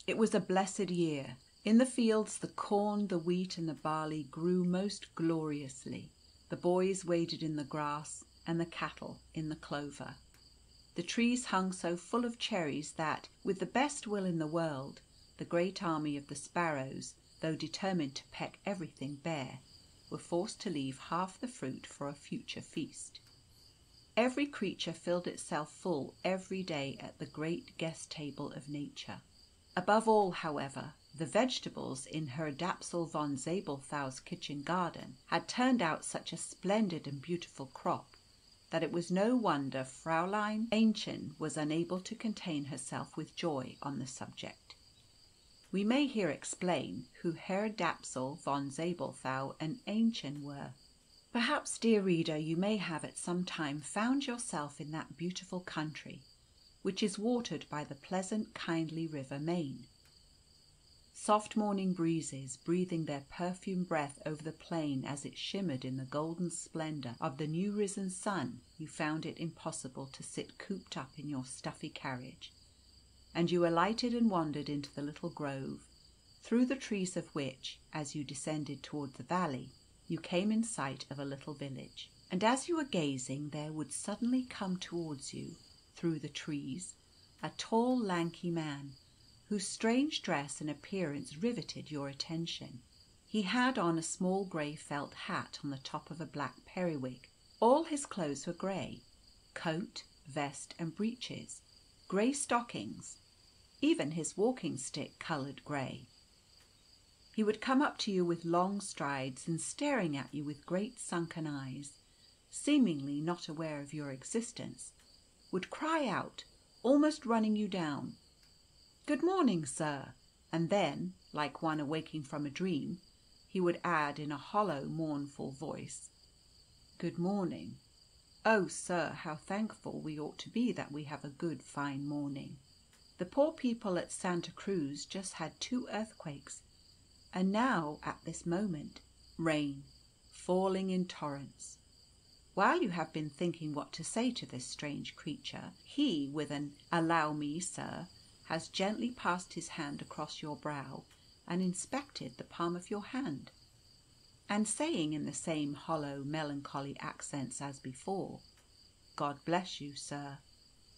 It was a blessed year. In the fields the corn, the wheat, and the barley grew most gloriously. The boys waded in the grass, and the cattle in the clover. The trees hung so full of cherries that, with the best will in the world, the great army of the sparrows, though determined to peck everything bare, were forced to leave half the fruit for a future feast. Every creature filled itself full every day at the great guest table of nature. Above all, however, the vegetables in Herr Dapsul von Zabelthau's kitchen garden had turned out such a splendid and beautiful crop that it was no wonder Fräulein Aennchen was unable to contain herself with joy on the subject. We may here explain who Herr Dapsul von Zabelthau and Aennchen were. Perhaps, dear reader, you may have at some time found yourself in that beautiful country, which is watered by the pleasant, kindly river Main. Soft morning breezes, breathing their perfumed breath over the plain as it shimmered in the golden splendour of the new risen sun, you found it impossible to sit cooped up in your stuffy carriage, and you alighted and wandered into the little grove, through the trees of which, as you descended toward the valley, you came in sight of a little village. And as you were gazing, there would suddenly come towards you, through the trees, a tall, lanky man, whose strange dress and appearance riveted your attention. He had on a small grey felt hat on the top of a black periwig. All his clothes were grey, coat, vest, and breeches, grey stockings, even his walking stick coloured grey. He would come up to you with long strides, and staring at you with great sunken eyes, seemingly not aware of your existence, would cry out, almost running you down, "Good morning, sir," and then, like one awaking from a dream, he would add in a hollow, mournful voice, "Good morning. Oh, sir, how thankful we ought to be that we have a good, fine morning. The poor people at Santa Cruz just had 2 earthquakes, and now, at this moment, rain, falling in torrents." While you have been thinking what to say to this strange creature, he, with an "Allow me, sir," has gently passed his hand across your brow and inspected the palm of your hand, and saying in the same hollow, melancholy accents as before, "God bless you, sir.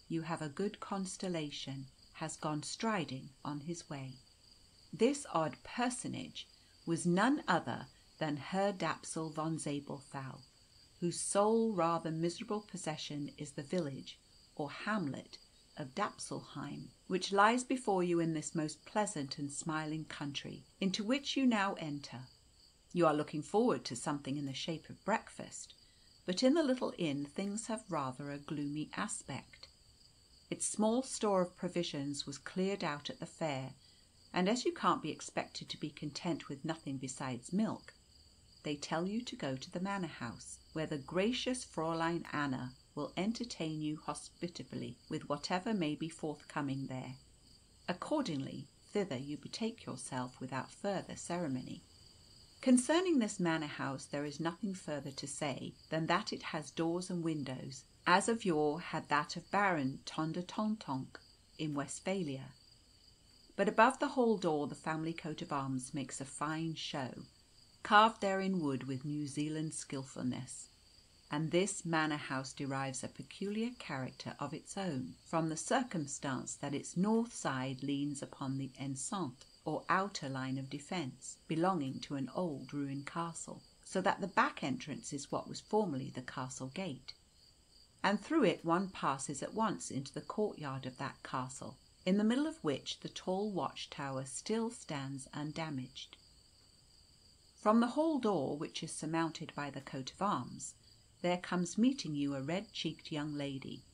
You have a good constellation," has gone striding on his way. This odd personage was none other than Herr Dapsul von Zabelthau, whose sole rather miserable possession is the village or hamlet of Dapsulheim, which lies before you in this most pleasant and smiling country, into which you now enter. You are looking forward to something in the shape of breakfast, but in the little inn things have rather a gloomy aspect. Its small store of provisions was cleared out at the fair, and as you can't be expected to be content with nothing besides milk, they tell you to go to the manor house, where the gracious Fräulein Anna will entertain you hospitably with whatever may be forthcoming there. Accordingly, thither you betake yourself without further ceremony. Concerning this manor house there is nothing further to say than that it has doors and windows, as of yore had that of Baron Tondertontonk in Westphalia. But above the hall door the family coat of arms makes a fine show, carved there in wood with New Zealand skilfulness, and this manor house derives a peculiar character of its own from the circumstance that its north side leans upon the enceinte, or outer line of defence, belonging to an old ruined castle, so that the back entrance is what was formerly the castle gate, and through it one passes at once into the courtyard of that castle, in the middle of which the tall watch-tower still stands undamaged. From the hall door, which is surmounted by the coat of arms, there comes meeting you a red-cheeked young lady,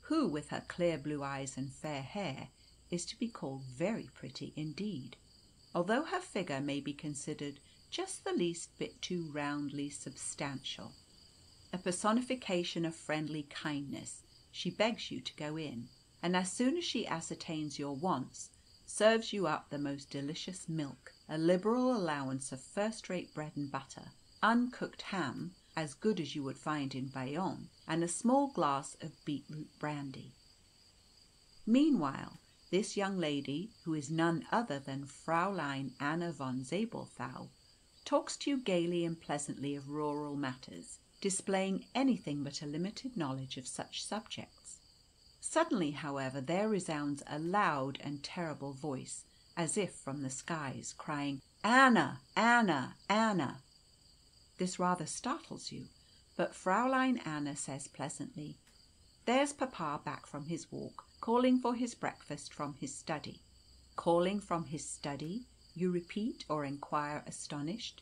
who, with her clear blue eyes and fair hair, is to be called very pretty indeed, although her figure may be considered just the least bit too roundly substantial. A personification of friendly kindness, she begs you to go in, and as soon as she ascertains your wants, serves you up the most delicious milk, a liberal allowance of first-rate bread and butter, uncooked ham, as good as you would find in Bayonne, and a small glass of beetroot brandy. Meanwhile, This young lady, who is none other than Fraulein Anna von Zabelthau, talks to you gaily and pleasantly of rural matters, displaying anything but a limited knowledge of such subjects. Suddenly, however, there resounds a loud and terrible voice, as if from the skies, crying, "Anna! Anna! Anna!" This rather startles you, but Fraulein Anna says pleasantly, "There's Papa back from his walk, calling for his breakfast from his study." "Calling from his study?" you repeat, or inquire astonished.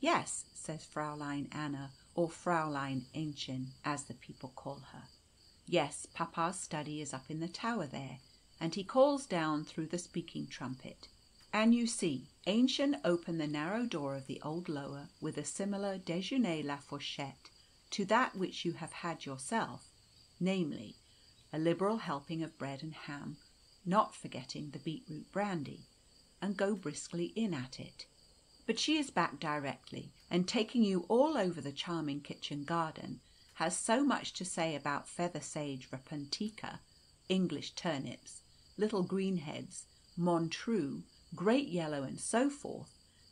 "Yes," says Fraulein Anna, or Fraulein Aennchen, as the people call her. "Yes, Papa's study is up in the tower there, and he calls down through the speaking trumpet. And you see, Aennchen opened the narrow door of the old lower with a similar déjeuner la fourchette to that which you have had yourself, namely, a liberal helping of bread and ham, not forgetting the beetroot brandy, and go briskly in at it. But she is back directly, and taking you all over the charming kitchen garden, has so much to say about feather sage rapuntica, English turnips, little greenheads, montrue, great yellow, and so forth,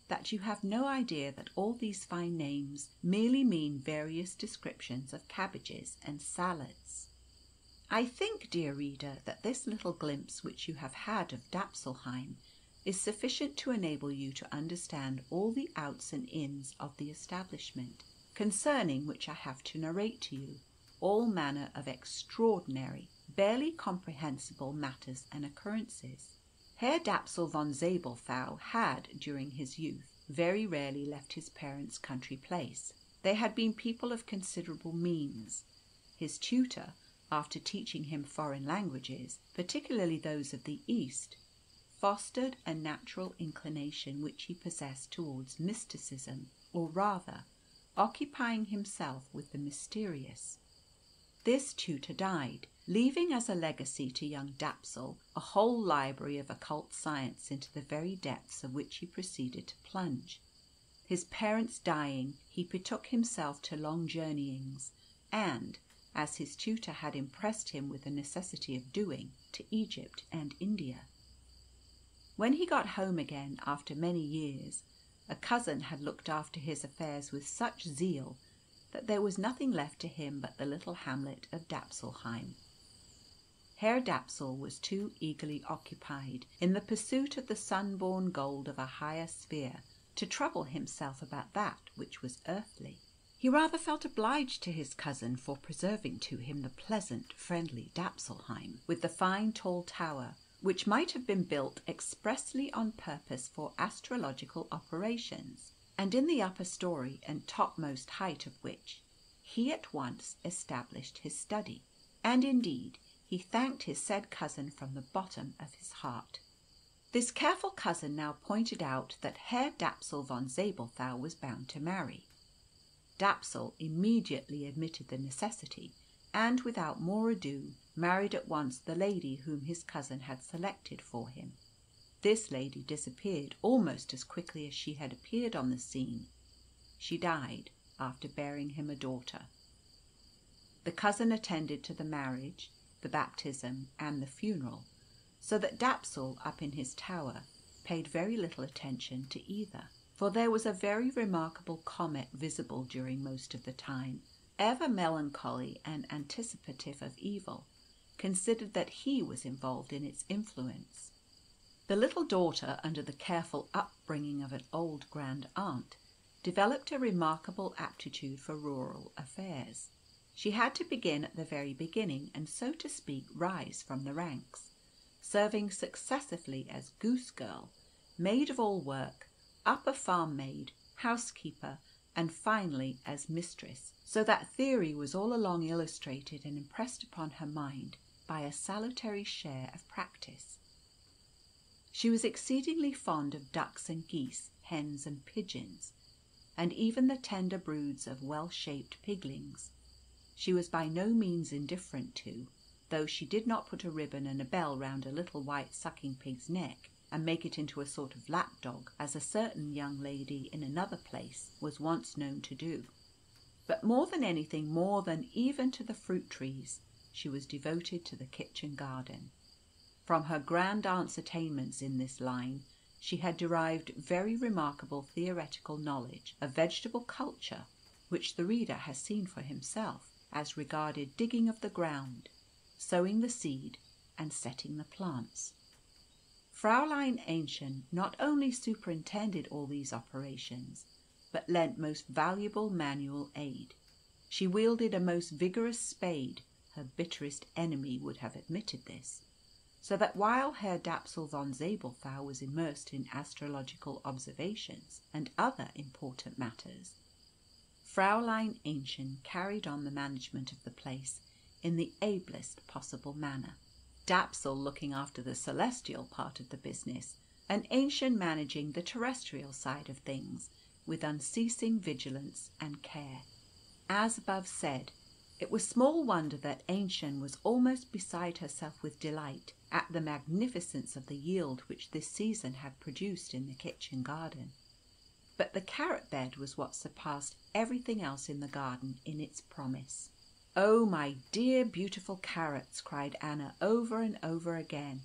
that you have no idea that all these fine names merely mean various descriptions of cabbages and salads. I think, dear reader, that this little glimpse which you have had of Dapsulheim is sufficient to enable you to understand all the outs and ins of the establishment, concerning which I have to narrate to you all manner of extraordinary, barely comprehensible matters and occurrences. Herr Dapsul von Zabelthau had, during his youth, very rarely left his parents' country place. They had been people of considerable means. His tutor, after teaching him foreign languages, particularly those of the East, fostered a natural inclination which he possessed towards mysticism, or rather, occupying himself with the mysterious. This tutor died, leaving as a legacy to young Dapsul a whole library of occult science into the very depths of which he proceeded to plunge. His parents dying, he betook himself to long journeyings, and, as his tutor had impressed him with the necessity of doing, to Egypt and India. When he got home again after many years, a cousin had looked after his affairs with such zeal that there was nothing left to him but the little hamlet of Dapsulheim. Herr Dapsul was too eagerly occupied in the pursuit of the sun-born gold of a higher sphere to trouble himself about that which was earthly. He rather felt obliged to his cousin for preserving to him the pleasant, friendly Dapsulheim, with the fine tall tower, which might have been built expressly on purpose for astrological operations, and in the upper story and topmost height of which he at once established his study. And indeed he thanked his said cousin from the bottom of his heart. This careful cousin now pointed out that Herr Dapsul von Zabelthau was bound to marry. Dapsul immediately admitted the necessity, and without more ado married at once the lady whom his cousin had selected for him. This lady disappeared almost as quickly as she had appeared on the scene. She died after bearing him a daughter. The cousin attended to the marriage, the baptism, and the funeral, so that Dapsul, up in his tower, paid very little attention to either. For there was a very remarkable comet visible during most of the time, ever melancholy and anticipative of evil, considered that he was involved in its influence. The little daughter, under the careful upbringing of an old grand-aunt, developed a remarkable aptitude for rural affairs. She had to begin at the very beginning and, so to speak, rise from the ranks, serving successively as goose-girl, maid-of-all-work, upper farm-maid, housekeeper, and finally as mistress, so that theory was all along illustrated and impressed upon her mind by a salutary share of practice. She was exceedingly fond of ducks and geese, hens and pigeons, and even the tender broods of well-shaped piglings. She was by no means indifferent to, though she did not put a ribbon and a bell round a little white sucking pig's neck, and make it into a sort of lap-dog, as a certain young lady in another place was once known to do. But more than anything, more than even to the fruit trees, she was devoted to the kitchen garden. From her grand aunt's attainments in this line, she had derived very remarkable theoretical knowledge of vegetable culture, which the reader has seen for himself, as regarded digging of the ground, sowing the seed, and setting the plants. Fraulein Aennchen not only superintended all these operations, but lent most valuable manual aid. She wielded a most vigorous spade, her bitterest enemy would have admitted this, so that while Herr Dapsul von Zabelthau was immersed in astrological observations and other important matters, Fraulein Aennchen carried on the management of the place in the ablest possible manner, Dapsul looking after the celestial part of the business, and Aennchen managing the terrestrial side of things with unceasing vigilance and care. As above said, it was small wonder that Aennchen was almost beside herself with delight at the magnificence of the yield which this season had produced in the kitchen garden. But the carrot bed was what surpassed everything else in the garden in its promise. "Oh, my dear, beautiful carrots!" cried Anna over and over again,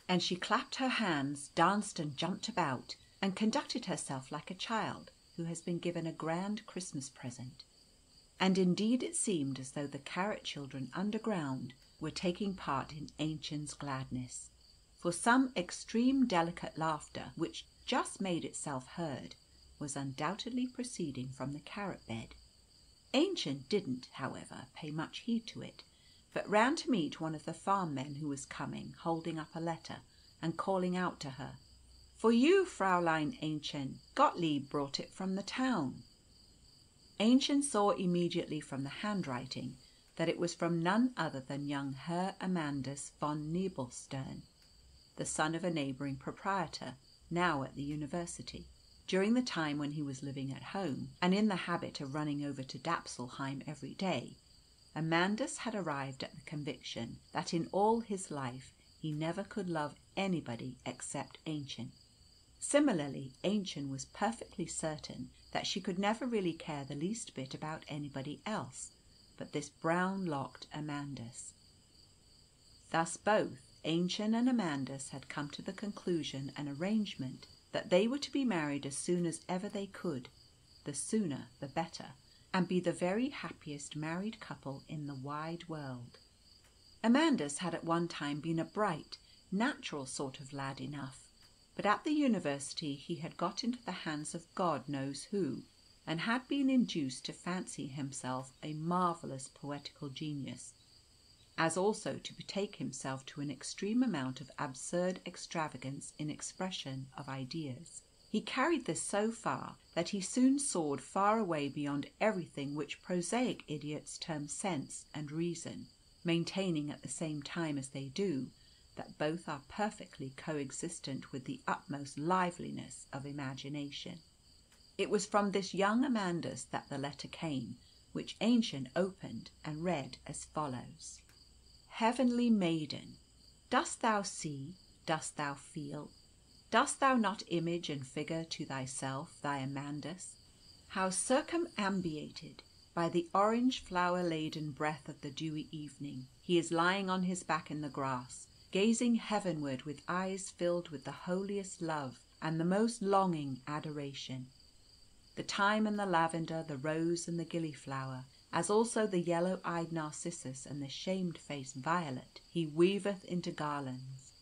and she clapped her hands, danced and jumped about, and conducted herself like a child who has been given a grand Christmas present. And indeed it seemed as though the carrot children underground were taking part in Aennchen's gladness, for some extreme delicate laughter, which just made itself heard, was undoubtedly proceeding from the carrot bed. Aennchen didn't, however, pay much heed to it, but ran to meet one of the farm men who was coming, holding up a letter, and calling out to her, "For you, Fraulein Aennchen. Gottlieb brought it from the town." Aennchen saw immediately from the handwriting that it was from none other than young Herr Amandus von Nebelstern, the son of a neighbouring proprietor, now at the university. During the time when he was living at home, and in the habit of running over to Dapsulheim every day, Amandus had arrived at the conviction that in all his life he never could love anybody except Aennchen. Similarly, Aennchen was perfectly certain that she could never really care the least bit about anybody else but this brown-locked Amandus. Thus both Aennchen and Amandus had come to the conclusion and arrangement that they were to be married as soon as ever they could, the sooner the better, and be the very happiest married couple in the wide world. Amandus had at one time been a bright, natural sort of lad enough, but at the university he had got into the hands of God knows who, and had been induced to fancy himself a marvellous poetical genius, as also to betake himself to an extreme amount of absurd extravagance in expression of ideas. He carried this so far that he soon soared far away beyond everything which prosaic idiots term sense and reason, maintaining at the same time as they do that both are perfectly coexistent with the utmost liveliness of imagination. It was from this young Amandus that the letter came, which Aennchen opened and read as follows. Heavenly maiden, dost thou see, dost thou feel, dost thou not image and figure to thyself thy Amandus, how circumambiated by the orange flower-laden breath of the dewy evening, he is lying on his back in the grass, gazing heavenward with eyes filled with the holiest love and the most longing adoration. The thyme and the lavender, the rose and the gillyflower, as also the yellow-eyed narcissus and the shamed-faced violet, he weaveth into garlands.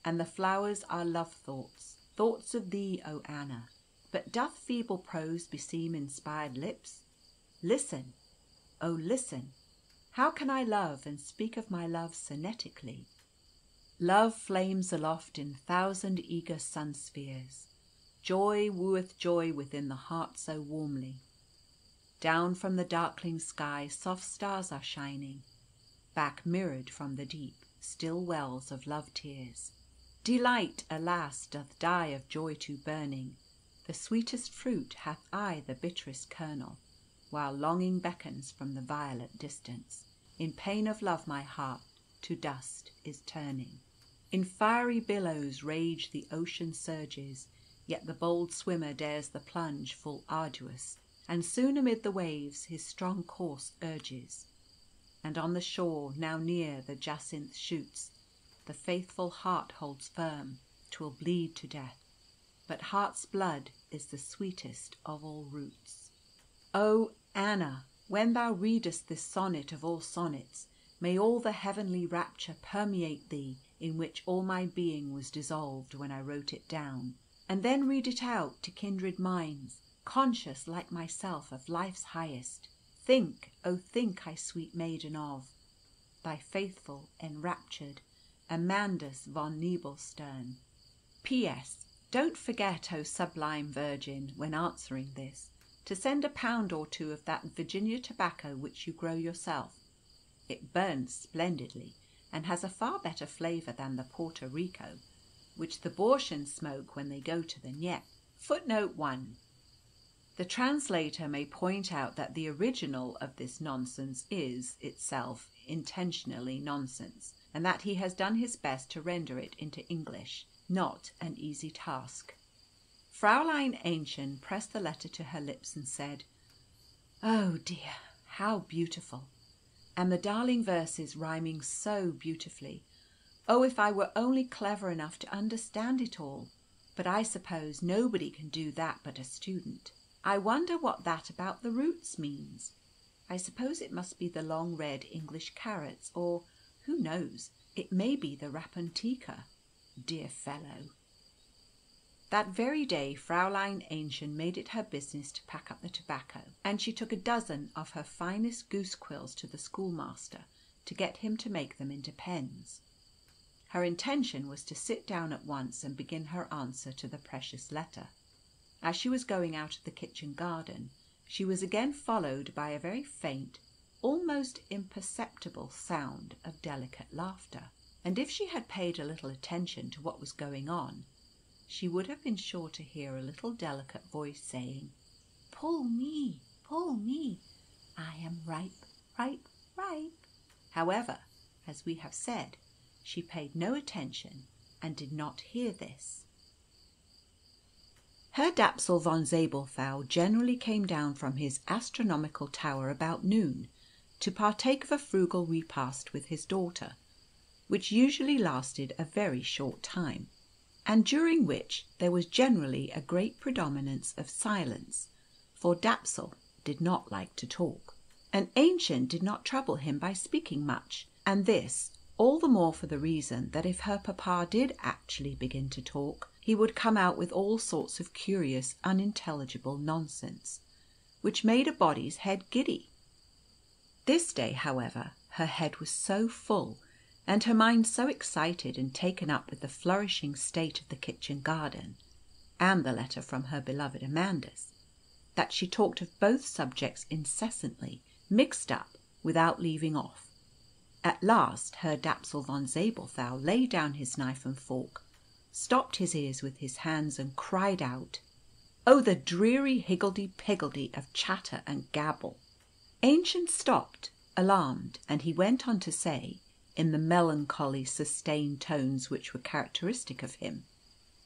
And the flowers are love-thoughts, thoughts of thee, O Anna. But doth feeble prose beseem inspired lips? Listen, O listen. How can I love and speak of my love sonetically? Love flames aloft in thousand eager sun-spheres. Joy wooeth joy within the heart so warmly. Down from the darkling sky soft stars are shining. Back mirrored from the deep, still wells of love-tears. Delight, alas, doth die of joy too burning. The sweetest fruit hath aye the bitterest kernel, while longing beckons from the violet distance. In pain of love my heart to dust is turning. In fiery billows rage the ocean surges, yet the bold swimmer dares the plunge full arduous, and soon amid the waves his strong course urges. And on the shore, now near the jacinth shoots, the faithful heart holds firm, 'twill bleed to death. But heart's blood is the sweetest of all roots. O Anna, when thou readest this sonnet of all sonnets, may all the heavenly rapture permeate thee in which all my being was dissolved when I wrote it down, and then read it out to kindred minds, conscious like myself of life's highest. Think, O think I sweet maiden of thy faithful, enraptured Amandus von Nebelstern. P.S. Don't forget, O sublime Virgin, when answering this, to send £1 or 2 of that Virginia tobacco which you grow yourself. It burns splendidly, and has a far better flavour than the Porto Rico, which the Bortians smoke when they go to the Niet. Footnote 1. The translator may point out that the original of this nonsense is, itself, intentionally nonsense, and that he has done his best to render it into English, not an easy task. Fraulein Aennchen pressed the letter to her lips and said, "Oh dear, how beautiful! And the darling verses rhyming so beautifully. Oh, if I were only clever enough to understand it all! But I suppose nobody can do that but a student. I wonder what that about the roots means. I suppose it must be the long red English carrots, or, who knows, it may be the Rapuntica. Dear fellow!" That very day Fraulein Aennchen made it her business to pack up the tobacco, and she took a dozen of her finest goose quills to the schoolmaster to get him to make them into pens. Her intention was to sit down at once and begin her answer to the precious letter. As she was going out of the kitchen garden, she was again followed by a very faint, almost imperceptible sound of delicate laughter, and if she had paid a little attention to what was going on, she would have been sure to hear a little delicate voice saying, pull me, I am ripe, ripe, ripe." However, as we have said, she paid no attention and did not hear this. Herr Dapsul von Zabelthau generally came down from his astronomical tower about noon to partake of a frugal repast with his daughter, which usually lasted a very short time, and during which there was generally a great predominance of silence, for Dapsul did not like to talk, and Aennchen did not trouble him by speaking much, and this all the more for the reason that if her papa did actually begin to talk, he would come out with all sorts of curious, unintelligible nonsense, which made a body's head giddy. This day, however, her head was so full, and her mind so excited and taken up with the flourishing state of the kitchen garden, and the letter from her beloved Amandus, that she talked of both subjects incessantly, mixed up, without leaving off. At last Herr Dapsul von Zabelthau laid down his knife and fork, stopped his ears with his hands, and cried out, "Oh, the dreary higgledy-piggledy of chatter and gabble!" Aennchen stopped, alarmed, and he went on to say, in the melancholy, sustained tones which were characteristic of him,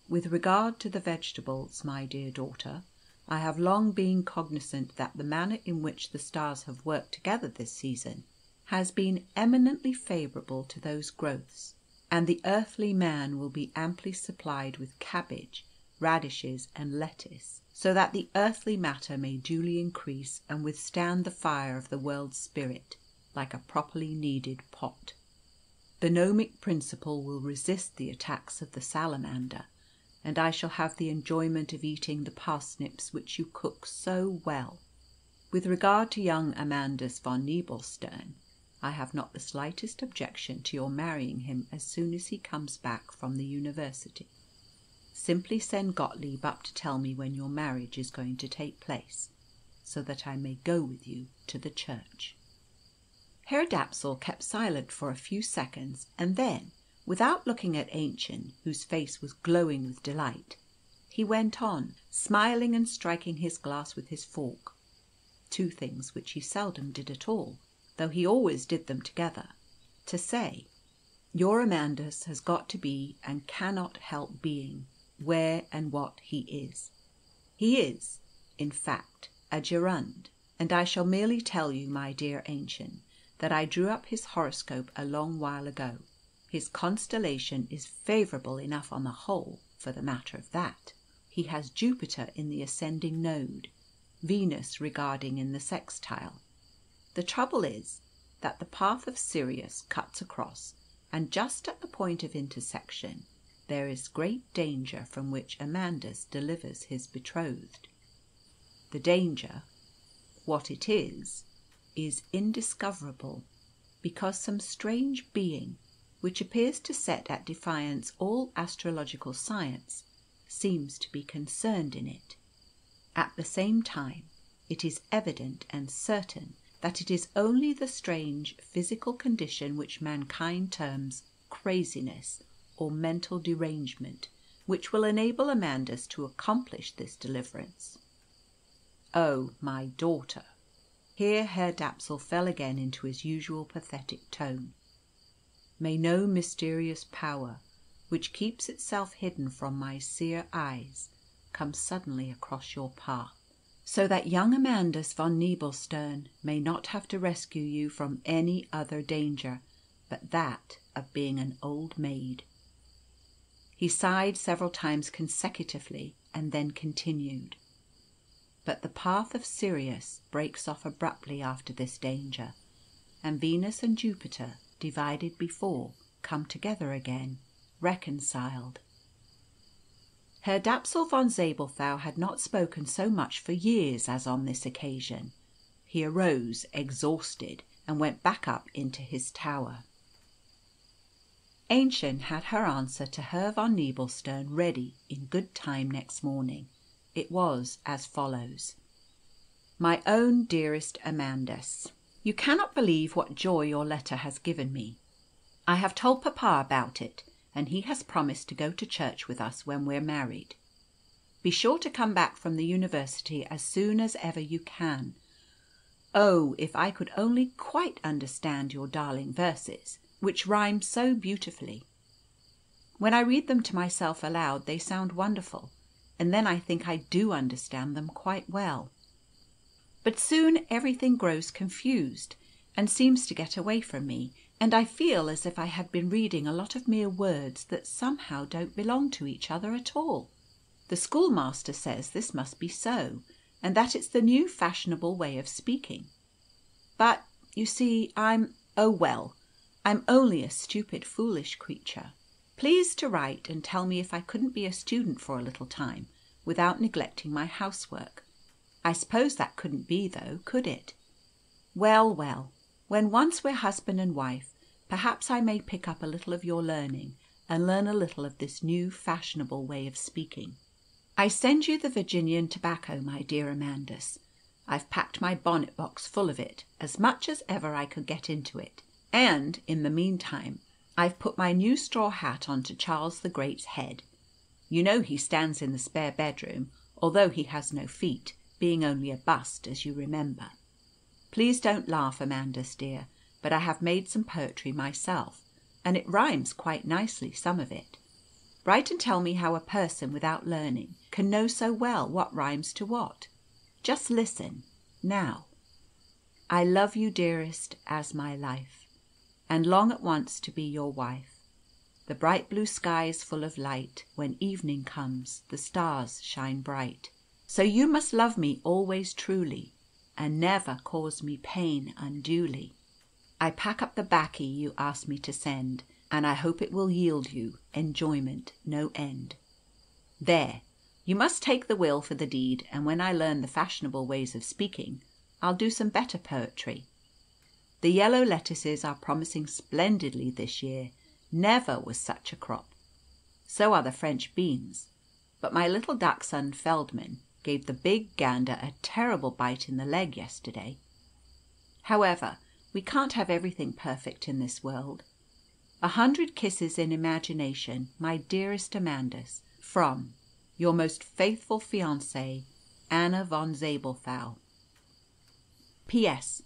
"With regard to the vegetables, my dear daughter, I have long been cognisant that the manner in which the stars have worked together this season has been eminently favourable to those growths, and the earthly man will be amply supplied with cabbage, radishes, and lettuce, so that the earthly matter may duly increase and withstand the fire of the world's spirit like a properly kneaded pot. The gnomic principle will resist the attacks of the salamander, and I shall have the enjoyment of eating the parsnips which you cook so well. With regard to young Amandus von Nebelstern, I have not the slightest objection to your marrying him as soon as he comes back from the university. Simply send Gottlieb up to tell me when your marriage is going to take place, so that I may go with you to the church." Herr Dapsul kept silent for a few seconds, and then, without looking at Aennchen, whose face was glowing with delight, he went on, smiling and striking his glass with his fork, two things which he seldom did at all, though he always did them together, to say, "Your Amandus has got to be, and cannot help being, where and what he is. He is, in fact, a gerund, and I shall merely tell you, my dear Aennchen, that I drew up his horoscope a long while ago, His constellation is favourable enough on the whole, for the matter of that. He has Jupiter in the ascending node, Venus regarding in the sextile. The trouble is that the path of Sirius cuts across, and just at the point of intersection there is great danger from which Amandus delivers his betrothed. The danger, what it is indiscoverable, because some strange being, which appears to set at defiance all astrological science, seems to be concerned in it. At the same time, it is evident and certain that it is only the strange physical condition which mankind terms craziness or mental derangement which will enable Amandus to accomplish this deliverance. Oh, my daughter!" Here Herr Dapsul fell again into his usual pathetic tone. "May no mysterious power, which keeps itself hidden from my seer eyes, come suddenly across your path, so that young Amandus von Nebelstern may not have to rescue you from any other danger but that of being an old maid." He sighed several times consecutively, and then continued. "But the path of Sirius breaks off abruptly after this danger, and Venus and Jupiter, divided before, come together again, reconciled." Herr Dapsul von Zabelthau had not spoken so much for years as on this occasion. He arose, exhausted, and went back up into his tower. Aennchen had her answer to Herr von Nebelstern ready in good time next morning. It was as follows: "My own dearest Amandus, you cannot believe what joy your letter has given me. I have told Papa about it, and he has promised to go to church with us when we're married. Be sure to come back from the university as soon as ever you can. Oh, if I could only quite understand your darling verses, which rhyme so beautifully! When I read them to myself aloud they sound wonderful, and then I think I do understand them quite well. But soon everything grows confused, and seems to get away from me, and I feel as if I had been reading a lot of mere words that somehow don't belong to each other at all. The schoolmaster says this must be so, and that it's the new fashionable way of speaking. But, you see, I'm only a stupid, foolish creature. Please to write and tell me if I couldn't be a student for a little time, without neglecting my housework. I suppose that couldn't be, though, could it? Well, well, when once we're husband and wife, perhaps I may pick up a little of your learning, and learn a little of this new fashionable way of speaking. I send you the Virginian tobacco, my dear Amandus. I've packed my bonnet box full of it, as much as ever I could get into it. And, in the meantime, I've put my new straw hat on to Charles the Great's head. You know he stands in the spare bedroom, although he has no feet, being only a bust, as you remember. Please don't laugh, Amandus dear, but I have made some poetry myself, and it rhymes quite nicely, some of it. Write and tell me how a person without learning can know so well what rhymes to what. Just listen, now. I love you, dearest, as my life, and long at once to be your wife. The bright blue sky is full of light. When evening comes, the stars shine bright. So you must love me always truly, and never cause me pain unduly. I pack up the baccy you asked me to send, and I hope it will yield you enjoyment no end. There, you must take the will for the deed, and when I learn the fashionable ways of speaking, I'll do some better poetry. The yellow lettuces are promising splendidly this year. Never was such a crop. So are the French beans. But my little dachshund Feldman gave the big gander a terrible bite in the leg yesterday. However, we can't have everything perfect in this world. 100 kisses in imagination, my dearest Amandus, from your most faithful fiancée, Anna von Zabelthau. P.S.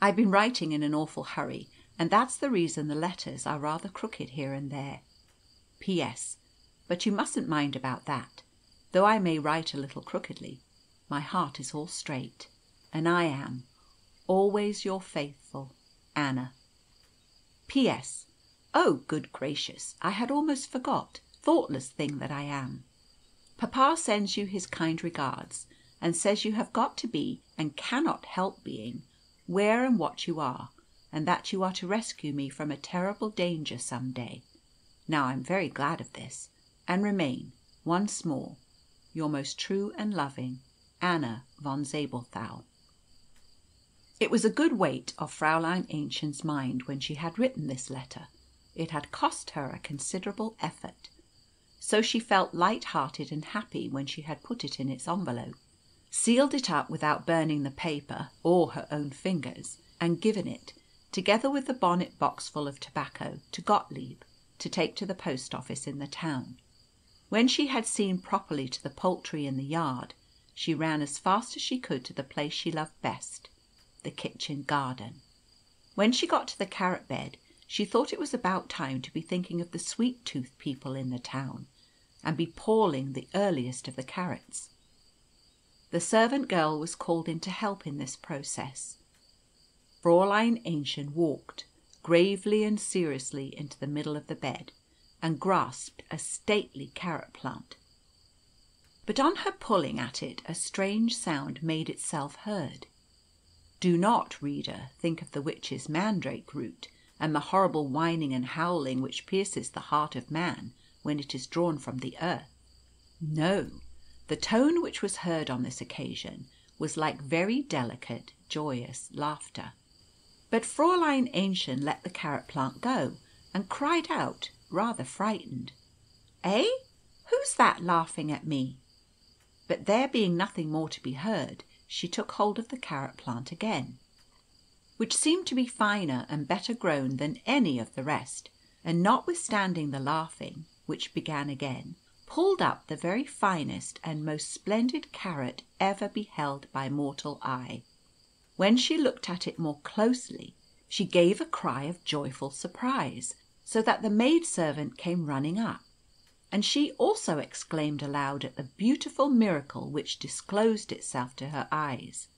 I've been writing in an awful hurry, and that's the reason the letters are rather crooked here and there. P.S. But you mustn't mind about that. Though I may write a little crookedly, my heart is all straight, and I am always your faithful Anna. P.S. Oh, good gracious, I had almost forgot. Thoughtless thing that I am. Papa sends you his kind regards, and says you have got to be, and cannot help being, where and what you are, and that you are to rescue me from a terrible danger some day. Now I'm very glad of this, and remain, once more, your most true and loving Anna von Zabelthau. It was a good weight off Fräulein Aennchen's mind when she had written this letter. It had cost her a considerable effort. So she felt light-hearted and happy when she had put it in its envelope, sealed it up without burning the paper or her own fingers, and given it, together with the bonnet box full of tobacco, to Gottlieb to take to the post office in the town. When she had seen properly to the poultry in the yard, she ran as fast as she could to the place she loved best, the kitchen garden. When she got to the carrot bed, she thought it was about time to be thinking of the sweet-toothed people in the town, and be palling the earliest of the carrots. The servant girl was called in to help in this process. Fräulein Aennchen walked gravely and seriously into the middle of the bed, and grasped a stately carrot plant. But on her pulling at it a strange sound made itself heard. Do not, reader, think of the witch's mandrake root, and the horrible whining and howling which pierces the heart of man when it is drawn from the earth. No, the tone which was heard on this occasion was like very delicate, joyous laughter. But Fräulein Aennchen let the carrot plant go, and cried out, rather frightened, "Eh? Who's that laughing at me?" But there being nothing more to be heard, she took hold of the carrot plant again, which seemed to be finer and better grown than any of the rest, and notwithstanding the laughing, which began again, pulled up the very finest and most splendid carrot ever beheld by mortal eye. When she looked at it more closely, she gave a cry of joyful surprise, so that the maid-servant came running up, and she also exclaimed aloud at the beautiful miracle which disclosed itself to her eyes.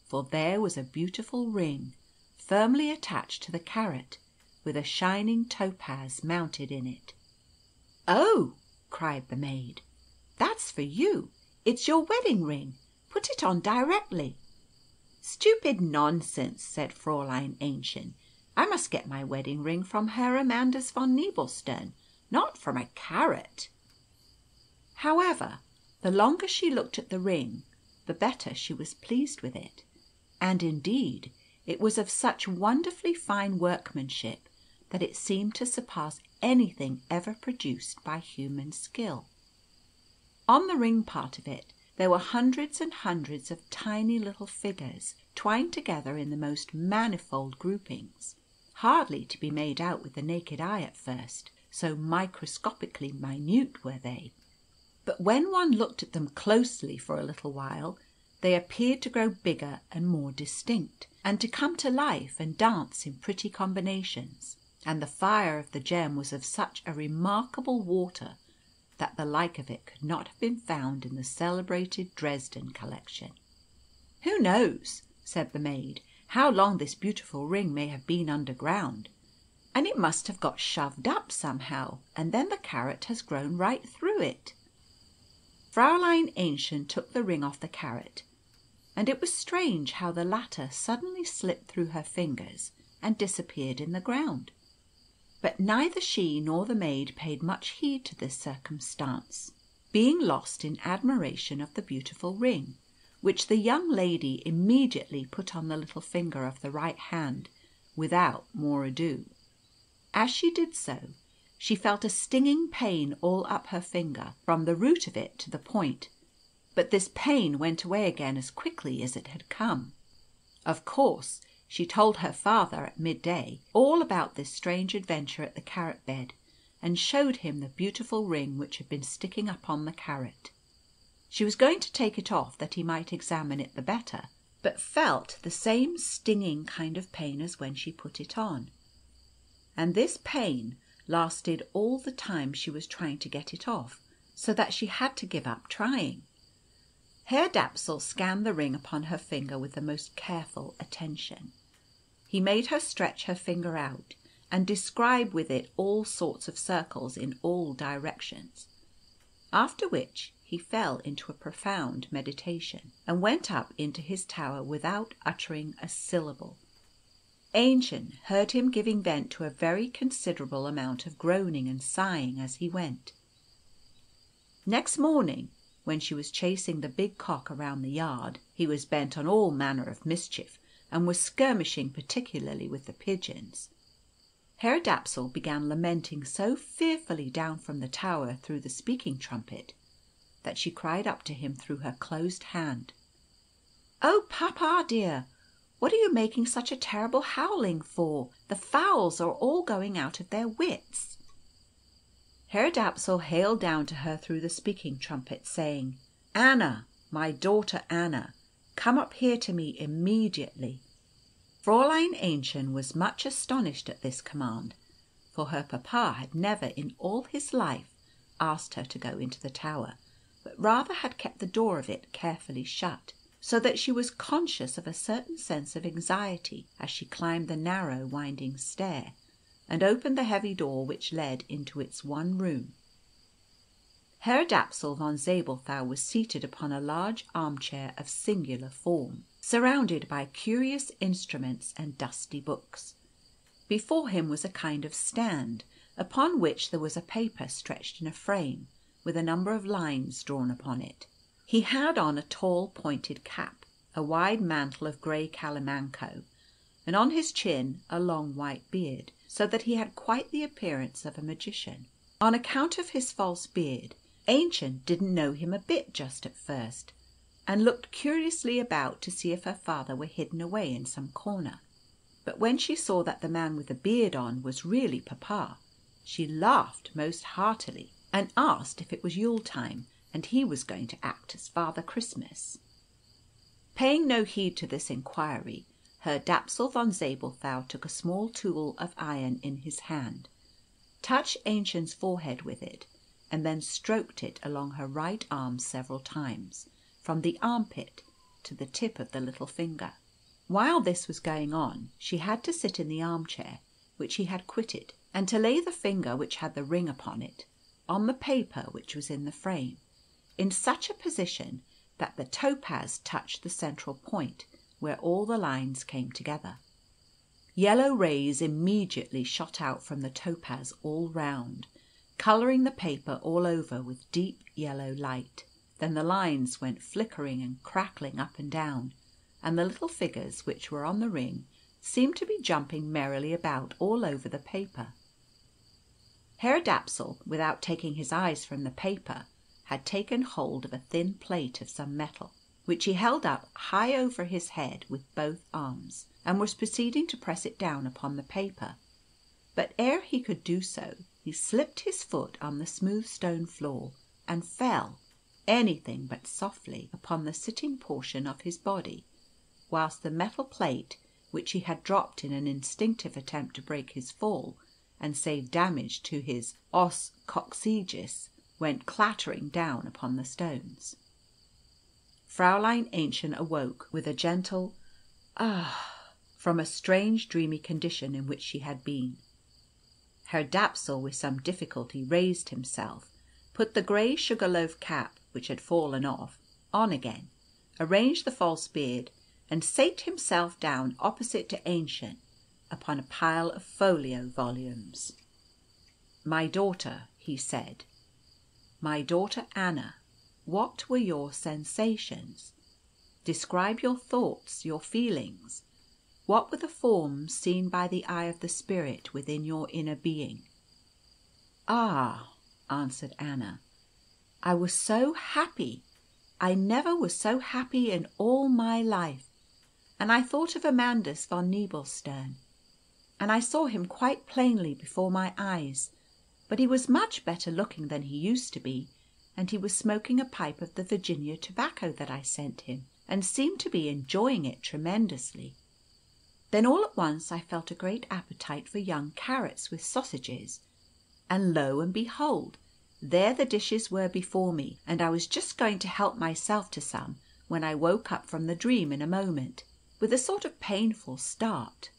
For there was a beautiful ring, firmly attached to the carrot, with a shining topaz mounted in it. "Oh!" cried the maid, "that's for you. It's your wedding ring. Put it on directly." "Stupid nonsense," said Fräulein Aennchen. "I must get my wedding ring from Herr Amandus von Nebelstern, not from a carrot." However, the longer she looked at the ring, the better she was pleased with it. And indeed, it was of such wonderfully fine workmanship that it seemed to surpass anything ever produced by human skill. On the ring part of it there were hundreds and hundreds of tiny little figures, twined together in the most manifold groupings, hardly to be made out with the naked eye at first, so microscopically minute were they. But when one looked at them closely for a little while, they appeared to grow bigger and more distinct, and to come to life and dance in pretty combinations. And the fire of the gem was of such a remarkable water that the like of it could not have been found in the celebrated Dresden collection. "Who knows," said the maid, "how long this beautiful ring may have been underground? And it must have got shoved up somehow, and then the carrot has grown right through it." Fräulein Aennchen took the ring off the carrot, and it was strange how the latter suddenly slipped through her fingers and disappeared in the ground. But neither she nor the maid paid much heed to this circumstance, being lost in admiration of the beautiful ring, which the young lady immediately put on the little finger of the right hand without more ado. As she did so, she felt a stinging pain all up her finger, from the root of it to the point, but this pain went away again as quickly as it had come. Of course, she told her father at midday all about this strange adventure at the carrot bed, and showed him the beautiful ring which had been sticking up on the carrot. She was going to take it off that he might examine it the better, but felt the same stinging kind of pain as when she put it on. And this pain lasted all the time she was trying to get it off, so that she had to give up trying. Herr Dapsul scanned the ring upon her finger with the most careful attention. He made her stretch her finger out, and describe with it all sorts of circles in all directions, after which he fell into a profound meditation, and went up into his tower without uttering a syllable. Aennchen heard him giving vent to a very considerable amount of groaning and sighing as he went. Next morning, when she was chasing the big cock around the yard, he was bent on all manner of mischief, and was skirmishing particularly with the pigeons. Herr Dapsul began lamenting so fearfully down from the tower through the speaking trumpet, that she cried up to him through her closed hand, "Oh, papa dear, what are you making such a terrible howling for? The fowls are all going out of their wits." Herr Dapsul hailed down to her through the speaking trumpet, saying, "Anna, my daughter Anna, come up here to me immediately." Fräulein Aennchen was much astonished at this command, for her papa had never in all his life asked her to go into the tower, but rather had kept the door of it carefully shut, so that she was conscious of a certain sense of anxiety as she climbed the narrow winding stair, and opened the heavy door which led into its one room. Herr Dapsul von Zabelthau was seated upon a large armchair of singular form, surrounded by curious instruments and dusty books. Before him was a kind of stand, upon which there was a paper stretched in a frame, with a number of lines drawn upon it. He had on a tall pointed cap, a wide mantle of grey calimanco, and on his chin a long white beard, so that he had quite the appearance of a magician. On account of his false beard, Aennchen didn't know him a bit just at first, and looked curiously about to see if her father were hidden away in some corner. But when she saw that the man with the beard on was really papa, she laughed most heartily, and asked if it was Yule time, and he was going to act as Father Christmas. Paying no heed to this inquiry, Herr Dapsul von Zabelthau took a small tool of iron in his hand, touched Aennchen's forehead with it, and then stroked it along her right arm several times, from the armpit to the tip of the little finger. While this was going on, she had to sit in the armchair, which he had quitted, and to lay the finger which had the ring upon it on the paper which was in the frame, in such a position that the topaz touched the central point where all the lines came together. Yellow rays immediately shot out from the topaz all round, colouring the paper all over with deep yellow light. Then the lines went flickering and crackling up and down, and the little figures which were on the ring seemed to be jumping merrily about all over the paper. Herr Dapsul, without taking his eyes from the paper, had taken hold of a thin plate of some metal, which he held up high over his head with both arms, and was proceeding to press it down upon the paper. But ere he could do so, he slipped his foot on the smooth stone floor, and fell, anything but softly, upon the sitting portion of his body, whilst the metal plate, which he had dropped in an instinctive attempt to break his fall and save damage to his os coccygeus, went clattering down upon the stones. Fräulein Aennchen awoke with a gentle "Ah!" from a strange dreamy condition in which she had been. Herr Dapsul with some difficulty raised himself, put the grey sugar-loaf cap, which had fallen off, on again, arranged the false beard, and sate himself down opposite to Aennchen upon a pile of folio volumes. "My daughter," he said, "my daughter Anna, what were your sensations? Describe your thoughts, your feelings. What were the forms seen by the eye of the spirit within your inner being?" "Ah," answered Anna, "I was so happy. I never was so happy in all my life. And I thought of Amandus von Nebelstern, and I saw him quite plainly before my eyes, but he was much better looking than he used to be, and he was smoking a pipe of the Virginia tobacco that I sent him, and seemed to be enjoying it tremendously. Then all at once I felt a great appetite for young carrots with sausages, and lo and behold, there the dishes were before me, and I was just going to help myself to some when I woke up from the dream in a moment, with a sort of painful start.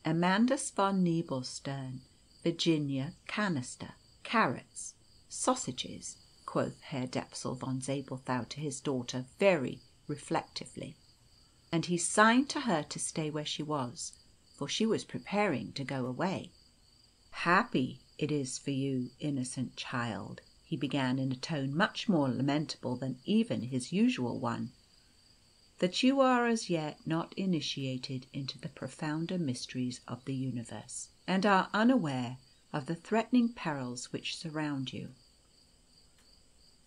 Amandus von Nebelstern, Virginia canister, carrots, sausages, quoth Herr Depsel von Zabelthau to his daughter very reflectively. And he signed to her to stay where she was, for she was preparing to go away. "Happy it is for you, innocent child," he began in a tone much more lamentable than even his usual one, "that you are as yet not initiated into the profounder mysteries of the universe, and are unaware of the threatening perils which surround you.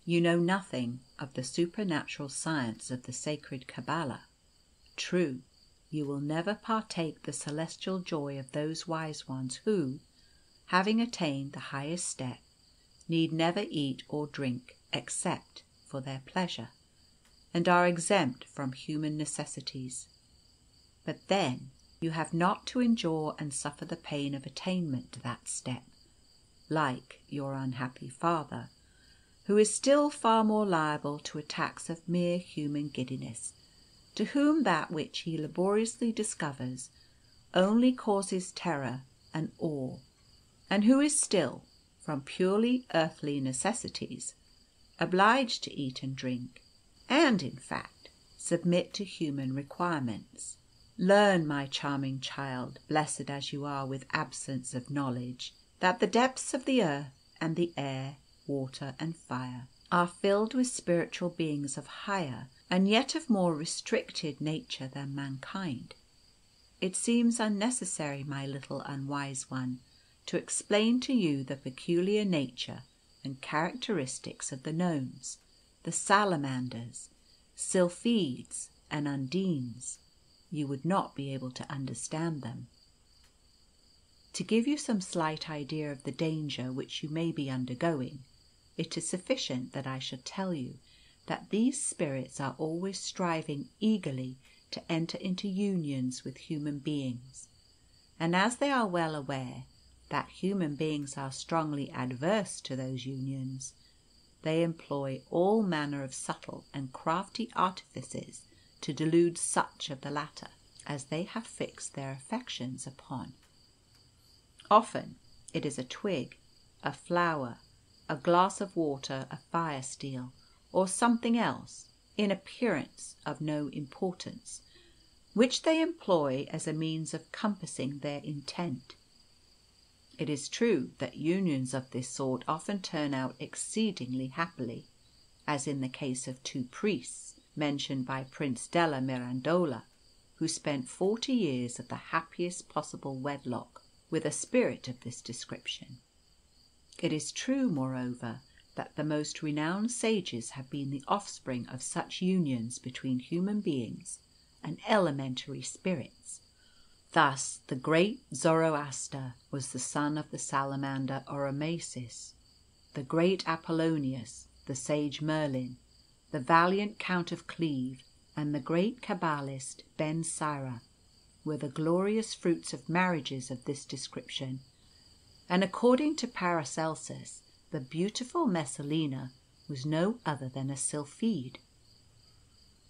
You know nothing of the supernatural science of the sacred Cabala. True, you will never partake the celestial joy of those wise ones who, having attained the highest step, need never eat or drink except for their pleasure, and are exempt from human necessities. But then you have not to endure and suffer the pain of attainment to that step, like your unhappy father, who is still far more liable to attacks of mere human giddiness, to whom that which he laboriously discovers only causes terror and awe, and who is still, from purely earthly necessities, obliged to eat and drink, and, in fact, submit to human requirements. Learn, my charming child, blessed as you are with absence of knowledge, that the depths of the earth and the air, water, and fire are filled with spiritual beings of higher and yet of more restricted nature than mankind. It seems unnecessary, my little unwise one, to explain to you the peculiar nature and characteristics of the gnomes, the salamanders, sylphides, and undines. You would not be able to understand them. To give you some slight idea of the danger which you may be undergoing, it is sufficient that I should tell you that these spirits are always striving eagerly to enter into unions with human beings, and as they are well aware that human beings are strongly adverse to those unions, they employ all manner of subtle and crafty artifices to delude such of the latter as they have fixed their affections upon. Often it is a twig, a flower, a glass of water, a fire steel, or something else, in appearance of no importance, which they employ as a means of compassing their intent. It is true that unions of this sort often turn out exceedingly happily, as in the case of two priests mentioned by Prince della Mirandola, who spent 40 years of the happiest possible wedlock with a spirit of this description. It is true, moreover, that the most renowned sages have been the offspring of such unions between human beings and elementary spirits. Thus the great Zoroaster was the son of the salamander Oromasis, the great Apollonius, the sage Merlin, the valiant Count of Cleve, and the great Kabbalist Ben Sira were the glorious fruits of marriages of this description, and according to Paracelsus, the beautiful Messalina was no other than a sylphide.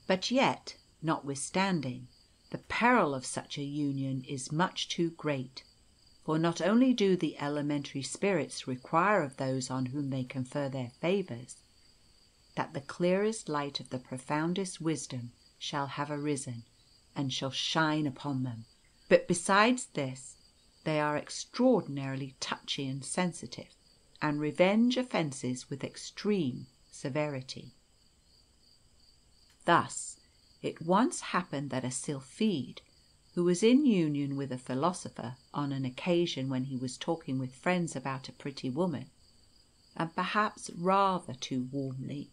But yet, notwithstanding, the peril of such a union is much too great, for not only do the elementary spirits require of those on whom they confer their favours that the clearest light of the profoundest wisdom shall have arisen and shall shine upon them, but besides this they are extraordinarily touchy and sensitive, and revenge offences with extreme severity. Thus it once happened that a sylphide, who was in union with a philosopher on an occasion when he was talking with friends about a pretty woman, and perhaps rather too warmly,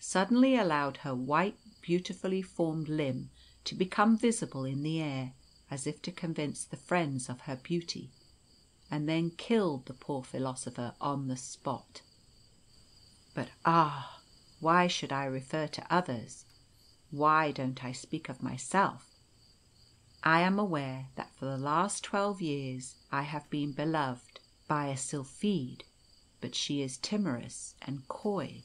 suddenly allowed her white, beautifully formed limb to become visible in the air, as if to convince the friends of her beauty, and then killed the poor philosopher on the spot. But why should I refer to others? Why don't I speak of myself? I am aware that for the last 12 years I have been beloved by a sylphide, but she is timorous and coy,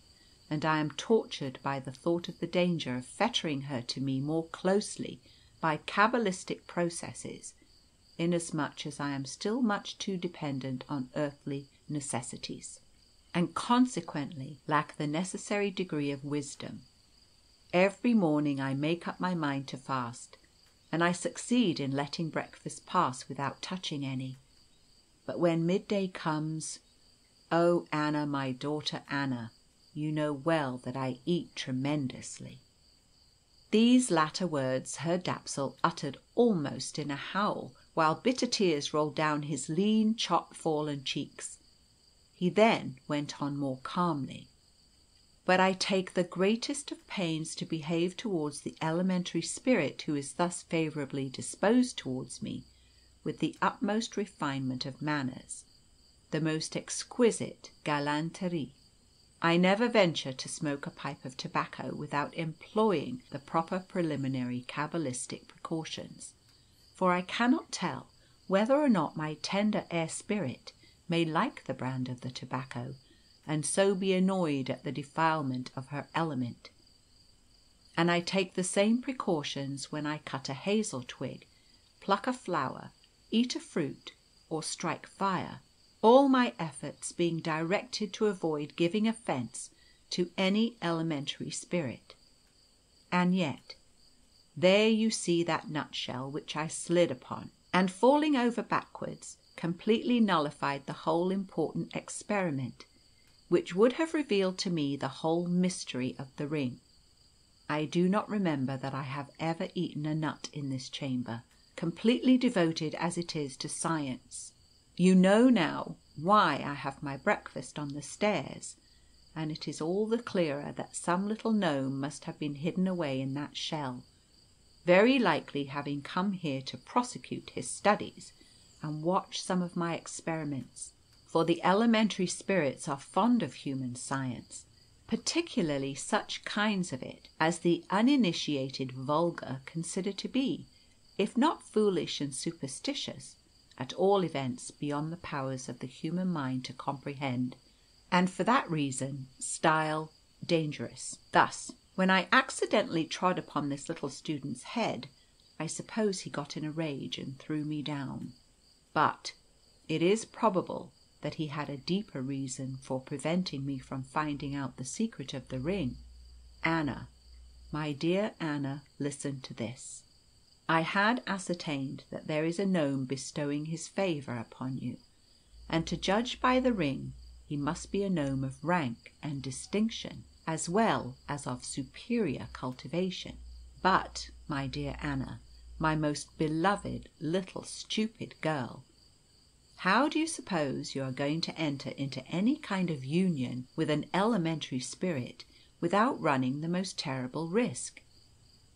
and I am tortured by the thought of the danger of fettering her to me more closely by cabalistic processes inasmuch as I am still much too dependent on earthly necessities, and consequently lack the necessary degree of wisdom. Every morning I make up my mind to fast, and I succeed in letting breakfast pass without touching any. But when midday comes, oh, Anna, my daughter Anna, you know well that I eat tremendously." These latter words her Dapsul uttered almost in a howl, while bitter tears rolled down his lean, chop-fallen cheeks. He then went on more calmly. "But I take the greatest of pains to behave towards the elementary spirit who is thus favourably disposed towards me with the utmost refinement of manners, the most exquisite galanterie. I never venture to smoke a pipe of tobacco without employing the proper preliminary cabalistic precautions, for I cannot tell whether or not my tender air spirit may like the brand of the tobacco, and so be annoyed at the defilement of her element. And I take the same precautions when I cut a hazel twig, pluck a flower, eat a fruit, or strike fire, all my efforts being directed to avoid giving offence to any elementary spirit. And yet, there you see that nutshell which I slid upon, and falling over backwards, completely nullified the whole important experiment, which would have revealed to me the whole mystery of the ring. I do not remember that I have ever eaten a nut in this chamber, completely devoted as it is to science. You know now why I have my breakfast on the stairs, and it is all the clearer that some little gnome must have been hidden away in that shell, very likely having come here to prosecute his studies and watch some of my experiments, for the elementary spirits are fond of human science, particularly such kinds of it as the uninitiated vulgar consider to be, if not foolish and superstitious, at all events beyond the powers of the human mind to comprehend, and for that reason style dangerous. Thus, when I accidentally trod upon this little student's head, I suppose he got in a rage and threw me down. But it is probable that he had a deeper reason for preventing me from finding out the secret of the ring. Anna, my dear Anna, listen to this. I had ascertained that there is a gnome bestowing his favour upon you, and to judge by the ring he must be a gnome of rank and distinction, as well as of superior cultivation. But, my dear Anna, my most beloved little stupid girl, how do you suppose you are going to enter into any kind of union with an elementary spirit without running the most terrible risk?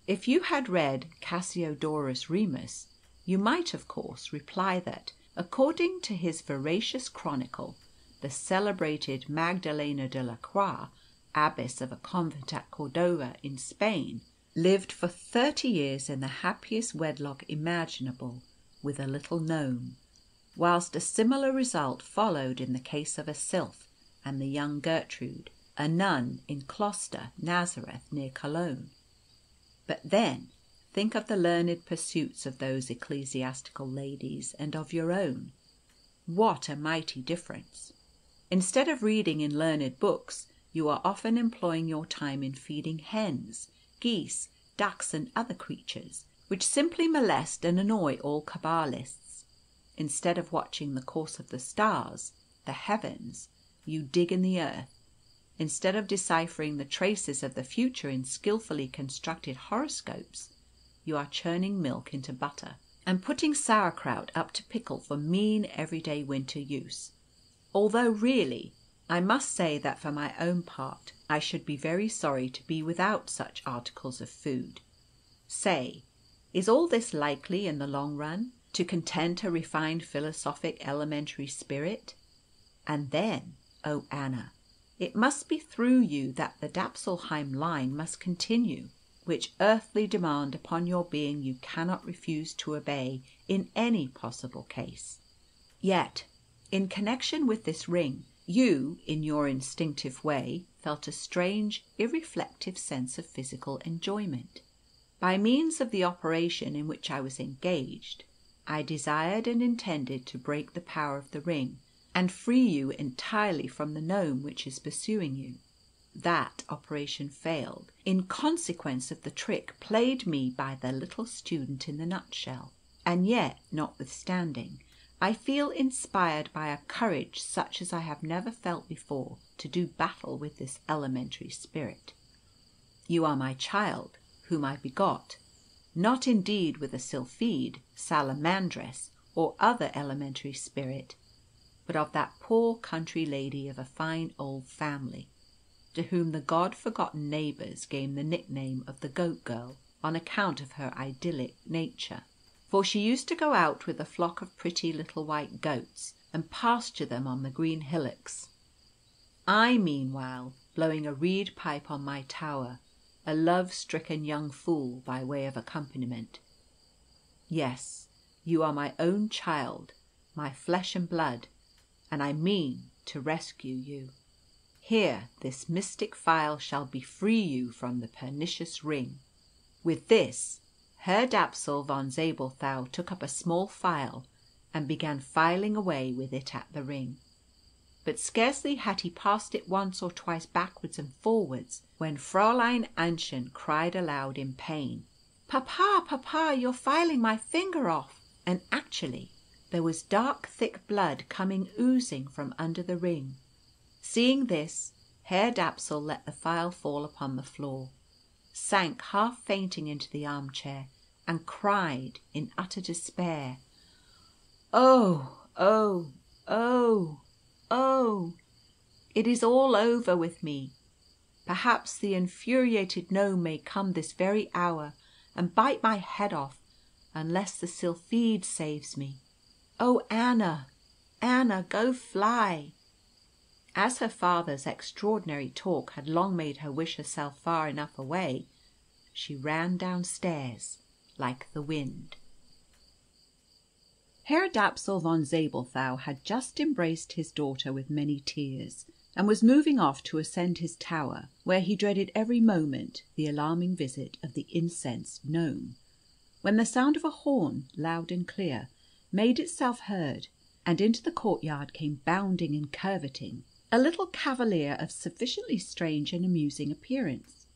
If you had read Cassiodorus Remus, you might, of course, reply that, according to his veracious chronicle, the celebrated Magdalena de la Croix, abbess of a convent at Cordova in Spain, lived for 30 years in the happiest wedlock imaginable with a little gnome, whilst a similar result followed in the case of a sylph and the young Gertrude, a nun in Closter, Nazareth, near Cologne. But then think of the learned pursuits of those ecclesiastical ladies and of your own. What a mighty difference! Instead of reading in learned books, you are often employing your time in feeding hens, geese, ducks, and other creatures, which simply molest and annoy all Kabbalists. Instead of watching the course of the stars, the heavens, you dig in the earth. Instead of deciphering the traces of the future in skilfully constructed horoscopes, you are churning milk into butter, and putting sauerkraut up to pickle for mean everyday winter use. Although really, I must say that for my own part, I should be very sorry to be without such articles of food. Say, is all this likely in the long run to content a refined philosophic elementary spirit? And then, oh Anna, it must be through you that the Dapsulheim line must continue, which earthly demand upon your being you cannot refuse to obey in any possible case. Yet, in connection with this ring, you, in your instinctive way, felt a strange, irreflective sense of physical enjoyment. By means of the operation in which I was engaged, I desired and intended to break the power of the ring, and free you entirely from the gnome which is pursuing you. That operation failed, in consequence of the trick played me by the little student in the nutshell. And yet, notwithstanding, I feel inspired by a courage such as I have never felt before to do battle with this elementary spirit. You are my child, whom I begot, not indeed with a sylphide, salamandress, or other elementary spirit, but of that poor country lady of a fine old family, to whom the God-forgotten neighbours gave the nickname of the Goat Girl on account of her idyllic nature. For she used to go out with a flock of pretty little white goats and pasture them on the green hillocks. I, meanwhile, blowing a reed pipe on my tower, a love-stricken young fool by way of accompaniment. Yes, you are my own child, my flesh and blood, and I mean to rescue you. Here this mystic phial shall befree you from the pernicious ring." With this, Herr Dapsul von Zabelthau took up a small phial and began filing away with it at the ring. But scarcely had he passed it once or twice backwards and forwards when Fräulein Aennchen cried aloud in pain, "Papa, papa, you're filing my finger off!" And actually there was dark thick blood coming oozing from under the ring. Seeing this, Herr Dapsul let the phial fall upon the floor, sank half fainting into the armchair, and cried in utter despair, "Oh, oh, oh, oh! It is all over with me. Perhaps the infuriated gnome may come this very hour and bite my head off, unless the sylphide saves me. Oh, Anna, Anna, go fly!" As her father's extraordinary talk had long made her wish herself far enough away, she ran downstairs like the wind. Herr Dapsul von Zabelthau had just embraced his daughter with many tears, and was moving off to ascend his tower, where he dreaded every moment the alarming visit of the incensed gnome, when the sound of a horn, loud and clear, made itself heard, and into the courtyard came bounding and curveting a little cavalier of sufficiently strange and amusing appearance.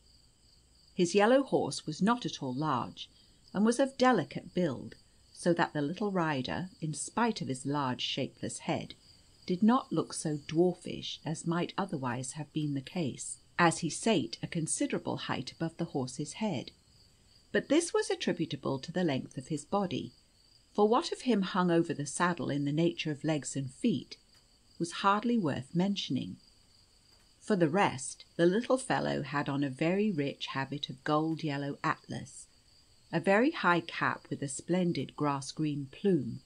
His yellow horse was not at all large, and was of delicate build, so that the little rider, in spite of his large shapeless head, did not look so dwarfish as might otherwise have been the case, as he sate a considerable height above the horse's head. But this was attributable to the length of his body, for what of him hung over the saddle in the nature of legs and feet was hardly worth mentioning. For the rest, the little fellow had on a very rich habit of gold yellow atlas, a very high cap with a splendid grass-green plume,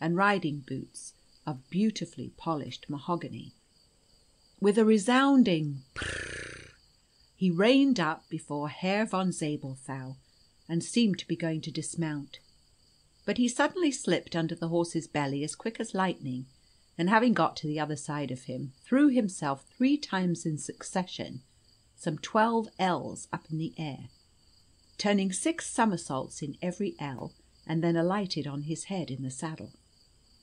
and riding boots of beautifully polished mahogany. With a resounding prrrr, he reined up before Herr von Zabelthau, and seemed to be going to dismount. But he suddenly slipped under the horse's belly as quick as lightning, and having got to the other side of him, threw himself 3 times in succession, some 12 ells up in the air, turning 6 somersaults in every ell, and then alighted on his head in the saddle.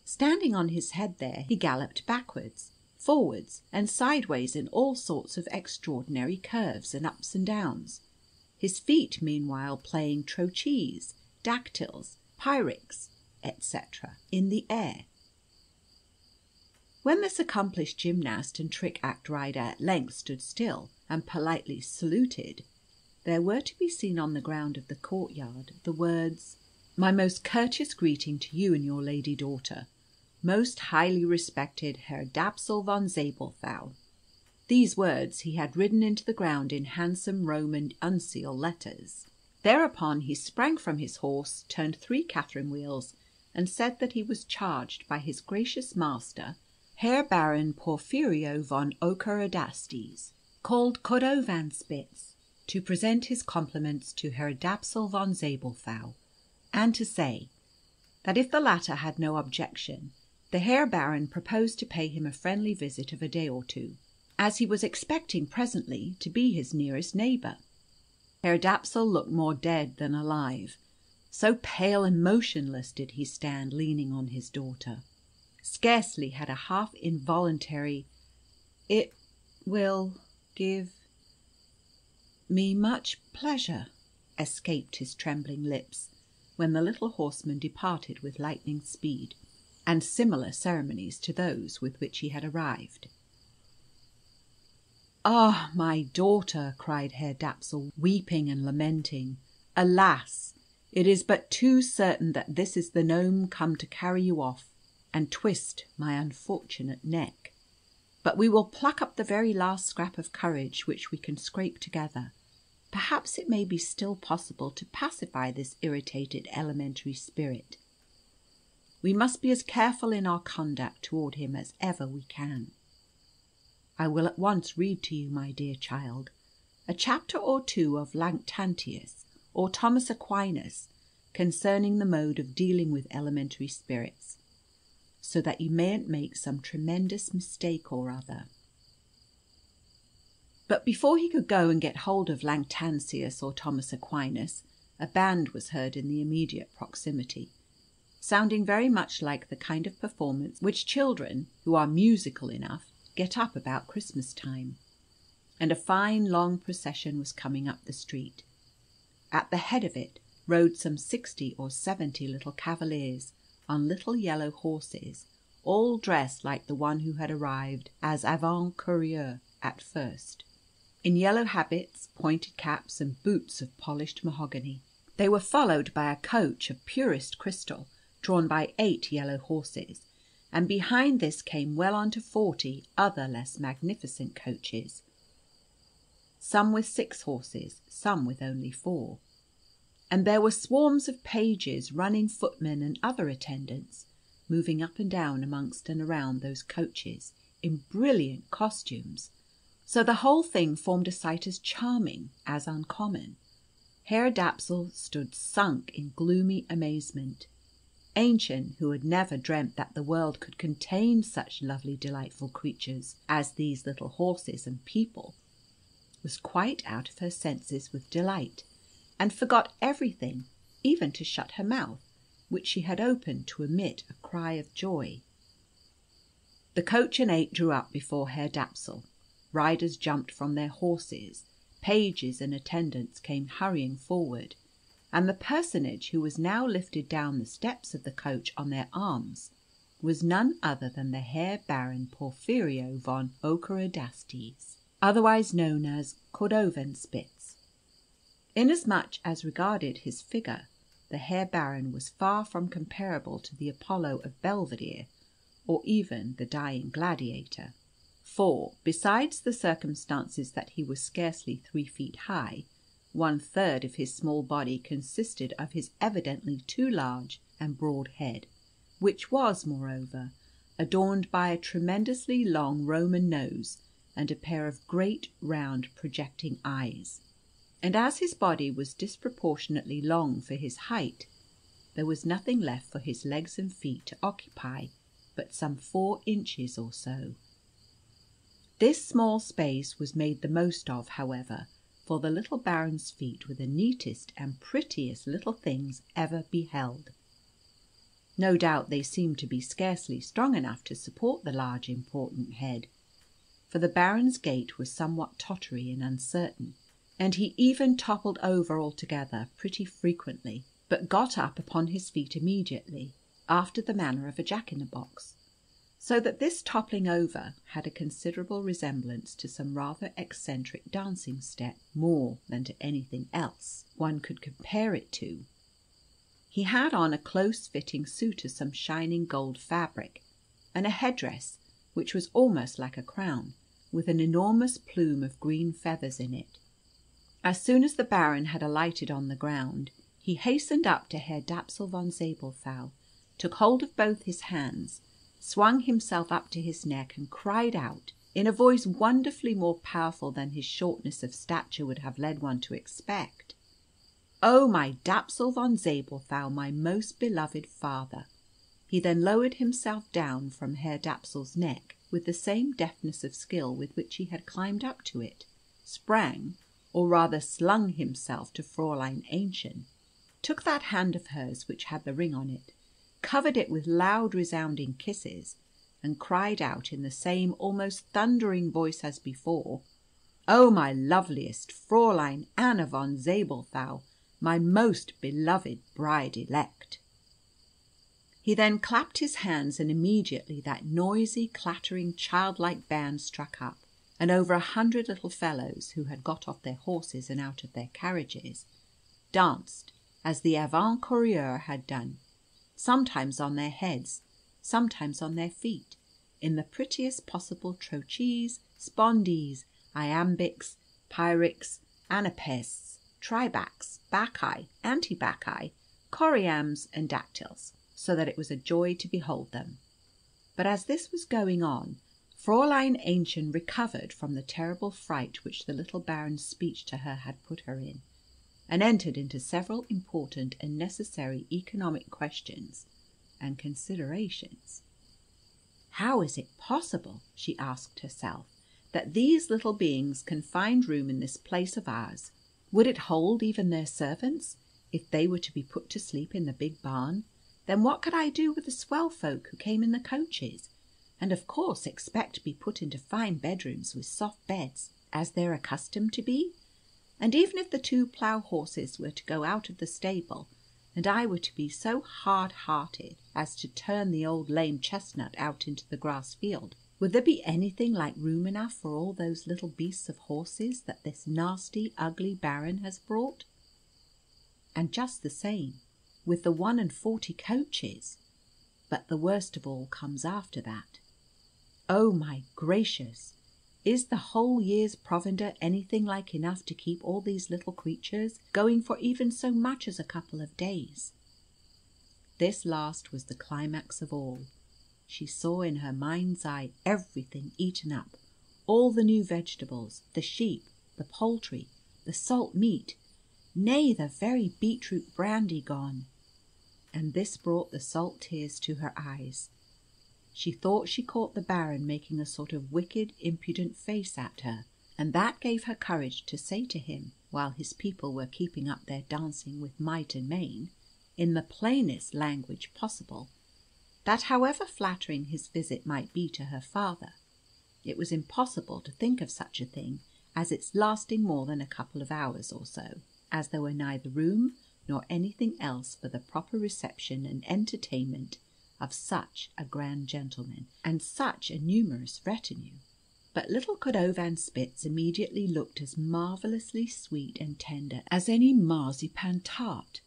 Standing on his head there, he galloped backwards, forwards, and sideways in all sorts of extraordinary curves and ups and downs, his feet meanwhile playing trochees, dactyls, pyrrhics, etc., in the air. When this accomplished gymnast and trick-act rider at length stood still and politely saluted, there were to be seen on the ground of the courtyard the words, "My most courteous greeting to you and your lady daughter, most highly respected Herr Dapsul von Zabelthau." These words he had ridden into the ground in handsome Roman uncial letters. Thereupon he sprang from his horse, turned 3 Catherine wheels, and said that he was charged by his gracious master, Herr Baron Porphyrio von Ockerodastes, called Cordovanspitz, to present his compliments to Herr Dapsul von Zabelthau, and to say that if the latter had no objection, the Herr Baron proposed to pay him a friendly visit of a day or 2, as he was expecting presently to be his nearest neighbour. Herr Dapsul looked more dead than alive, So pale and motionless did he stand, leaning on his daughter. Scarcely had a half involuntary "It will give me much pleasure" escaped his trembling lips, when the little horseman departed with lightning speed, and similar ceremonies to those with which he had arrived. "Ah, my daughter!" cried Herr Dapsul, weeping and lamenting. "Alas! it is but too certain that this is the gnome come to carry you off, and twist my unfortunate neck. But we will pluck up the very last scrap of courage which we can scrape together. Perhaps it may be still possible to pacify this irritated elementary spirit. We must be as careful in our conduct toward him as ever we can. I will at once read to you, my dear child, a chapter or two of Lactantius or Thomas Aquinas concerning the mode of dealing with elementary spirits, so that you mayn't make some tremendous mistake or other." But before he could go and get hold of Lactantius or Thomas Aquinas, a band was heard in the immediate proximity, sounding very much like the kind of performance which children, who are musical enough, get up about Christmas time, and a fine long procession was coming up the street. At the head of it rode some 60 or 70 little cavaliers on little yellow horses, all dressed like the one who had arrived as avant-coureur at first, in yellow habits, pointed caps, and boots of polished mahogany. They were followed by a coach of purest crystal, drawn by 8 yellow horses, and behind this came well on to 40 other less magnificent coaches, some with 6 horses, some with only 4. And there were swarms of pages, running footmen, and other attendants, moving up and down amongst and around those coaches in brilliant costumes, so the whole thing formed a sight as charming as uncommon. Herr Dapsul stood sunk in gloomy amazement. Aennchen, who had never dreamt that the world could contain such lovely delightful creatures as these little horses and people, was quite out of her senses with delight, and forgot everything, even to shut her mouth, which she had opened to emit a cry of joy. The coach and 8 drew up before Herr Dapsul. Riders jumped from their horses, pages and attendants came hurrying forward, and the personage who was now lifted down the steps of the coach on their arms was none other than the Herr Baron Porphyrio von Ockerodastes, otherwise known as Cordovanspitz. Inasmuch as regarded his figure, the Herr Baron was far from comparable to the Apollo of Belvedere, or even the Dying Gladiator. For, besides the circumstances that he was scarcely 3 feet high, 1/3 of his small body consisted of his evidently too large and broad head, which was, moreover, adorned by a tremendously long Roman nose and a pair of great round projecting eyes. And as his body was disproportionately long for his height, there was nothing left for his legs and feet to occupy but some 4 inches or so. This small space was made the most of, however, for the little Baron's feet were the neatest and prettiest little things ever beheld. No doubt they seemed to be scarcely strong enough to support the large important head, for the Baron's gait was somewhat tottery and uncertain, and he even toppled over altogether pretty frequently, but got up upon his feet immediately, after the manner of a jack-in-the-box, so that this toppling over had a considerable resemblance to some rather eccentric dancing step, more than to anything else one could compare it to. He had on a close-fitting suit of some shining gold fabric, and a headdress which was almost like a crown, with an enormous plume of green feathers in it. As soon as the Baron had alighted on the ground, he hastened up to Herr Dapsul von Zabelthau, took hold of both his hands, swung himself up to his neck, and cried out, in a voice wonderfully more powerful than his shortness of stature would have led one to expect, "Oh, my Dapsul von Zabelthau, my most beloved father!" He then lowered himself down from Herr Dapsul's neck with the same deftness of skill with which he had climbed up to it, sprang, or rather slung himself to Fräulein Aennchen, took that hand of hers which had the ring on it, covered it with loud resounding kisses, and cried out in the same almost thundering voice as before, "Oh, my loveliest Fräulein Anna von Zabelthau, my most beloved bride-elect!" He then clapped his hands, and immediately that noisy, clattering, childlike band struck up, and over 100 little fellows, who had got off their horses and out of their carriages, danced as the avant-coureurs had done, sometimes on their heads, sometimes on their feet, in the prettiest possible trochees, spondees, iambics, pyrics, anapestes, tribacks, bacchae, antibacchae, choriams, and dactyls, so that it was a joy to behold them. But as this was going on, Fräulein Aennchen recovered from the terrible fright which the little Baron's speech to her had put her in, and entered into several important and necessary economic questions and considerations. How is it possible, she asked herself, that these little beings can find room in this place of ours? Would it hold even their servants, if they were to be put to sleep in the big barn? Then what could I do with the swell folk who came in the coaches, and of course expect to be put into fine bedrooms with soft beds, as they're accustomed to be? And even if the 2 plough horses were to go out of the stable, and I were to be so hard-hearted as to turn the old lame chestnut out into the grass field, would there be anything like room enough for all those little beasts of horses that this nasty, ugly Baron has brought? And just the same with the 41 coaches. But the worst of all comes after that. Oh, my gracious! Is the whole year's provender anything like enough to keep all these little creatures going for even so much as a couple of days? This last was the climax of all. She saw in her mind's eye everything eaten up, all the new vegetables, the sheep, the poultry, the salt meat, nay, the very beetroot brandy gone. And this brought the salt tears to her eyes. She thought she caught the Baron making a sort of wicked, impudent face at her, and that gave her courage to say to him, while his people were keeping up their dancing with might and main, in the plainest language possible, that however flattering his visit might be to her father, it was impossible to think of such a thing as its lasting more than a couple of hours or so, as there were neither room nor anything else for the proper reception and entertainment of such a grand gentleman and such a numerous retinue. But little Cullum Spitz immediately looked as marvellously sweet and tender as any marzipan tart.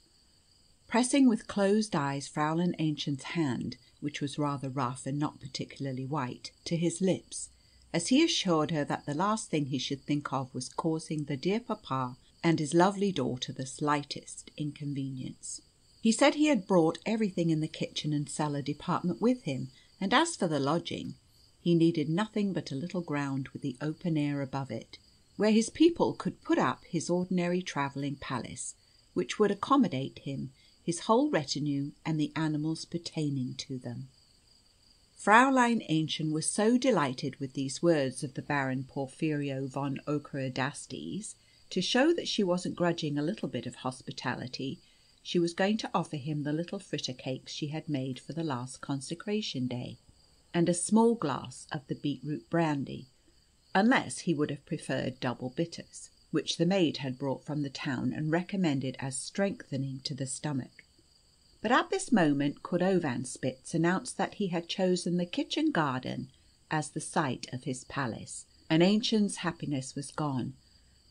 Pressing with closed eyes Fräulein Aennchen's hand, which was rather rough and not particularly white, to his lips, as he assured her that the last thing he should think of was causing the dear papa and his lovely daughter the slightest inconvenience. He said he had brought everything in the kitchen and cellar department with him, and as for the lodging, he needed nothing but a little ground with the open air above it, where his people could put up his ordinary travelling palace, which would accommodate him, his whole retinue, and the animals pertaining to them. Fräulein Aennchen was so delighted with these words of the Baron Porphyrio von Ockerodastes, to show that she wasn't grudging a little bit of hospitality, she was going to offer him the little fritter cakes she had made for the last consecration day, and a small glass of the beetroot brandy, unless he would have preferred double bitters, which the maid had brought from the town and recommended as strengthening to the stomach. But at this moment Cullum Spitz announced that he had chosen the kitchen garden as the site of his palace, and Aennchen's happiness was gone.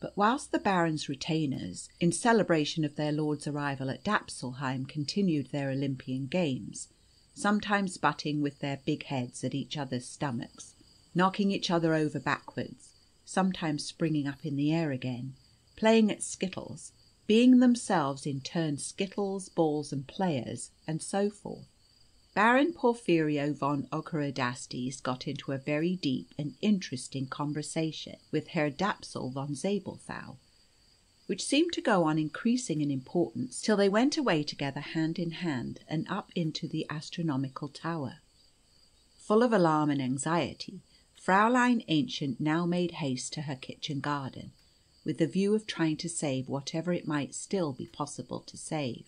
But whilst the Baron's retainers, in celebration of their lord's arrival at Dapsulheim, continued their Olympian games, sometimes butting with their big heads at each other's stomachs, knocking each other over backwards, sometimes springing up in the air again, playing at skittles, being themselves in turn skittles, balls, and players, and so forth, Baron Porphyrio von Ockerodastes got into a very deep and interesting conversation with Herr Dapsul von Zabelthau, which seemed to go on increasing in importance till they went away together hand in hand and up into the astronomical tower. Full of alarm and anxiety, Fräulein Aennchen now made haste to her kitchen garden, with the view of trying to save whatever it might still be possible to save.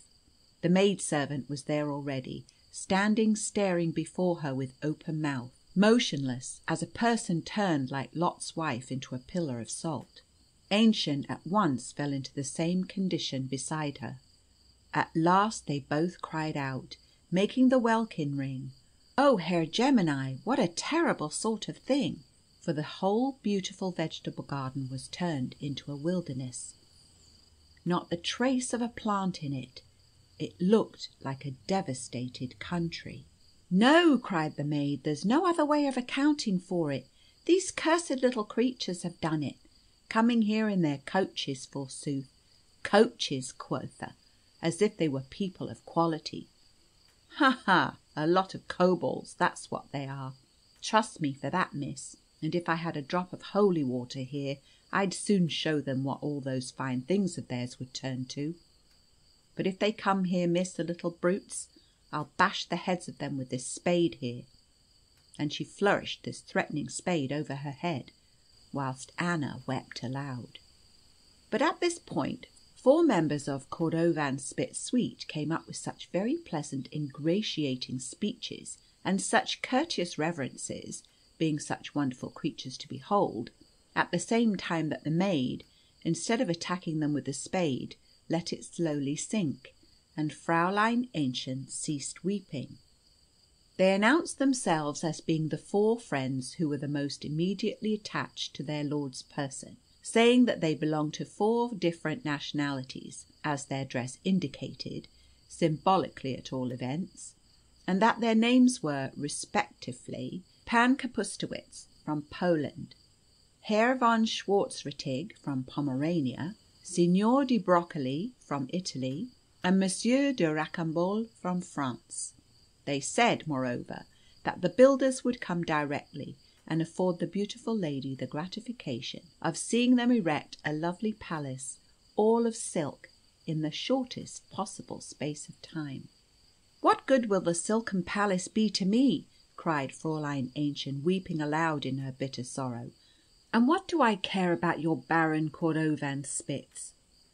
The maidservant was there already, standing staring before her with open mouth, motionless as a person turned like Lot's wife into a pillar of salt. Aennchen at once fell into the same condition beside her. At last they both cried out, making the welkin ring, "Oh, Herr Gemini, what a terrible sort of thing!" For the whole beautiful vegetable garden was turned into a wilderness. Not the trace of a plant in it. It looked like a devastated country. "No," cried the maid, "there's no other way of accounting for it. These cursed little creatures have done it. Coming here in their coaches, forsooth. Coaches, quotha! As if they were people of quality. Ha, ha! A lot of kobolds, that's what they are. Trust me for that, miss. And if I had a drop of holy water here, I'd soon show them what all those fine things of theirs would turn to. But if they come here, miss, the little brutes, I'll bash the heads of them with this spade here." And she flourished this threatening spade over her head, whilst Anna wept aloud. But at this point 4 members of Cordovanspit's suite came up with such very pleasant ingratiating speeches, and such courteous reverences, being such wonderful creatures to behold, at the same time that the maid, instead of attacking them with the spade, let it slowly sink, and Fräulein Aennchen ceased weeping. They announced themselves as being the 4 friends who were the most immediately attached to their lord's person, saying that they belonged to 4 different nationalities, as their dress indicated, symbolically at all events, and that their names were, respectively, Pan Kapustowicz from Poland, Herr von Schwarzrettig from Pomerania, Signor di Broccoli from Italy, and Monsieur de Rocambole from France. They said, moreover, that the builders would come directly and afford the beautiful lady the gratification of seeing them erect a lovely palace, all of silk, in the shortest possible space of time. "What good will the silken palace be to me?" cried Fräulein Aennchen, weeping aloud in her bitter sorrow. "And what do I care about your Baron Cordovanspitz?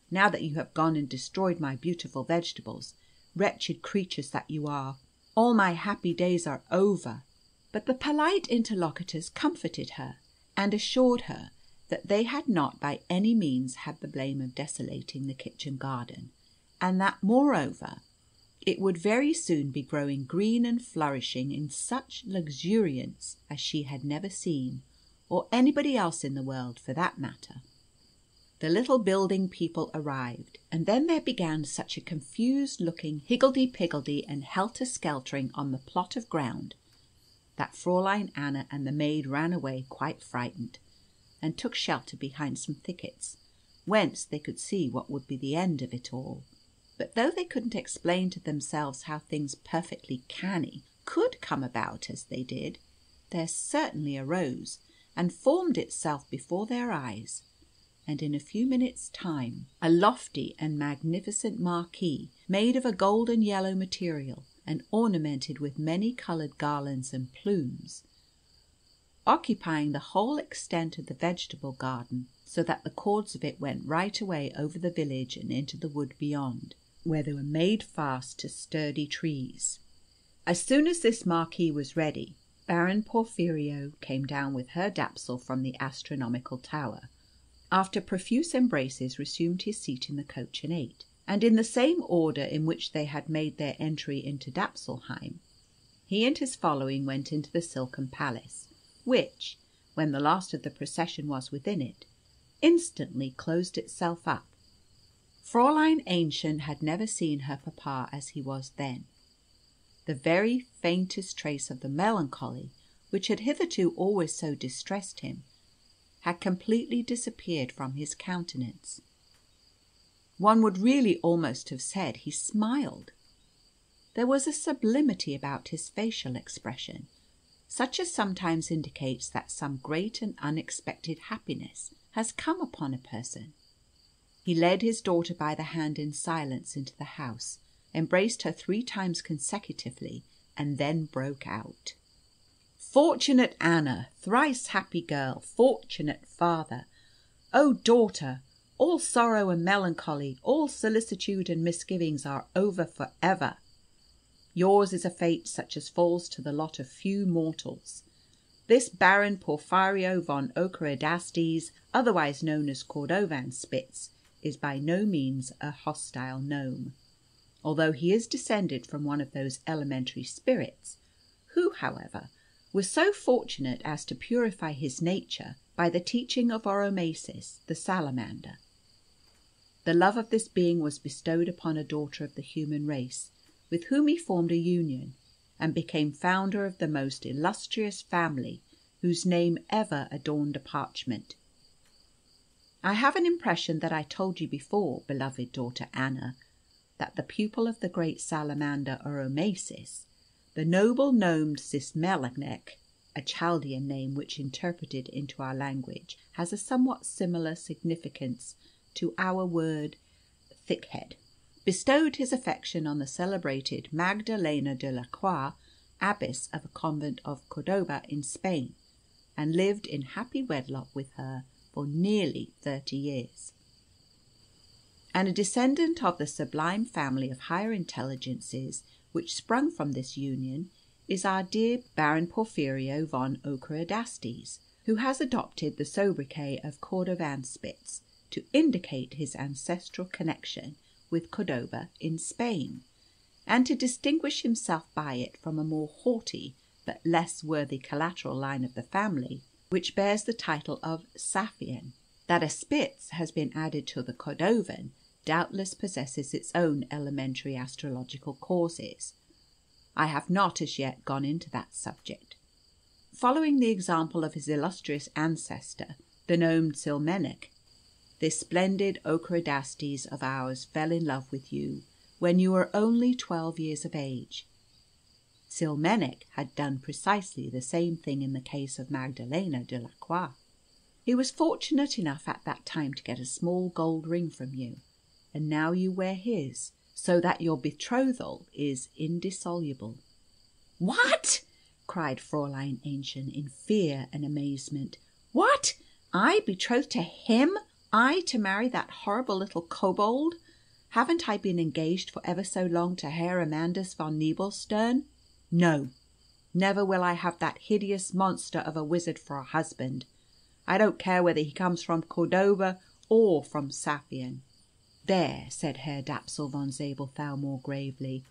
Now that you have gone and destroyed my beautiful vegetables, wretched creatures that you are, all my happy days are over." But the polite interlocutors comforted her, and assured her that they had not by any means had the blame of desolating the kitchen garden, and that, moreover, it would very soon be growing green and flourishing in such luxuriance as she had never seen, or anybody else in the world for that matter. The little building people arrived, and then there began such a confused-looking higgledy-piggledy and helter-skeltering on the plot of ground that Fräulein Anna and the maid ran away quite frightened, and took shelter behind some thickets, whence they could see what would be the end of it all. But though they couldn't explain to themselves how things perfectly canny could come about as they did, there certainly arose and formed itself before their eyes, and in a few minutes' time, a lofty and magnificent marquee, made of a golden yellow material, and ornamented with many-coloured garlands and plumes, occupying the whole extent of the vegetable garden, so that the cords of it went right away over the village and into the wood beyond, where they were made fast to sturdy trees. As soon as this marquee was ready, Baron Porphyrio came down with Herr Dapsul from the astronomical tower, after profuse embraces resumed his seat in the coach and 8, and in the same order in which they had made their entry into Dapsulheim, he and his following went into the silken palace, which, when the last of the procession was within it, instantly closed itself up. Fräulein Aennchen had never seen her papa as he was then. The very faintest trace of the melancholy, which had hitherto always so distressed him, had completely disappeared from his countenance. One would really almost have said he smiled. There was a sublimity about his facial expression, such as sometimes indicates that some great and unexpected happiness has come upon a person. He led his daughter by the hand in silence into the house, embraced her 3 times consecutively, and then broke out. "Fortunate Anna, thrice happy girl, fortunate father! Oh, daughter, All sorrow and melancholy, all solicitude and misgivings are over for ever. Yours is a fate such as falls to the lot of few mortals. This Baron Porphyrio von Ockerodastes, otherwise known as Cordovanspitz, is by no means a hostile gnome, although he is descended from one of those elementary spirits, who, however, was so fortunate as to purify his nature by the teaching of Oromasis, the salamander. The love of this being was bestowed upon a daughter of the human race, with whom he formed a union, and became founder of the most illustrious family whose name ever adorned a parchment. I have an impression that I told you before, beloved daughter Anna, that the pupil of the great salamander Oromasis, the noble gnome Sismelagnek, a Chaldean name which interpreted into our language has a somewhat similar significance to our word thickhead, bestowed his affection on the celebrated Magdalena de la Croix, abbess of a convent of Cordoba in Spain, and lived in happy wedlock with her for nearly 30 years. And a descendant of the sublime family of higher intelligences which sprung from this union is our dear Baron Porphyrio von Ockerodastes, who has adopted the sobriquet of Cordovanspitz to indicate his ancestral connection with Cordoba in Spain, and to distinguish himself by it from a more haughty but less worthy collateral line of the family, which bears the title of Saffian. That a Spitz has been added to the Cordovan doubtless possesses its own elementary astrological causes. I have not as yet gone into that subject. Following the example of his illustrious ancestor, the gnome Silmenech, this splendid Ockerodastes of ours fell in love with you when you were only 12 years of age. Silmenech had done precisely the same thing in the case of Magdalena de la Croix. He was fortunate enough at that time to get a small gold ring from you, and now you wear his, so that your betrothal is indissoluble." "What?" cried Fräulein Aennchen in fear and amazement. "What? I betrothed to him? I to marry that horrible little kobold? Haven't I been engaged for ever so long to Herr Amandus von Nebelstern? No, never will I have that hideous monster of a wizard for a husband. I don't care whether he comes from Cordoba or from Saffian." "There," said Herr Dapsul von Zabelthau more gravely,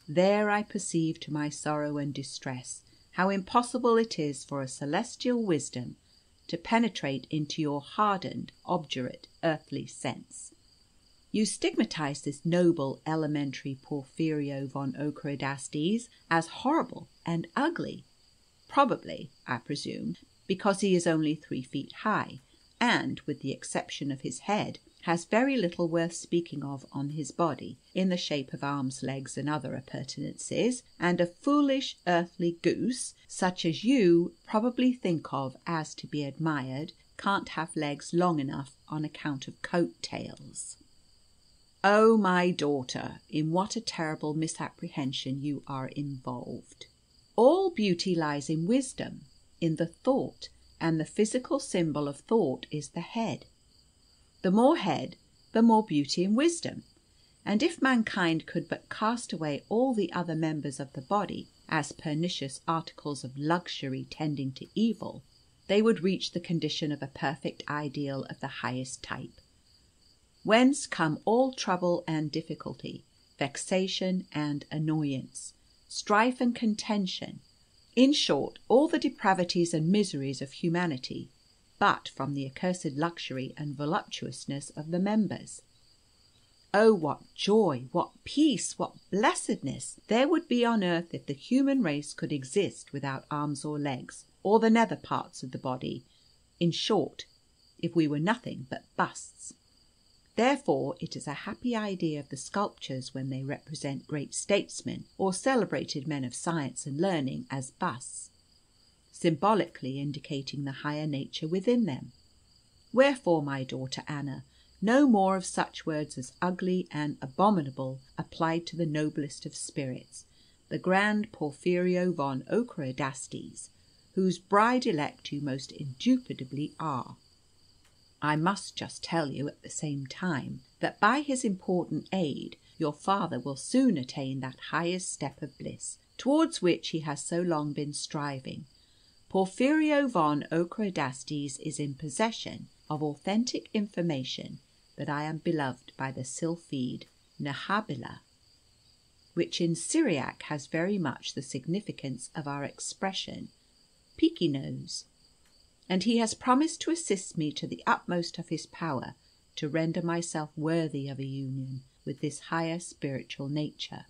"there I perceive to my sorrow and distress how impossible it is for a celestial wisdom to penetrate into your hardened, obdurate, earthly sense. You stigmatize this noble elementary Porphyrio von Ockerodastes as horrible and ugly, probably, I presume, because he is only 3 feet high, and, with the exception of his head, has very little worth speaking of on his body, in the shape of arms, legs, and other appurtenances, and a foolish earthly goose, such as you probably think of as to be admired, can't have legs long enough on account of coat-tails." "Oh, my daughter, in what a terrible misapprehension you are involved. All beauty lies in wisdom, in the thought, and the physical symbol of thought is the head. The more head, the more beauty and wisdom. And if mankind could but cast away all the other members of the body as pernicious articles of luxury tending to evil, they would reach the condition of a perfect ideal of the highest type, whence come all trouble and difficulty, vexation and annoyance, strife and contention, in short, all the depravities and miseries of humanity, but from the accursed luxury and voluptuousness of the members. Oh, what joy, what peace, what blessedness there would be on earth if the human race could exist without arms or legs, or the nether parts of the body, in short, if we were nothing but busts. Therefore it is a happy idea of the sculptors when they represent great statesmen or celebrated men of science and learning as busts, symbolically indicating the higher nature within them. Wherefore, my daughter Anna, no more of such words as ugly and abominable applied to the noblest of spirits, the grand Porphyrio von Ockerodastes, whose bride-elect you most indubitably are. I must just tell you at the same time that by his important aid your father will soon attain that highest step of bliss towards which he has so long been striving. Porphyrio von Ockerodastes is in possession of authentic information that I am beloved by the sylphide Nehabila, which in Syriac has very much the significance of our expression peaky nose, and he has promised to assist me to the utmost of his power to render myself worthy of a union with this higher spiritual nature.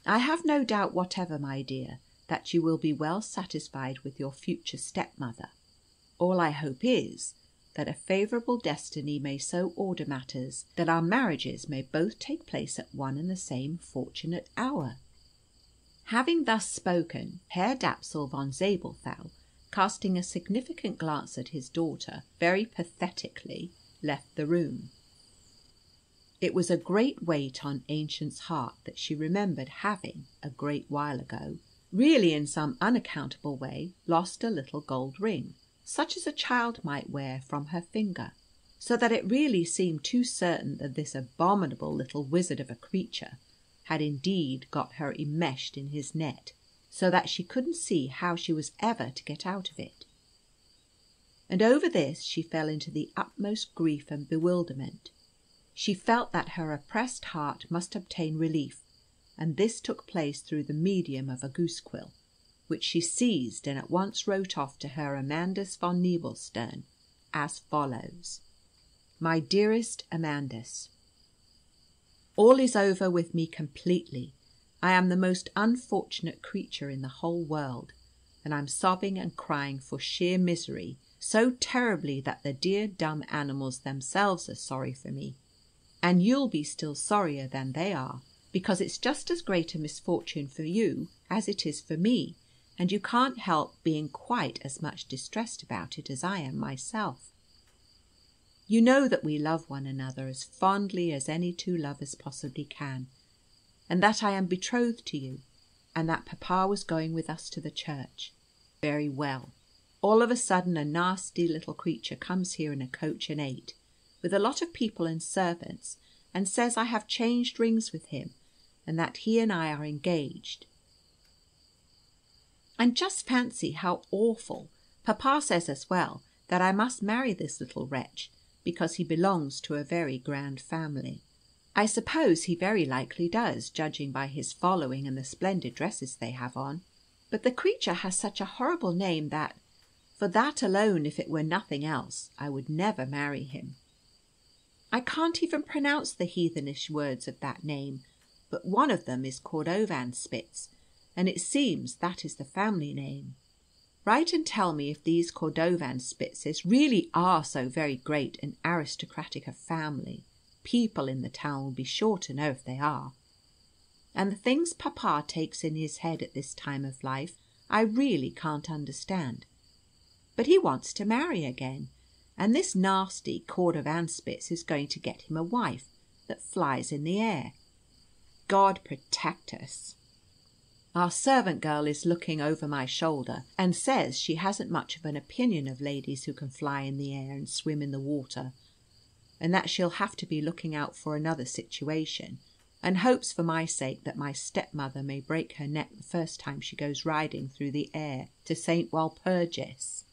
I have no doubt whatever, my dear, that you will be well satisfied with your future stepmother. All I hope is that a favourable destiny may so order matters that our marriages may both take place at one and the same fortunate hour." Having thus spoken, Herr Dapsul von Zabelthau, casting a significant glance at his daughter, very pathetically left the room. It was a great weight on Aennchen's heart that she remembered having, a great while ago, really in some unaccountable way, lost a little gold ring, such as a child might wear, from her finger, so that it really seemed too certain that this abominable little wizard of a creature had indeed got her enmeshed in his net, so that she couldn't see how she was ever to get out of it. And over this she fell into the utmost grief and bewilderment. She felt that her oppressed heart must obtain relief, and this took place through the medium of a goose-quill, which she seized and at once wrote off to her Amandus von Nebelstern as follows: "My dearest Amandus, all is over with me completely. I am the most unfortunate creature in the whole world, and I'm sobbing and crying for sheer misery, so terribly that the dear dumb animals themselves are sorry for me, and you'll be still sorrier than they are, because it's just as great a misfortune for you as it is for me, and you can't help being quite as much distressed about it as I am myself. You know that we love one another as fondly as any two lovers possibly can, and that I am betrothed to you, and that papa was going with us to the church. Very well. All of a sudden a nasty little creature comes here in a coach and eight, with a lot of people and servants, and says I have changed rings with him, and that he and I are engaged. And just fancy how awful! Papa says as well that I must marry this little wretch, because he belongs to a very grand family. I suppose he very likely does, judging by his following and the splendid dresses they have on. But the creature has such a horrible name that, for that alone, if it were nothing else, I would never marry him. I can't even pronounce the heathenish words of that name, but one of them is Cordovanspitz, and it seems that is the family name. Write and tell me if these Cordovanspitzes really are so very great and aristocratic a family. People in the town will be sure to know if they are. And the things papa takes in his head at this time of life I really can't understand. But he wants to marry again, and this nasty Cordovanspitz is going to get him a wife that flies in the air. God protect us! Our servant girl is looking over my shoulder, and says she hasn't much of an opinion of ladies who can fly in the air and swim in the water, and that she'll have to be looking out for another situation, and hopes for my sake that my stepmother may break her neck the first time she goes riding through the air to St. Walpurgis.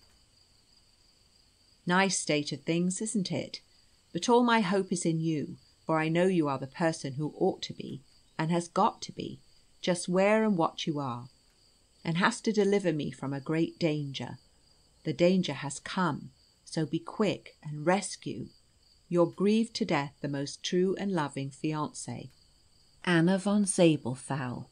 Nice state of things, isn't it? But all my hope is in you, for I know you are the person who ought to be, and has got to be, just where and what you are, and has to deliver me from a great danger. The danger has come, so be quick and rescue your grieved to death the most true and loving fiancée, Anna von Zabelthau.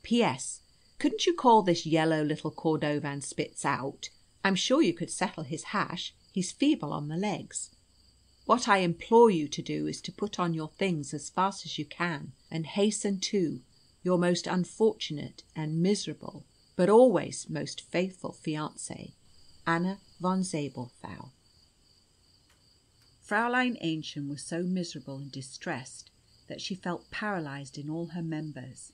P.S. Couldn't you call this yellow little Cordovanspitz out? I'm sure you could settle his hash. He's feeble on the legs. What I implore you to do is to put on your things as fast as you can, and hasten to your most unfortunate and miserable, but always most faithful fiancée, Anna von Zabelthau. Fräulein Aennchen was so miserable and distressed that she felt paralysed in all her members.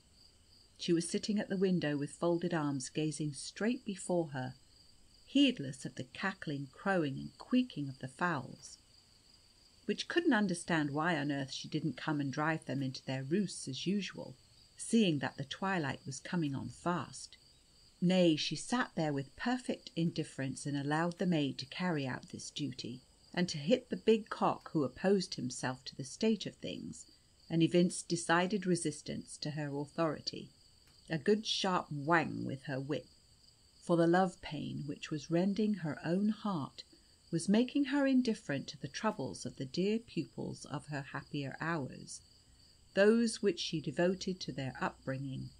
She was sitting at the window with folded arms, gazing straight before her, heedless of the cackling, crowing, and queaking of the fowls, which couldn't understand why on earth she didn't come and drive them into their roosts as usual, seeing that the twilight was coming on fast. Nay, she sat there with perfect indifference and allowed the maid to carry out this duty, and to hit the big cock who opposed himself to the state of things and evinced decided resistance to her authority, a good sharp whang with her whip, for the love pain which was rending her own heart was making her indifferent to the troubles of the dear pupils of her happier hours, those which she devoted to their upbringing,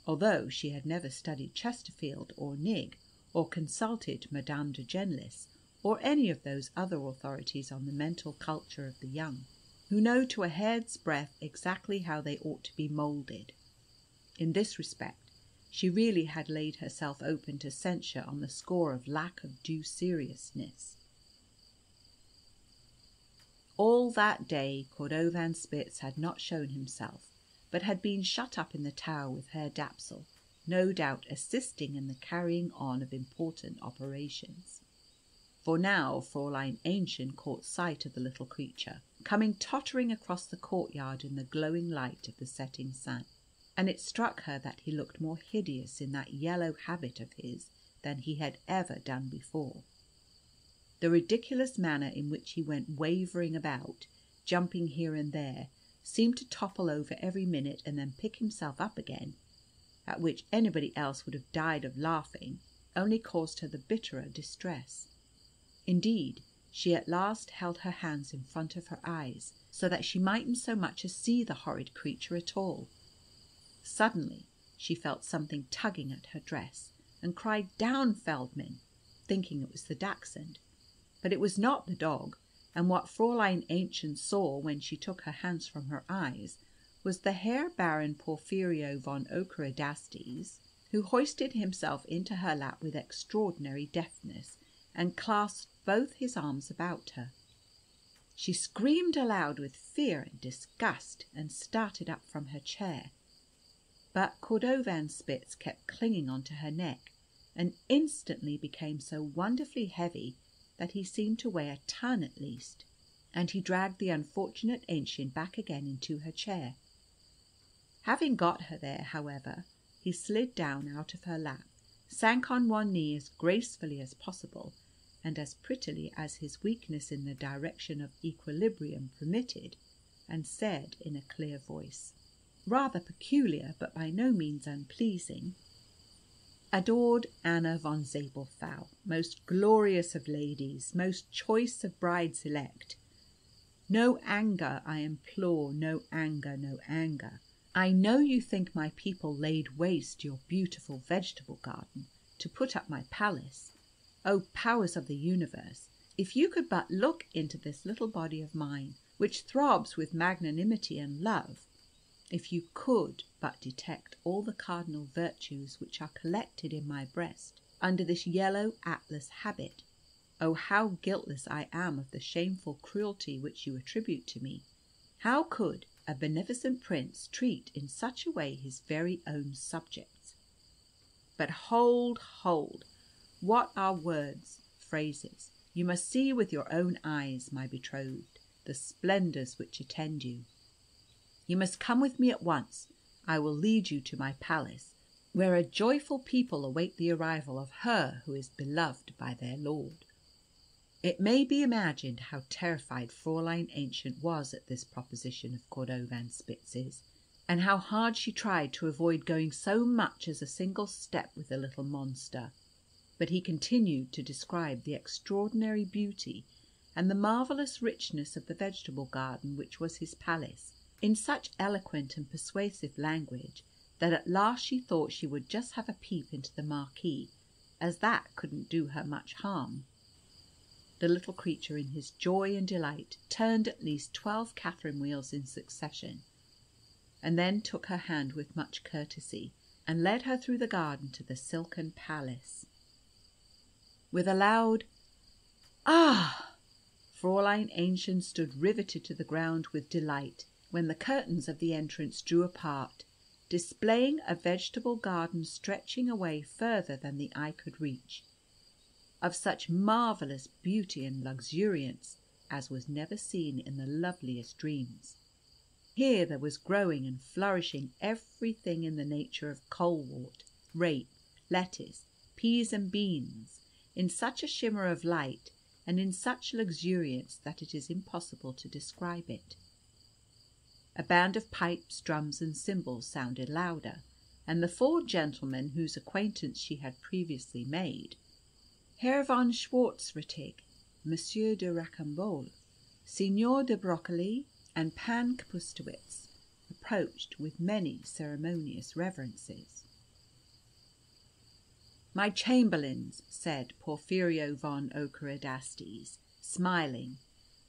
although she had never studied Chesterfield or Nig, or consulted Madame de Genlis, or any of those other authorities on the mental culture of the young, who know to a hair's breadth exactly how they ought to be moulded. In this respect, she really had laid herself open to censure on the score of lack of due seriousness. All that day Cordovanspitz had not shown himself, but had been shut up in the tower with Herr Dapsul, no doubt assisting in the carrying on of important operations. For now Fräulein Aennchen caught sight of the little creature, coming tottering across the courtyard in the glowing light of the setting sun, and it struck her that he looked more hideous in that yellow habit of his than he had ever done before. The ridiculous manner in which he went wavering about, jumping here and there, seemed to topple over every minute and then pick himself up again, at which anybody else would have died of laughing, only caused her the bitterer distress. Indeed, she at last held her hands in front of her eyes, so that she mightn't so much as see the horrid creature at all. Suddenly she felt something tugging at her dress, and cried, "Down, Feldman!" thinking it was the Dachshund. But it was not the dog, and what Fräulein Aennchen saw when she took her hands from her eyes was the Herr Baron Porphyrio von Ockerodastes, who hoisted himself into her lap with extraordinary deftness, and clasped both his arms about her. She screamed aloud with fear and disgust, and started up from her chair. But Cordovanspitz kept clinging on to her neck, and instantly became so wonderfully heavy that he seemed to weigh a ton at least, and he dragged the unfortunate Aennchen back again into her chair. Having got her there, however, he slid down out of her lap, sank on one knee as gracefully as possible, and as prettily as his weakness in the direction of equilibrium permitted, and said in a clear voice, rather peculiar but by no means unpleasing, "Adored Anna von Zabelthau, most glorious of ladies, most choice of brides elect, no anger, I implore, no anger, no anger. I know you think my people laid waste your beautiful vegetable garden to put up my palace. O powers of the universe, if you could but look into this little body of mine, which throbs with magnanimity and love, if you could but detect all the cardinal virtues which are collected in my breast under this yellow atlas habit, oh, how guiltless I am of the shameful cruelty which you attribute to me. How could a beneficent prince treat in such a way his very own subjects? But hold, hold! What are words, phrases? You must see with your own eyes, my betrothed, the splendours which attend you. You must come with me at once. I will lead you to my palace, where a joyful people await the arrival of her who is beloved by their lord." It may be imagined how terrified Fräulein Aennchen was at this proposition of Cordovanspitz's, and how hard she tried to avoid going so much as a single step with the little monster. But he continued to describe the extraordinary beauty and the marvellous richness of the vegetable garden which was his palace, in such eloquent and persuasive language that at last she thought she would just have a peep into the marquee, as that couldn't do her much harm. The little creature, in his joy and delight, turned at least 12 Catherine wheels in succession, and then took her hand with much courtesy, and led her through the garden to the silken palace. With a loud "Ah!" Fräulein Aennchen stood riveted to the ground with delight, when the curtains of the entrance drew apart, displaying a vegetable garden stretching away further than the eye could reach. of such marvellous beauty and luxuriance as was never seen in the loveliest dreams. Here there was growing and flourishing everything in the nature of colewort, rape, lettuce, peas and beans, in such a shimmer of light and in such luxuriance that it is impossible to describe it. A band of pipes, drums, and cymbals sounded louder, and the 4 gentlemen whose acquaintance she had previously made, Herr von Schwarzrettig, Monsieur de Rocambole, Signor de Broccoli, and Pan Kapustowicz, approached with many ceremonious reverences. "My chamberlains," said Porphyrio von Ockerodastes, smiling,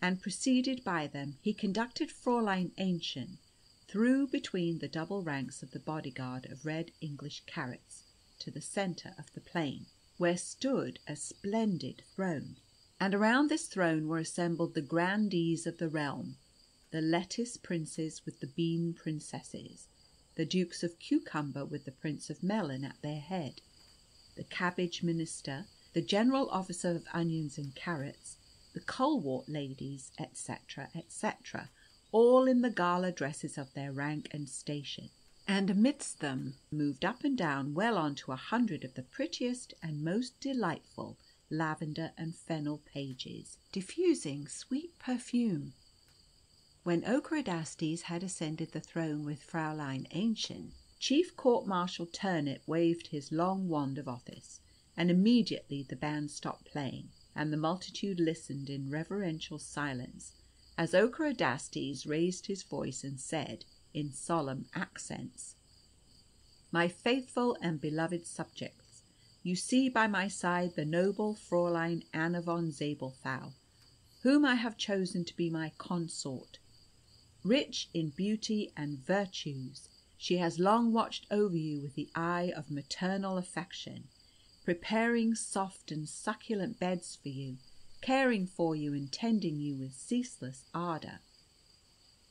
and preceded by them he conducted Fräulein Aennchen through between the double ranks of the bodyguard of red English carrots to the centre of the plain, where stood a splendid throne, and around this throne were assembled the grandees of the realm, the lettuce princes with the bean princesses, the Dukes of Cucumber with the Prince of Melon at their head, the cabbage minister, the general officer of onions and carrots, the colewort ladies, etc., etc., all in the gala dresses of their rank and station, and amidst them moved up and down well on to 100 of the prettiest and most delightful lavender and fennel pages, diffusing sweet perfume. When Ockerodastes had ascended the throne with Fräulein Aennchen, Chief Court Marshal Turnip waved his long wand of office, and immediately the band stopped playing, and the multitude listened in reverential silence as Ockerodastes raised his voice and said, in solemn accents, "My faithful and beloved subjects, you see by my side the noble Fräulein Anna von Zabelthau, whom I have chosen to be my consort. Rich in beauty and virtues, she has long watched over you with the eye of maternal affection, preparing soft and succulent beds for you, caring for you and tending you with ceaseless ardour.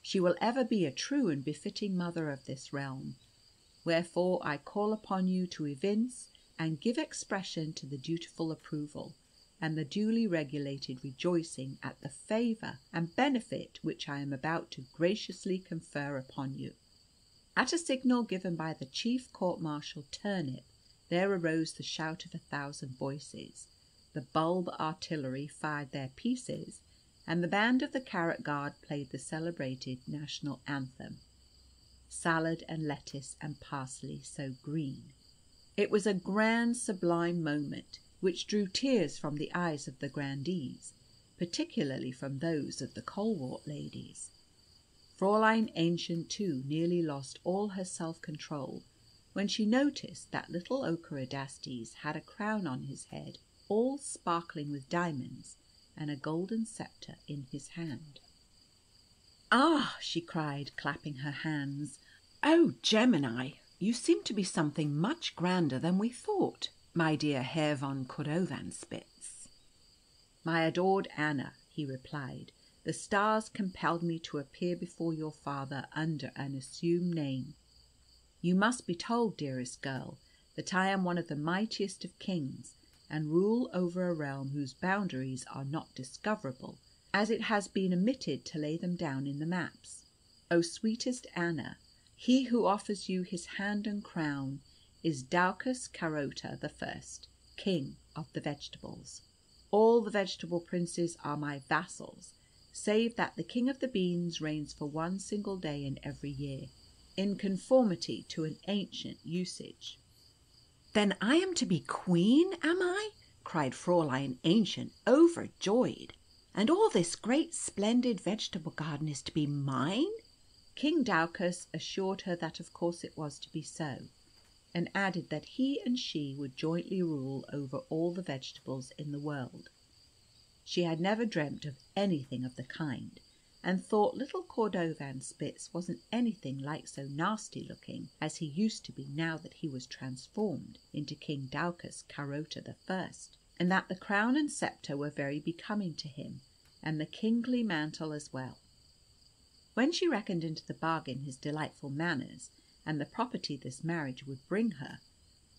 She will ever be a true and befitting mother of this realm, wherefore I call upon you to evince and give expression to the dutiful approval and the duly regulated rejoicing at the favour and benefit which I am about to graciously confer upon you." At a signal given by the Chief Court Marshal Turnip, there arose the shout of 1,000 voices, the bulb artillery fired their pieces, and the band of the Carrot Guard played the celebrated national anthem, "Salad and lettuce and parsley so green." It was a grand sublime moment, which drew tears from the eyes of the grandees, particularly from those of the colewort ladies. Fräulein Aennchen, too, nearly lost all her self-control when she noticed that little Ockerodastes had a crown on his head, all sparkling with diamonds, and a golden sceptre in his hand. "Ah!" she cried, clapping her hands. "Oh, Gemini, you seem to be something much grander than we thought, my dear Herr von Cordovanspitz." "My adored Anna," he replied, "the stars compelled me to appear before your father under an assumed name. You must be told, dearest girl, that I am one of the mightiest of kings, and rule over a realm whose boundaries are not discoverable, as it has been omitted to lay them down in the maps. O sweetest Anna, he who offers you his hand and crown is Daucus Carota I, King of the Vegetables. All the vegetable princes are my vassals, save that the King of the Beans reigns for one single day in every year, in conformity to an ancient usage." "Then I am to be queen, am I?" cried Fräulein Aennchen, overjoyed. "And all this great splendid vegetable garden is to be mine?" King Daucus assured her that of course it was to be so, and added that he and she would jointly rule over all the vegetables in the world. She had never dreamt of anything of the kind, and thought little Cordovanspitz wasn't anything like so nasty looking as he used to be now that he was transformed into King Daucus Carota I, and that the crown and sceptre were very becoming to him, and the kingly mantle as well. When she reckoned into the bargain his delightful manners, and the property this marriage would bring her,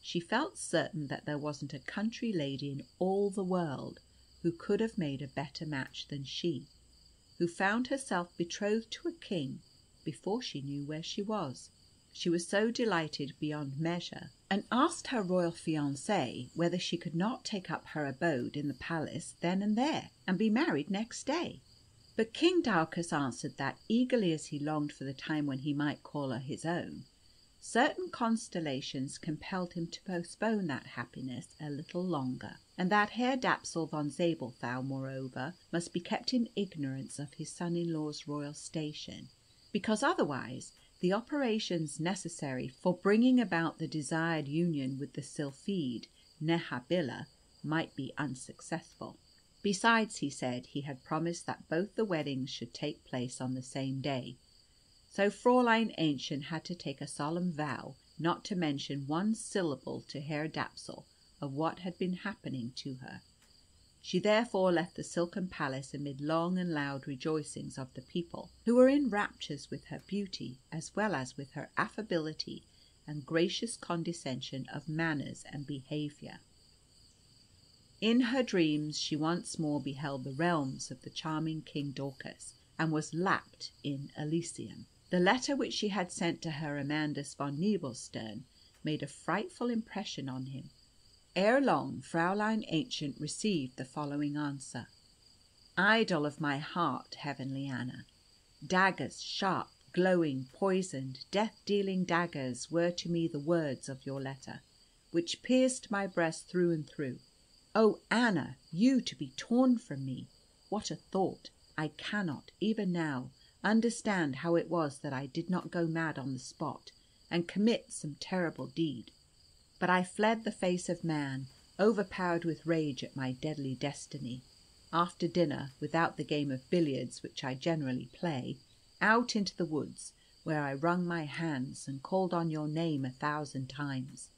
She felt certain that there wasn't a country lady in all the world who could have made a better match than she, who found herself betrothed to a king before she knew where she was. She was so delighted beyond measure, and asked her royal fiancé whether she could not take up her abode in the palace then and there, and be married next day. But King Daucus answered that, eagerly as he longed for the time when he might call her his own, certain constellations compelled him to postpone that happiness a little longer, and that Herr Dapsul von Zabelthau, moreover, must be kept in ignorance of his son-in-law's royal station, because otherwise the operations necessary for bringing about the desired union with the sylphide Nehabilah might be unsuccessful. Besides, he said, he had promised that both the weddings should take place on the same day. So Fräulein Aennchen had to take a solemn vow not to mention one syllable to Herr Dapsul of what had been happening to her. She therefore left the silken palace amid long and loud rejoicings of the people, who were in raptures with her beauty, as well as with her affability and gracious condescension of manners and behaviour. In her dreams she once more beheld the realms of the charming King Daucus, and was lapped in Elysium. The letter which she had sent to her Amandus von Nebelstern made a frightful impression on him. Ere long Fräulein Aennchen received the following answer: "Idol of my heart, heavenly Anna, daggers, sharp, glowing, poisoned, death-dealing daggers were to me the words of your letter, which pierced my breast through and through. Oh, Anna, you to be torn from me! What a thought! I cannot, even now, understand how it was that I did not go mad on the spot, and commit some terrible deed. But I fled the face of man, overpowered with rage at my deadly destiny. After dinner, without the game of billiards which I generally play, out into the woods, where I wrung my hands and called on your name 1,000 times.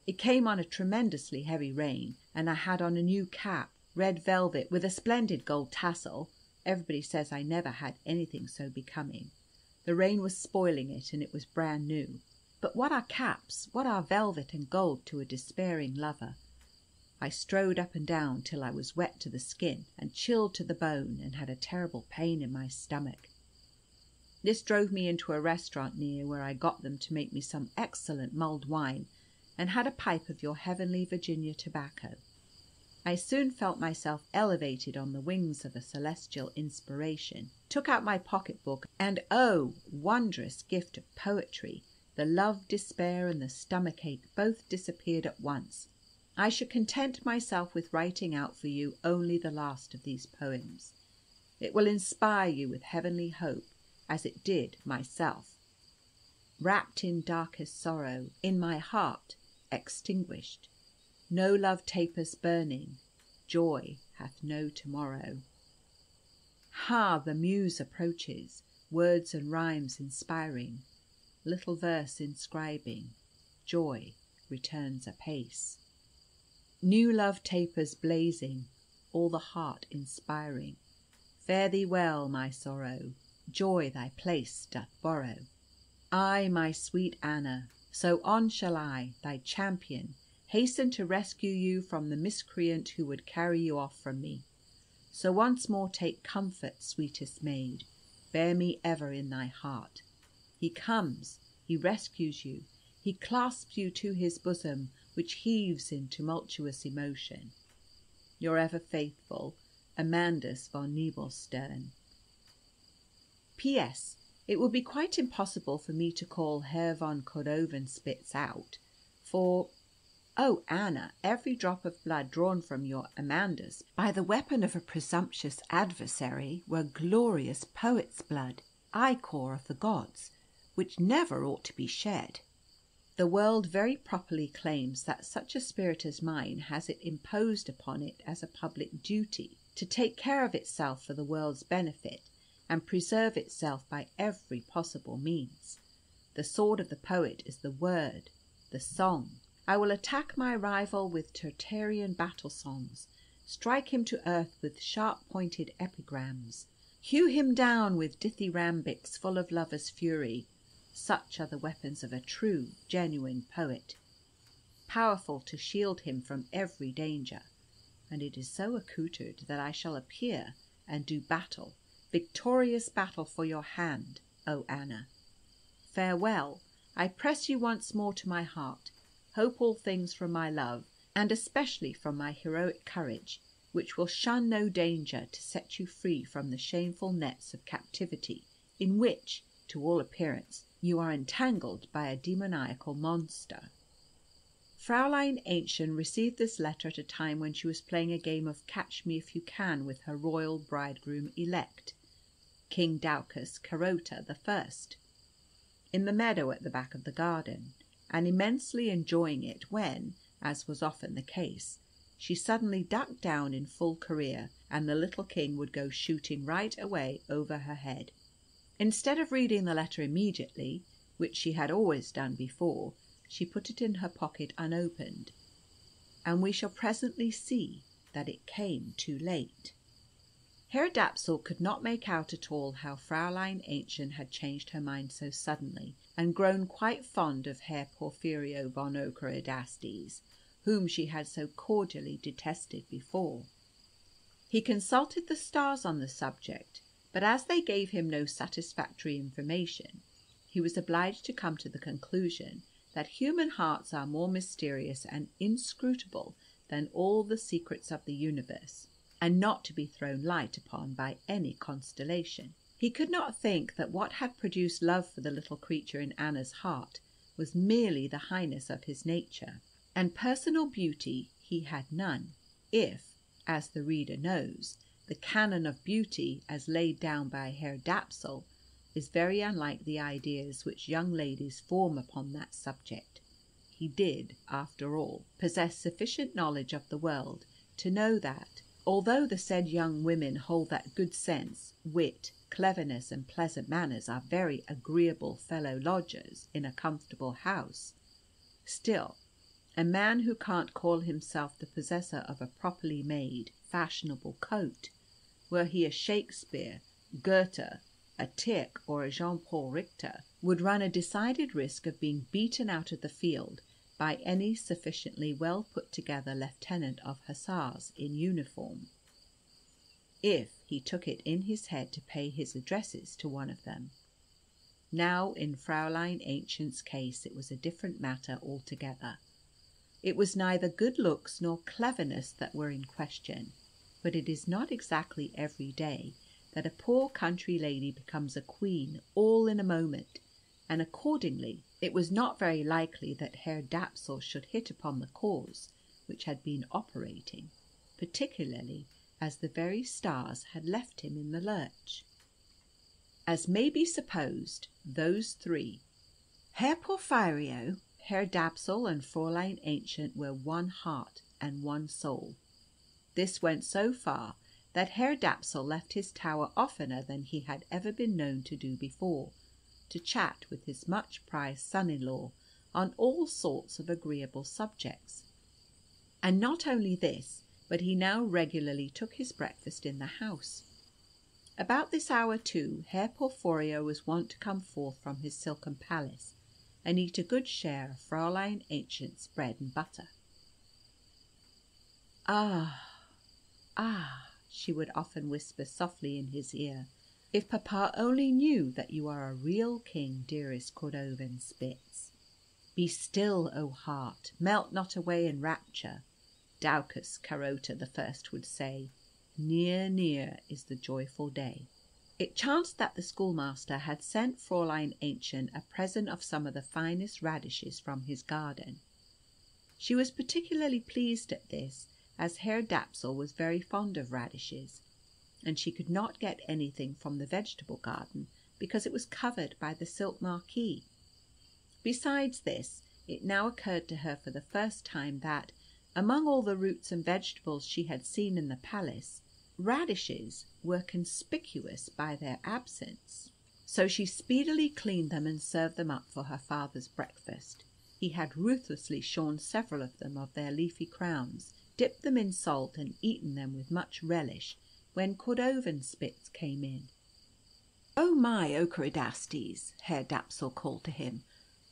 It came on a tremendously heavy rain, and I had on a new cap, red velvet, with a splendid gold tassel. Everybody says I never had anything so becoming. The rain was spoiling it, and it was brand new. But what are caps, what are velvet and gold to a despairing lover? I strode up and down till I was wet to the skin and chilled to the bone, and had a terrible pain in my stomach. This drove me into a restaurant near, where I got them to make me some excellent mulled wine, and had a pipe of your heavenly Virginia tobacco. I soon felt myself elevated on the wings of a celestial inspiration, took out my pocket-book, and oh, wondrous gift of poetry! The love, despair, and the stomach-ache both disappeared at once. I should content myself with writing out for you only the last of these poems. It will inspire you with heavenly hope, as it did myself. Wrapped in darkest sorrow, in my heart extinguished, no love tapers burning, joy hath no tomorrow. Ha! The muse approaches, words and rhymes inspiring, little verse inscribing, joy returns apace. New love tapers blazing, all the heart inspiring. Fare thee well, my sorrow, joy thy place doth borrow. I, my sweet Anna, so on shall I, thy champion, hasten to rescue you from the miscreant who would carry you off from me. So once more take comfort, sweetest maid, bear me ever in thy heart. He comes, he rescues you, he clasps you to his bosom, which heaves in tumultuous emotion. Your ever faithful Amandus von Nebelstern. P.S. It would be quite impossible for me to call Herr von Cordovanspitz out, for, oh, Anna, every drop of blood drawn from your Amandus by the weapon of a presumptuous adversary were glorious poet's blood, ichor of the gods, which never ought to be shed. The world very properly claims that such a spirit as mine has it imposed upon it as a public duty to take care of itself for the world's benefit, and preserve itself by every possible means. The sword of the poet is the word, the song. I will attack my rival with tertiarian battle songs, strike him to earth with sharp-pointed epigrams, hew him down with dithyrhambics full of lovers' fury. Such are the weapons of a true, genuine poet. powerful to shield him from every danger, and it is so accoutred that I shall appear and do battle, victorious battle for your hand, O Anna. Farewell. I press you once more to my heart. Hope all things from my love, and especially from my heroic courage, which will shun no danger to set you free from the shameful nets of captivity in which, to all appearance, you are entangled by a demoniacal monster. Fraulein Aennchen received this letter at a time when she was playing a game of Catch Me If You Can with her royal bridegroom-elect, King Daucus Carota I, in the meadow at the back of the garden, and immensely enjoying it when, as was often the case, she suddenly ducked down in full career, and the little king would go shooting right away over her head. Instead of reading the letter immediately, which she had always done before, she put it in her pocket unopened, and we shall presently see that it came too late. Herr Dapsul could not make out at all how Fraulein Aennchen had changed her mind so suddenly, and grown quite fond of Herr Porphyrio von Ockerodastes, whom she had so cordially detested before. He consulted the stars on the subject, but as they gave him no satisfactory information, he was obliged to come to the conclusion that human hearts are more mysterious and inscrutable than all the secrets of the universe, and not to be thrown light upon by any constellation. He could not think that what had produced love for the little creature in Anna's heart was merely the highness of his nature, and personal beauty he had none, if, as the reader knows, the canon of beauty as laid down by Herr Dapsul is very unlike the ideas which young ladies form upon that subject. He did, after all, possess sufficient knowledge of the world to know that, although the said young women hold that good sense, wit, cleverness, and pleasant manners are very agreeable fellow lodgers in a comfortable house, still, a man who can't call himself the possessor of a properly made, fashionable coat, were he a Shakespeare, Goethe, a Tieck, or a Jean-Paul Richter, would run a decided risk of being beaten out of the field by any sufficiently well put together lieutenant of hussars in uniform, if he took it in his head to pay his addresses to one of them. Now, in Fraulein Aennchen's case, it was a different matter altogether. It was neither good looks nor cleverness that were in question, but it is not exactly every day that a poor country lady becomes a queen all in a moment, and accordingly it was not very likely that Herr Dapsul should hit upon the cause which had been operating, particularly as the very stars had left him in the lurch. As may be supposed, those three, Herr Porphyrio, Herr Dapsul, and Fräulein Aennchen, were one heart and one soul. This went so far that Herr Dapsul left his tower oftener than he had ever been known to do before, to chat with his much-prized son-in-law on all sorts of agreeable subjects. And not only this, but he now regularly took his breakfast in the house. About this hour, too, Herr Porphyrio was wont to come forth from his silken palace and eat a good share of Fräulein Aennchen's bread and butter. "Ah, ah," she would often whisper softly in his ear, "if papa only knew that you are a real king, dearest Cordovanspitz. Be still, O heart, melt not away in rapture," Daucus Carota I would say. "Near, near is the joyful day." It chanced that the schoolmaster had sent Fräulein Aennchen a present of some of the finest radishes from his garden. She was particularly pleased at this, as Herr Dapsul was very fond of radishes, and she could not get anything from the vegetable garden because it was covered by the silk marquee. Besides this, it now occurred to her for the first time that, among all the roots and vegetables she had seen in the palace, radishes were conspicuous by their absence. So she speedily cleaned them and served them up for her father's breakfast. He had ruthlessly shorn several of them of their leafy crowns, dipped them in salt, and eaten them with much relish, when Cordovanspitz came in. "Oh my, Ockerodastes," Herr Dapsul called to him,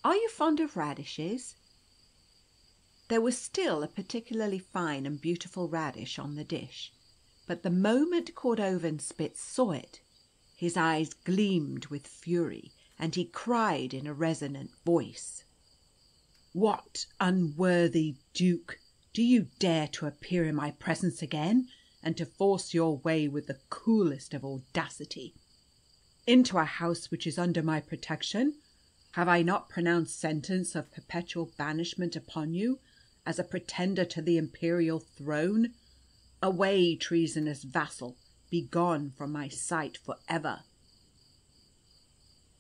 "are you fond of radishes?" There was still a particularly fine and beautiful radish on the dish, but the moment Cordovanspitz saw it, his eyes gleamed with fury, and he cried in a resonant voice, "What, unworthy Duke, do you dare to appear in my presence again, and to force your way with the coolest of audacity into a house which is under my protection? Have I not pronounced sentence of perpetual banishment upon you, as a pretender to the imperial throne? Away, treasonous vassal! Begone from my sight for ever!"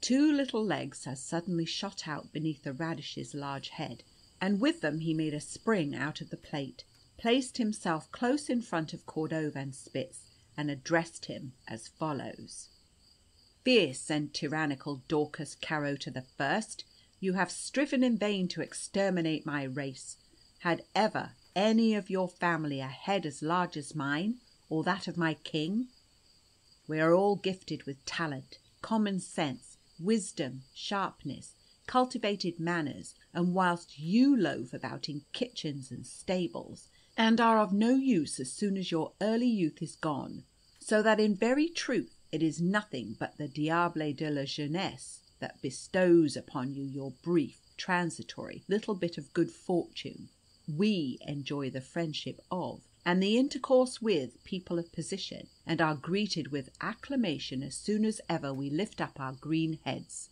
Two little legs had suddenly shot out beneath the radish's large head, and with them he made a spring out of the plate, placed himself close in front of Cordovanspitz, and addressed him as follows: "Fierce and tyrannical Dorcas Carota the First, you have striven in vain to exterminate my race. Had ever any of your family a head as large as mine, or that of my king? We are all gifted with talent, common sense, wisdom, sharpness, cultivated manners, and whilst you loaf about in kitchens and stables, and are of no use as soon as your early youth is gone, so that in very truth it is nothing but the diable de la jeunesse that bestows upon you your brief, transitory little bit of good fortune, we enjoy the friendship of and the intercourse with people of position, and are greeted with acclamation as soon as ever we lift up our green heads.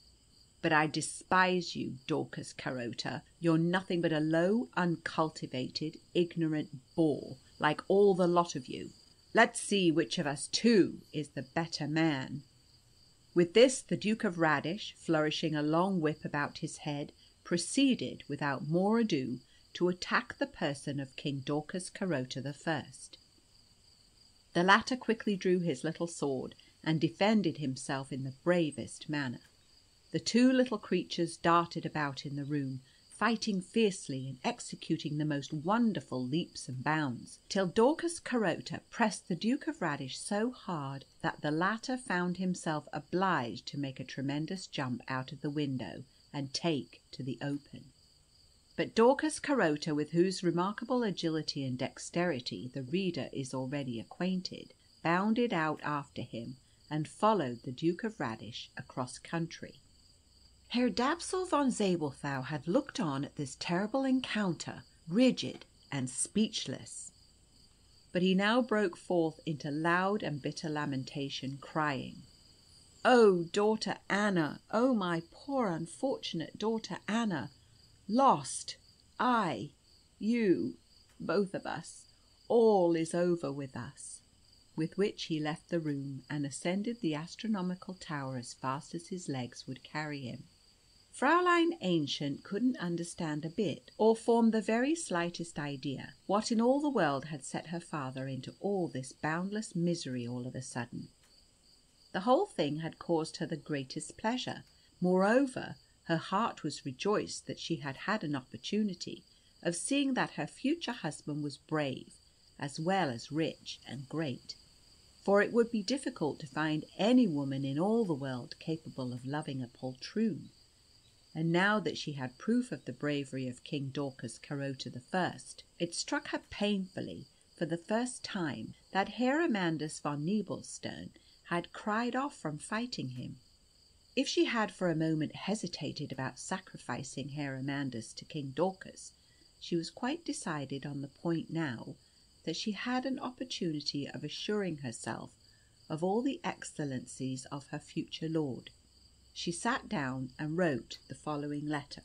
But I despise you, Dorcas Carota. You're nothing but a low, uncultivated, ignorant boor, like all the lot of you. Let's see which of us two is the better man." With this the Duke of Radish, flourishing a long whip about his head, proceeded, without more ado, to attack the person of King Dorcas Carota the First. The latter quickly drew his little sword, and defended himself in the bravest manner. The two little creatures darted about in the room, fighting fiercely and executing the most wonderful leaps and bounds, till Dorcas Carota pressed the Duke of Radish so hard that the latter found himself obliged to make a tremendous jump out of the window and take to the open. But Dorcas Carota, with whose remarkable agility and dexterity the reader is already acquainted, bounded out after him, and followed the Duke of Radish across country. Herr Dapsul von Zabelthau had looked on at this terrible encounter, rigid and speechless. But he now broke forth into loud and bitter lamentation, crying, "Oh, daughter Anna! Oh, my poor unfortunate daughter Anna! Lost! I, you, both of us. All is over with us." With which he left the room, and ascended the astronomical tower as fast as his legs would carry him. Fräulein Aennchen couldn't understand a bit, or form the very slightest idea, what in all the world had set her father into all this boundless misery all of a sudden. The whole thing had caused her the greatest pleasure. Moreover, her heart was rejoiced that she had had an opportunity of seeing that her future husband was brave, as well as rich and great, for it would be difficult to find any woman in all the world capable of loving a poltroon. And now that she had proof of the bravery of King Dorcas Carota the First, it struck her painfully for the first time that Herr Amandus von Nebelstern had cried off from fighting him. If she had for a moment hesitated about sacrificing Herr Amandus to King Dorcas, she was quite decided on the point now that she had an opportunity of assuring herself of all the excellencies of her future lord. She sat down and wrote the following letter: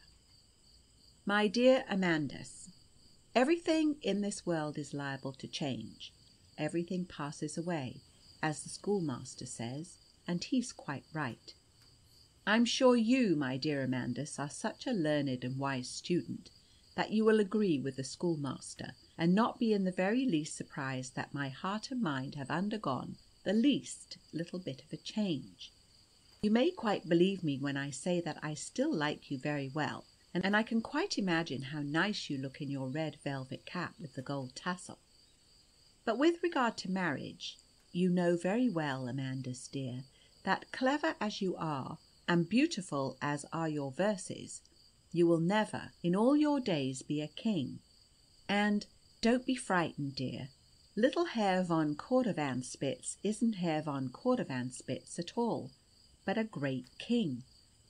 "My dear Amandus, everything in this world is liable to change. Everything passes away, as the schoolmaster says, and he's quite right. I'm sure you, my dear Amandus, are such a learned and wise student that you will agree with the schoolmaster, and not be in the very least surprised that my heart and mind have undergone the least little bit of a change. You may quite believe me when I say that I still like you very well, and I can quite imagine how nice you look in your red velvet cap with the gold tassel. But with regard to marriage, you know very well, Amandus dear, that clever as you are, and beautiful as are your verses, you will never in all your days be a king, And don't be frightened, dear. Little Herr von Cordovan-Spitz isn't Herr von Cordovan-Spitz at all, but a great king,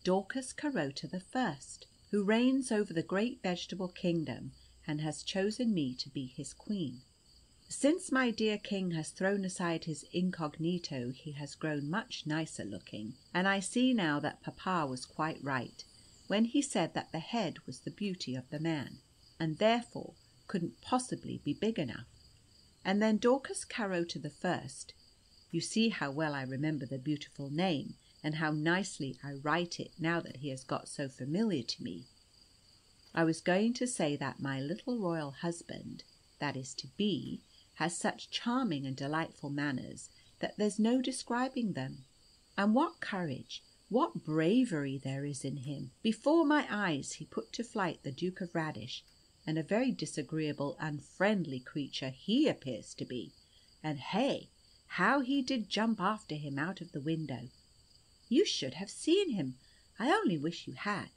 Dorcas Carota the First, who reigns over the great vegetable kingdom and has chosen me to be his queen. Since my dear king has thrown aside his incognito he has grown much nicer looking, and I see now that papa was quite right when he said that the head was the beauty of the man, and therefore couldn't possibly be big enough. And then Dorcas Carota the First, you see how well I remember the beautiful name, and how nicely I write it now that he has got so familiar to me. I was going to say that my little royal husband, that is to be, has such charming and delightful manners that there's no describing them. And what courage, what bravery there is in him! Before my eyes he put to flight the Duke of Radish, and a very disagreeable, unfriendly creature he appears to be. And hey, how he did jump after him out of the window! You should have seen him. I only wish you had.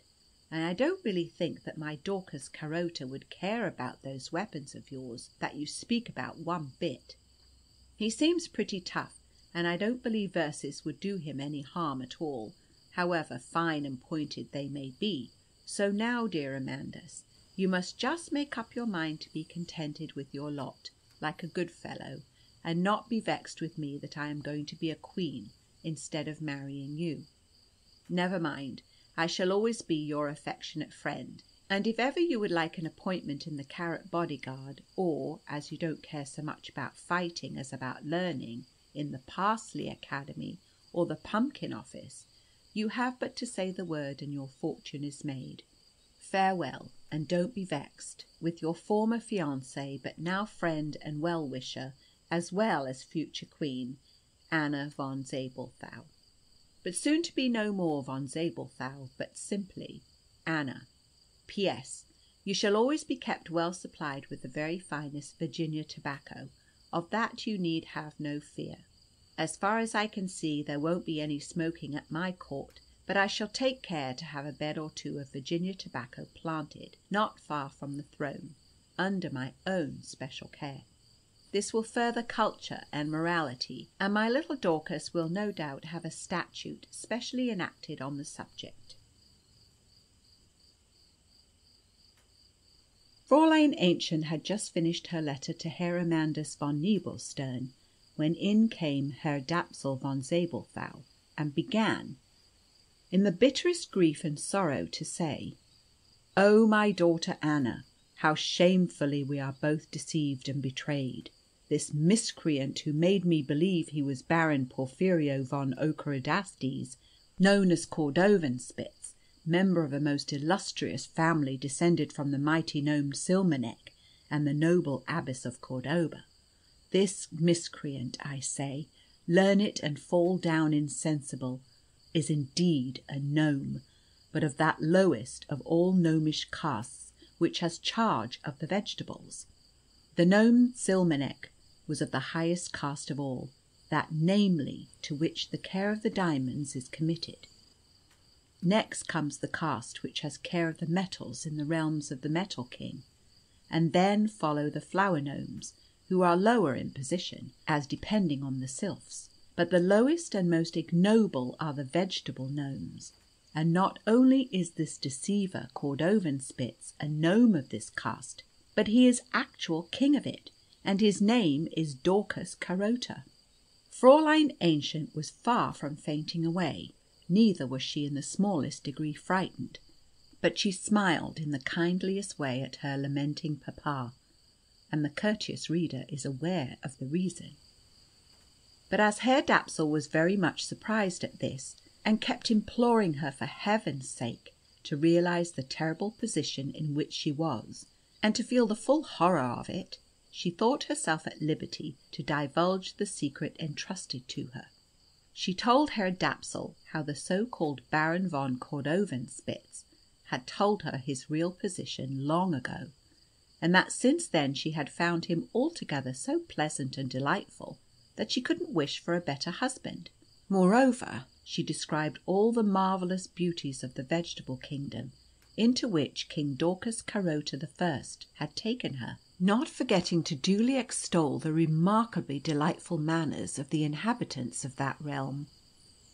And I don't really think that my Dorcas Carota would care about those weapons of yours that you speak about one bit. He seems pretty tough, and I don't believe verses would do him any harm at all, however fine and pointed they may be. So now, dear Amandus, you must just make up your mind to be contented with your lot, like a good fellow, and not be vexed with me that I am going to be a queen instead of marrying you. Never mind, I shall always be your affectionate friend, and if ever you would like an appointment in the Carrot Bodyguard, or, as you don't care so much about fighting as about learning, in the Parsley Academy or the Pumpkin Office, you have but to say the word and your fortune is made. Farewell, and don't be vexed with your former fiancée, but now friend and well-wisher, as well as future queen, Anna von Zabelthau. But soon to be no more von Zabelthau, but simply Anna. P.S. You shall always be kept well supplied with the very finest Virginia tobacco. Of that you need have no fear. As far as I can see, there won't be any smoking at my court, but I shall take care to have a bed or two of Virginia tobacco planted not far from the throne, under my own special care. This will further culture and morality, and my little Dorcas will no doubt have a statute specially enacted on the subject. Fräulein Aennchen had just finished her letter to Herr Amandus von Nebelstern, when in came Herr Dapsul von Zabelthau, and began, in the bitterest grief and sorrow, to say, "Oh, my daughter Anna, how shamefully we are both deceived and betrayed. This miscreant who made me believe he was Baron Porphyrio von Ockerodastes, known as Cordovan-Spitz, member of a most illustrious family descended from the mighty gnome Silmerneck and the noble abbess of Cordoba. This miscreant, I say, learn it and fall down insensible, is indeed a gnome, but of that lowest of all gnomish castes which has charge of the vegetables. The gnome Silmerneck was of the highest caste of all, that namely to which the care of the diamonds is committed. Next comes the caste which has care of the metals in the realms of the Metal King, and then follow the flower gnomes, who are lower in position, as depending on the sylphs. But the lowest and most ignoble are the vegetable gnomes, and not only is this deceiver Cordovan-Spitz a gnome of this caste, but he is actual king of it, and his name is Dorcas Carota." Fräulein Aennchen was far from fainting away, neither was she in the smallest degree frightened, but she smiled in the kindliest way at her lamenting papa, and the courteous reader is aware of the reason. But as Herr Dapsul was very much surprised at this, and kept imploring her for heaven's sake to realise the terrible position in which she was, and to feel the full horror of it, she thought herself at liberty to divulge the secret entrusted to her. She told Herr Dapsul how the so-called Baron von Cordovan-Spitz had told her his real position long ago, and that since then she had found him altogether so pleasant and delightful that she couldn't wish for a better husband. Moreover, she described all the marvellous beauties of the vegetable kingdom, into which King Dorcas Carota the First had taken her, not forgetting to duly extol the remarkably delightful manners of the inhabitants of that realm.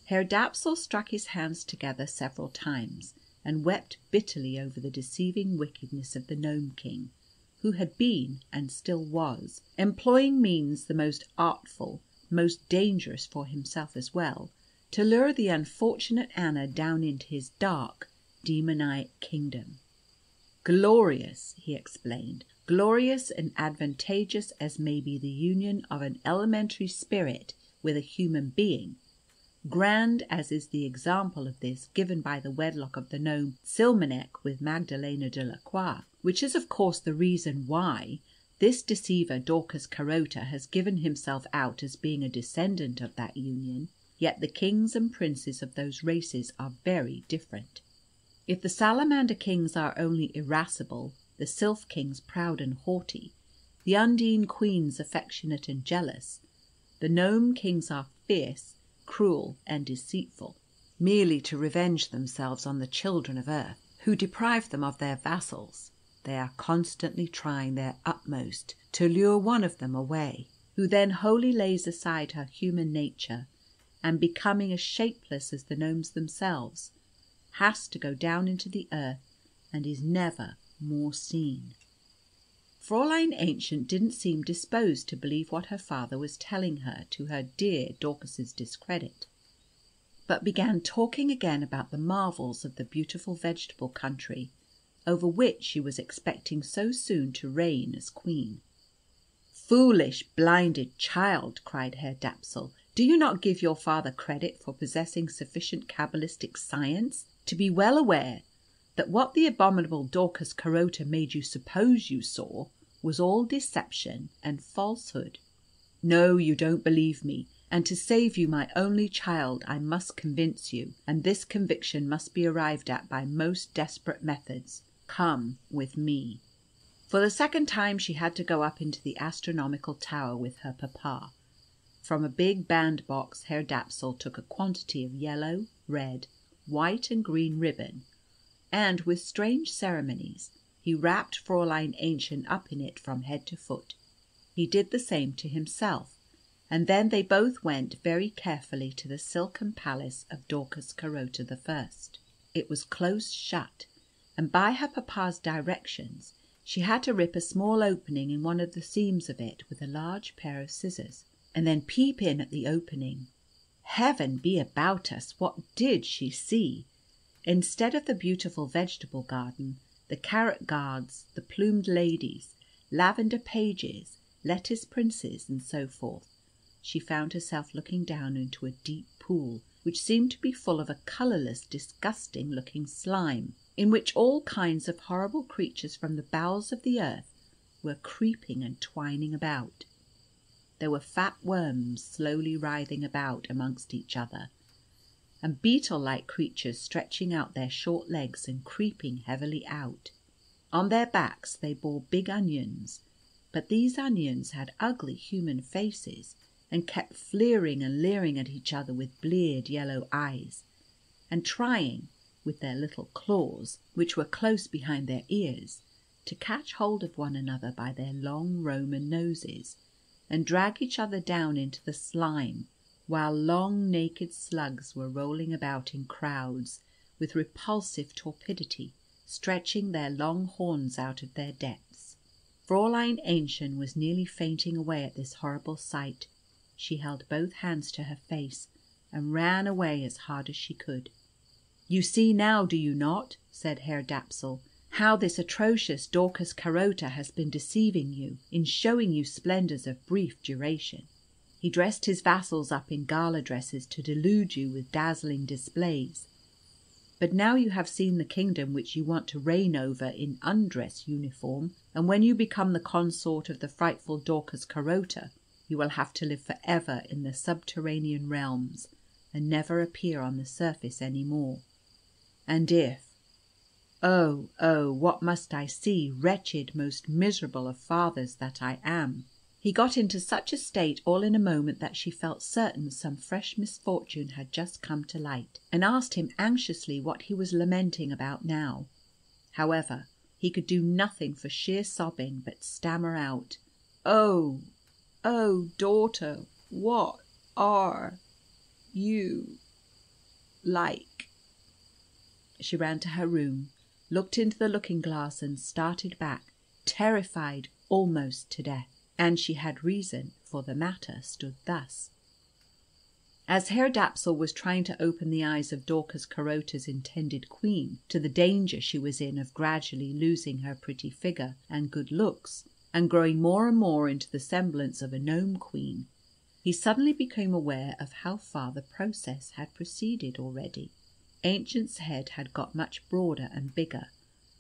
Herr Dapsul struck his hands together several times, and wept bitterly over the deceiving wickedness of the Gnome King, who had been, and still was, employing means the most artful, most dangerous for himself as well, to lure the unfortunate Anna down into his dark, demoniac kingdom. Glorious, he explained, glorious and advantageous as may be the union of an elementary spirit with a human being, grand as is the example of this given by the wedlock of the gnome Tsilmenech with Magdalena de la Croix, which is of course the reason why this deceiver Dorcas Carota has given himself out as being a descendant of that union, yet the kings and princes of those races are very different. If the salamander kings are only irascible, the sylph kings proud and haughty, the undine queens affectionate and jealous, the gnome kings are fierce, cruel, and deceitful, merely to revenge themselves on the children of earth, who deprive them of their vassals. They are constantly trying their utmost to lure one of them away, who then wholly lays aside her human nature, and becoming as shapeless as the gnomes themselves, has to go down into the earth and is never more seen. Fräulein Aennchen didn't seem disposed to believe what her father was telling her, to her dear Dorcas's discredit, but began talking again about the marvels of the beautiful vegetable country, over which she was expecting so soon to reign as queen. "Foolish, blinded child!" cried Herr Dapsul. "Do you not give your father credit for possessing sufficient cabalistic science to be well aware that what the abominable Dorcas Carota made you suppose you saw was all deception and falsehood? No, you don't believe me, and to save you, my only child, I must convince you, and this conviction must be arrived at by most desperate methods. Come with me." For the second time she had to go up into the astronomical tower with her papa. From a big bandbox Herr Dapsul took a quantity of yellow, red, white, and green ribbon, and, with strange ceremonies, he wrapped Fräulein Aennchen up in it from head to foot. He did the same to himself, and then they both went very carefully to the silken palace of Dorcas Carota the First. It was close shut, and by her papa's directions she had to rip a small opening in one of the seams of it with a large pair of scissors, and then peep in at the opening. Heaven be about us! What did she see? Instead of the beautiful vegetable garden, the carrot guards, the plumed ladies, lavender pages, lettuce princes, and so forth, she found herself looking down into a deep pool, which seemed to be full of a colourless, disgusting-looking slime, in which all kinds of horrible creatures from the bowels of the earth were creeping and twining about. There were fat worms slowly writhing about amongst each other, and beetle-like creatures stretching out their short legs and creeping heavily out. On their backs they bore big onions, but these onions had ugly human faces, and kept fleering and leering at each other with bleared yellow eyes, and trying, with their little claws, which were close behind their ears, to catch hold of one another by their long Roman noses, and drag each other down into the slime, while long naked slugs were rolling about in crowds with repulsive torpidity, stretching their long horns out of their depths. Fräulein Aennchen was nearly fainting away at this horrible sight. She held both hands to her face, and ran away as hard as she could. "You see now, do you not," said Herr Dapsul, "how this atrocious Dorcas Carota has been deceiving you in showing you splendours of brief duration? He dressed his vassals up in gala dresses to delude you with dazzling displays. But now you have seen the kingdom which you want to reign over in undress uniform, and when you become the consort of the frightful Dorcas Carota, you will have to live for ever in the subterranean realms, and never appear on the surface any more. And if oh, oh, what must I see, wretched, most miserable of fathers that I am!" He got into such a state all in a moment that she felt certain some fresh misfortune had just come to light, and asked him anxiously what he was lamenting about now. However, He could do nothing for sheer sobbing but stammer out, "Oh, oh, daughter, what are you like?" She ran to her room, looked into the looking-glass, and started back, terrified almost to death. And she had reason, for the matter stood thus. As Herr Dapsul was trying to open the eyes of Dorcas Carota's intended queen to the danger she was in of gradually losing her pretty figure and good looks, and growing more and more into the semblance of a gnome queen, he suddenly became aware of how far the process had proceeded already. Ancient's head had got much broader and bigger,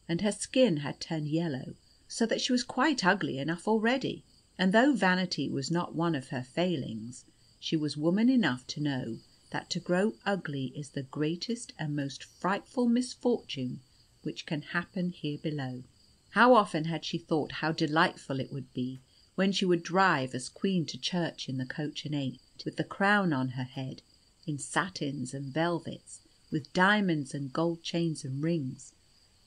and her skin had turned yellow, so that she was quite ugly enough already. And though vanity was not one of her failings, she was woman enough to know that to grow ugly is the greatest and most frightful misfortune which can happen here below. How often had she thought how delightful it would be when she would drive as queen to church in the coach and eight, with the crown on her head, in satins and velvets, with diamonds and gold chains and rings,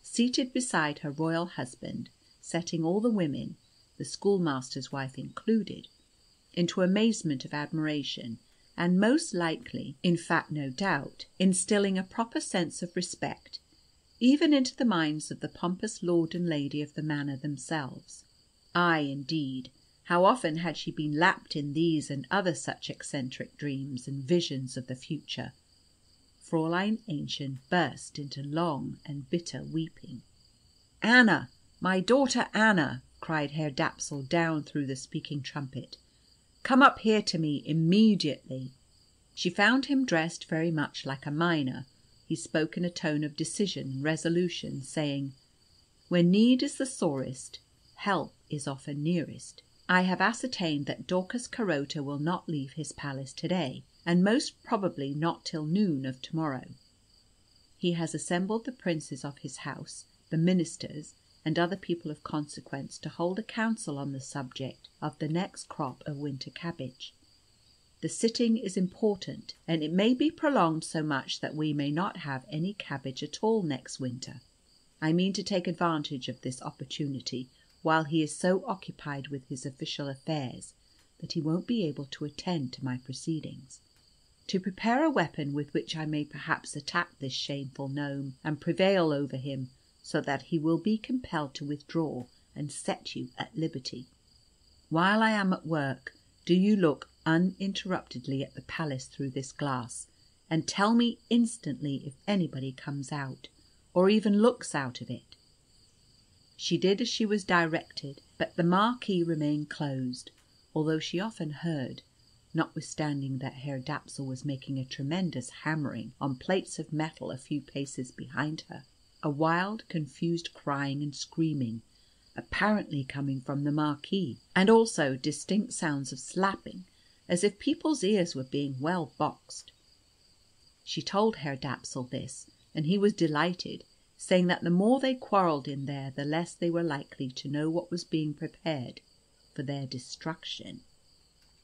seated beside her royal husband, setting all the women, the schoolmaster's wife included, into amazement of admiration, and most likely, in fact no doubt, instilling a proper sense of respect even into the minds of the pompous lord and lady of the manor themselves. Ay, indeed, how often had she been lapped in these and other such eccentric dreams and visions of the future. Fräulein Aennchen burst into long and bitter weeping. "Anna, my daughter Anna," cried Herr Dapsul down through the speaking trumpet, "come up here to me immediately." She found him dressed very much like a miner. He spoke in a tone of decision and resolution, saying, "When need is the sorest, help is often nearest. I have ascertained that Dorcas Carota will not leave his palace to-day, and most probably not till noon of to-morrow. He has assembled the princes of his house, the ministers, and other people of consequence to hold a council on the subject of the next crop of winter cabbage. The sitting is important, and it may be prolonged so much that we may not have any cabbage at all next winter. I mean to take advantage of this opportunity while he is so occupied with his official affairs that he won't be able to attend to my proceedings, to prepare a weapon with which I may perhaps attack this shameful gnome and prevail over him, so that he will be compelled to withdraw and set you at liberty. While I am at work, do you look uninterruptedly at the palace through this glass, and tell me instantly if anybody comes out, or even looks out of it." She did as she was directed, but the marquee remained closed, although she often heard, notwithstanding that Herr Dapsul was making a tremendous hammering on plates of metal a few paces behind her, a wild confused crying and screaming, apparently coming from the marquee, and also distinct sounds of slapping, as if people's ears were being well boxed. She told Herr Dapsul this, and he was delighted, saying that the more they quarrelled in there, the less they were likely to know what was being prepared for their destruction.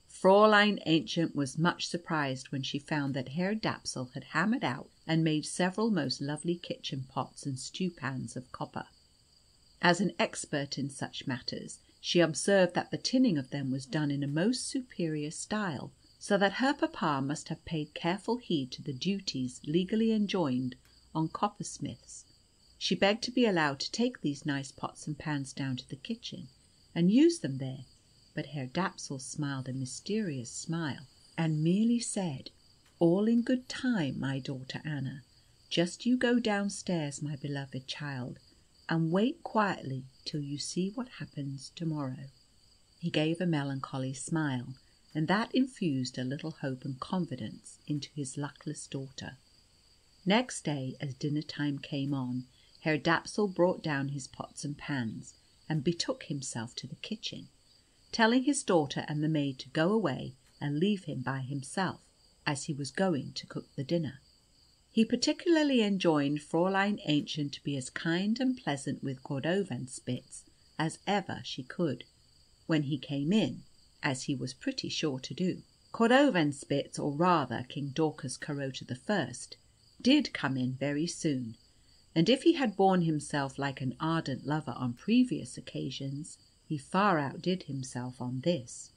Fräulein Aennchen was much surprised when she found that Herr Dapsul had hammered out and made several most lovely kitchen pots and stewpans of copper. As an expert in such matters, she observed that the tinning of them was done in a most superior style, so that her papa must have paid careful heed to the duties legally enjoined on coppersmiths. She begged to be allowed to take these nice pots and pans down to the kitchen and use them there, but Herr Dapsul smiled a mysterious smile, and merely said, "All in good time, my daughter Anna. Just you go downstairs, my beloved child, and wait quietly till you see what happens to-morrow." He gave a melancholy smile, and that infused a little hope and confidence into his luckless daughter. Next day, as dinner-time came on, Herr Dapsul brought down his pots and pans, and betook himself to the kitchen, telling his daughter and the maid to go away and leave him by himself, as he was going to cook the dinner. He particularly enjoined Fräulein Aennchen to be as kind and pleasant with Cordovanspitz as ever she could, when he came in, as he was pretty sure to do. Cordovanspitz, or rather King Dorcas Carota the First, did come in very soon, and if he had borne himself like an ardent lover on previous occasions, he far outdid himself on this.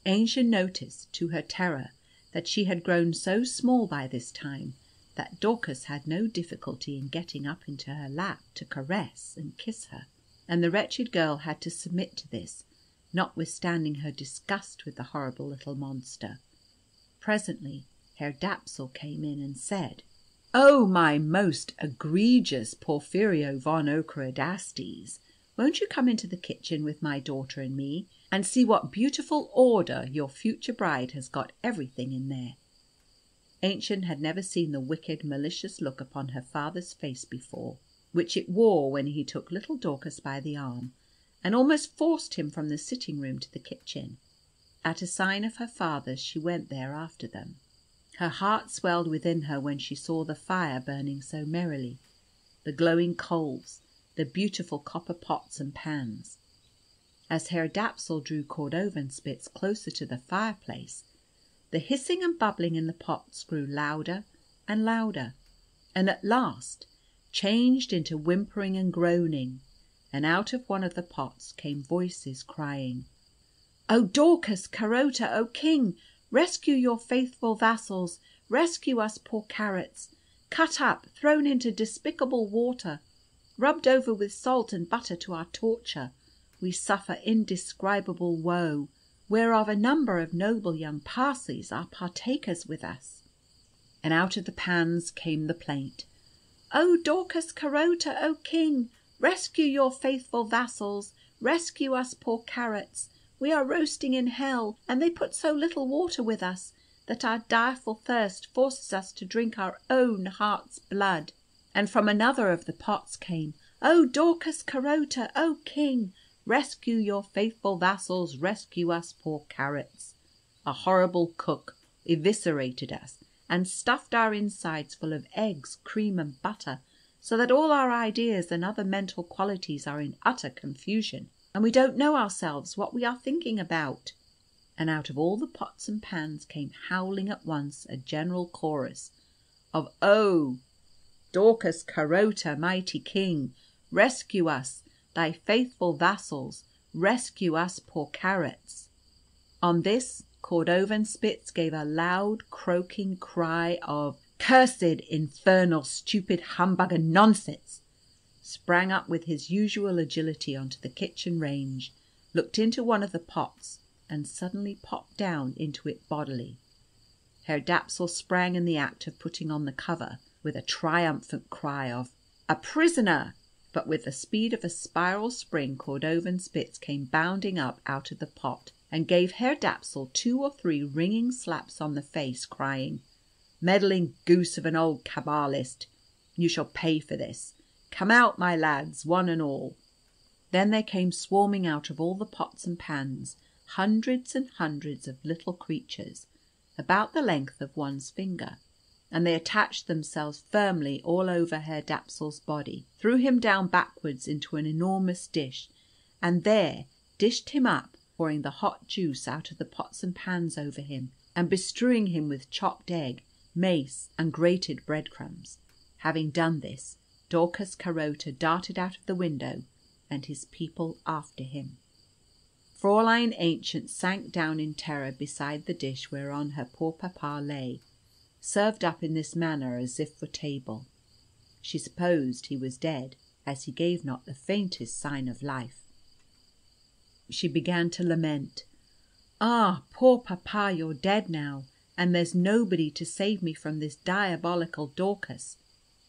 Aennchen noticed, to her terror, that she had grown so small by this time that Dorcas had no difficulty in getting up into her lap to caress and kiss her, and the wretched girl had to submit to this, notwithstanding her disgust with the horrible little monster. Presently Herr Dapsul came in and said, "Oh, my most egregious Porphyrio von Ockerodastes, won't you come into the kitchen with my daughter and me, and see what beautiful order your future bride has got everything in there?" Aennchen had never seen the wicked, malicious look upon her father's face before, which it wore when he took little Dorcas by the arm, and almost forced him from the sitting-room to the kitchen. At a sign of her father's she went there after them. Her heart swelled within her when she saw the fire burning so merrily, the glowing coals, the beautiful copper pots and pans. As Herr Dapsul drew Cordovanspitz closer to the fireplace, the hissing and bubbling in the pots grew louder and louder, and at last changed into whimpering and groaning, and out of one of the pots came voices crying, "O Dorcas, Carota, O King, rescue your faithful vassals, rescue us poor carrots, cut up, thrown into despicable water, rubbed over with salt and butter to our torture. We suffer indescribable woe, whereof a number of noble young parseys are partakers with us." And out of the pans came the plaint, "O Dorcas, Carota, O King, rescue your faithful vassals, rescue us poor carrots. We are roasting in hell, and they put so little water with us that our direful thirst forces us to drink our own heart's blood." And from another of the pots came, "O Dorcas, Carota, O King, rescue your faithful vassals, rescue us poor carrots. A horrible cook eviscerated us, and stuffed our insides full of eggs, cream, and butter, so that all our ideas and other mental qualities are in utter confusion, and we don't know ourselves what we are thinking about." And out of all the pots and pans came howling at once a general chorus of "Oh, Dorcas, Carota, mighty King, rescue us, thy faithful vassals, rescue us poor carrots." On this Cordovanspitz gave a loud croaking cry of "Cursed, infernal, stupid humbug and nonsense!" sprang up with his usual agility on to the kitchen range, looked into one of the pots, and suddenly popped down into it bodily. Herr Dapsul sprang in the act of putting on the cover, with a triumphant cry of "A prisoner!" But with the speed of a spiral spring Cordovanspitz came bounding up out of the pot, and gave Herr Dapsul 2 or 3 ringing slaps on the face, crying, "Meddling goose of an old cabalist, you shall pay for this. Come out, my lads, one and all." Then there came swarming out of all the pots and pans hundreds and hundreds of little creatures, about the length of one's finger, and they attached themselves firmly all over Herr Dapsul's body, threw him down backwards into an enormous dish, and there dished him up, pouring the hot juice out of the pots and pans over him, and bestrewing him with chopped egg, mace, and grated breadcrumbs. Having done this, Dorcas Carota darted out of the window, and his people after him. Fräulein Aennchen sank down in terror beside the dish whereon her poor papa lay, served up in this manner as if for table. She supposed he was dead, as he gave not the faintest sign of life. She began to lament. "Ah, poor papa, you're dead now, and there's nobody to save me from this diabolical Dorcas."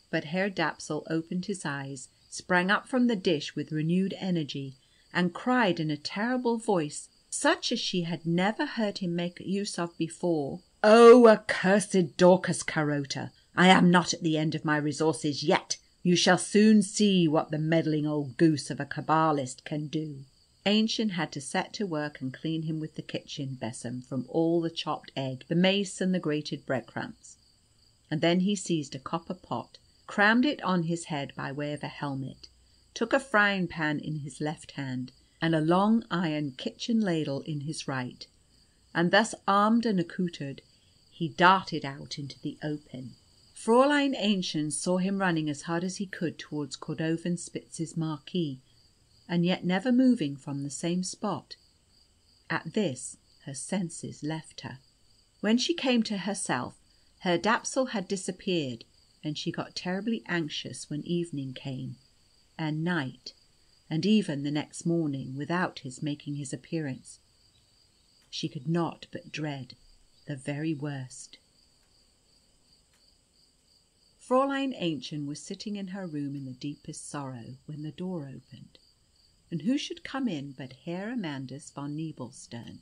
But Herr Dapsul opened his eyes, sprang up from the dish with renewed energy, and cried in a terrible voice, such as she had never heard him make use of before, "Oh, accursed Dorcas Carota! I am not at the end of my resources yet. You shall soon see what the meddling old goose of a cabalist can do." Aennchen had to set to work and clean him with the kitchen besom from all the chopped egg, the mace, and the grated breadcrumbs. And then he seized a copper pot, crammed it on his head by way of a helmet, took a frying pan in his left hand, and a long iron kitchen ladle in his right, and thus armed and accoutred, he darted out into the open. Fräulein Aennchen saw him running as hard as he could towards Cordovenspitz's marquee, and yet never moving from the same spot. At this her senses left her. When she came to herself, Herr Dapsul had disappeared, and she got terribly anxious when evening came, and night, and even the next morning, without his making his appearance. She could not but dread the very worst. Fräulein Aennchen was sitting in her room in the deepest sorrow when the door opened, and who should come in but Herr Amandus von Nebelstern.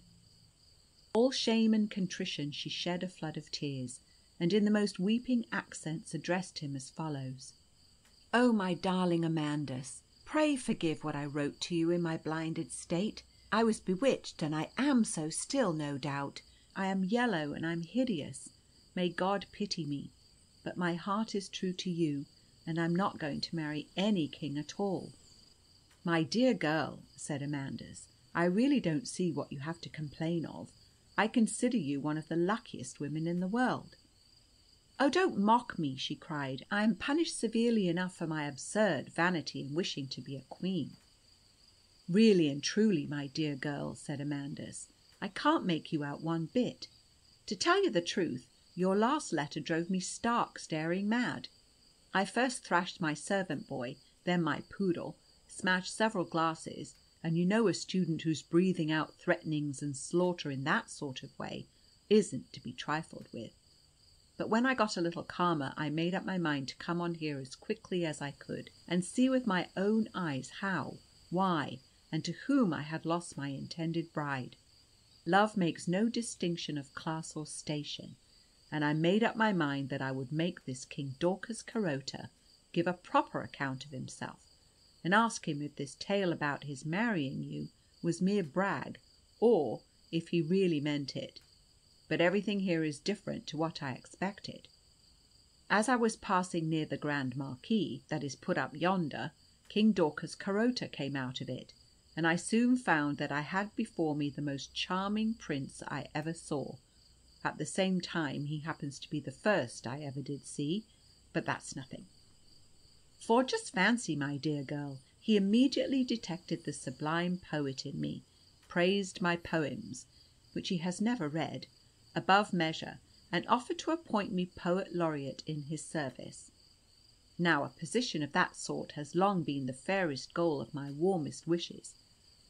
All shame and contrition, she shed a flood of tears, and in the most weeping accents addressed him as follows: "Oh, my darling Amandus, pray forgive what I wrote to you in my blinded state. I was bewitched, and I am so still, no doubt. I am yellow, and I'm hideous. May God pity me. But my heart is true to you, and I'm not going to marry any king at all." "My dear girl," said Amandus, "I really don't see what you have to complain of. I consider you one of the luckiest women in the world." "Oh, don't mock me," she cried. "I am punished severely enough for my absurd vanity in wishing to be a queen." "Really and truly, my dear girl," said Amandus, "I can't make you out one bit. To tell you the truth, your last letter drove me stark staring mad. I first thrashed my servant boy, then my poodle, smashed several glasses, and you know a student who's breathing out threatenings and slaughter in that sort of way isn't to be trifled with. But when I got a little calmer, I made up my mind to come on here as quickly as I could, and see with my own eyes how, why, and to whom I had lost my intended bride. Love makes no distinction of class or station, and I made up my mind that I would make this King Daucus Carota give a proper account of himself, and ask him if this tale about his marrying you was mere brag, or if he really meant it. But everything here is different to what I expected. As I was passing near the Grand Marquis, that is put up yonder, King Daucus Carota came out of it, and I soon found that I had before me the most charming prince I ever saw. At the same time, he happens to be the first I ever did see, but that's nothing. For just fancy, my dear girl, he immediately detected the sublime poet in me, praised my poems, which he has never read, above measure, and offered to appoint me poet laureate in his service. Now, a position of that sort has long been the fairest goal of my warmest wishes,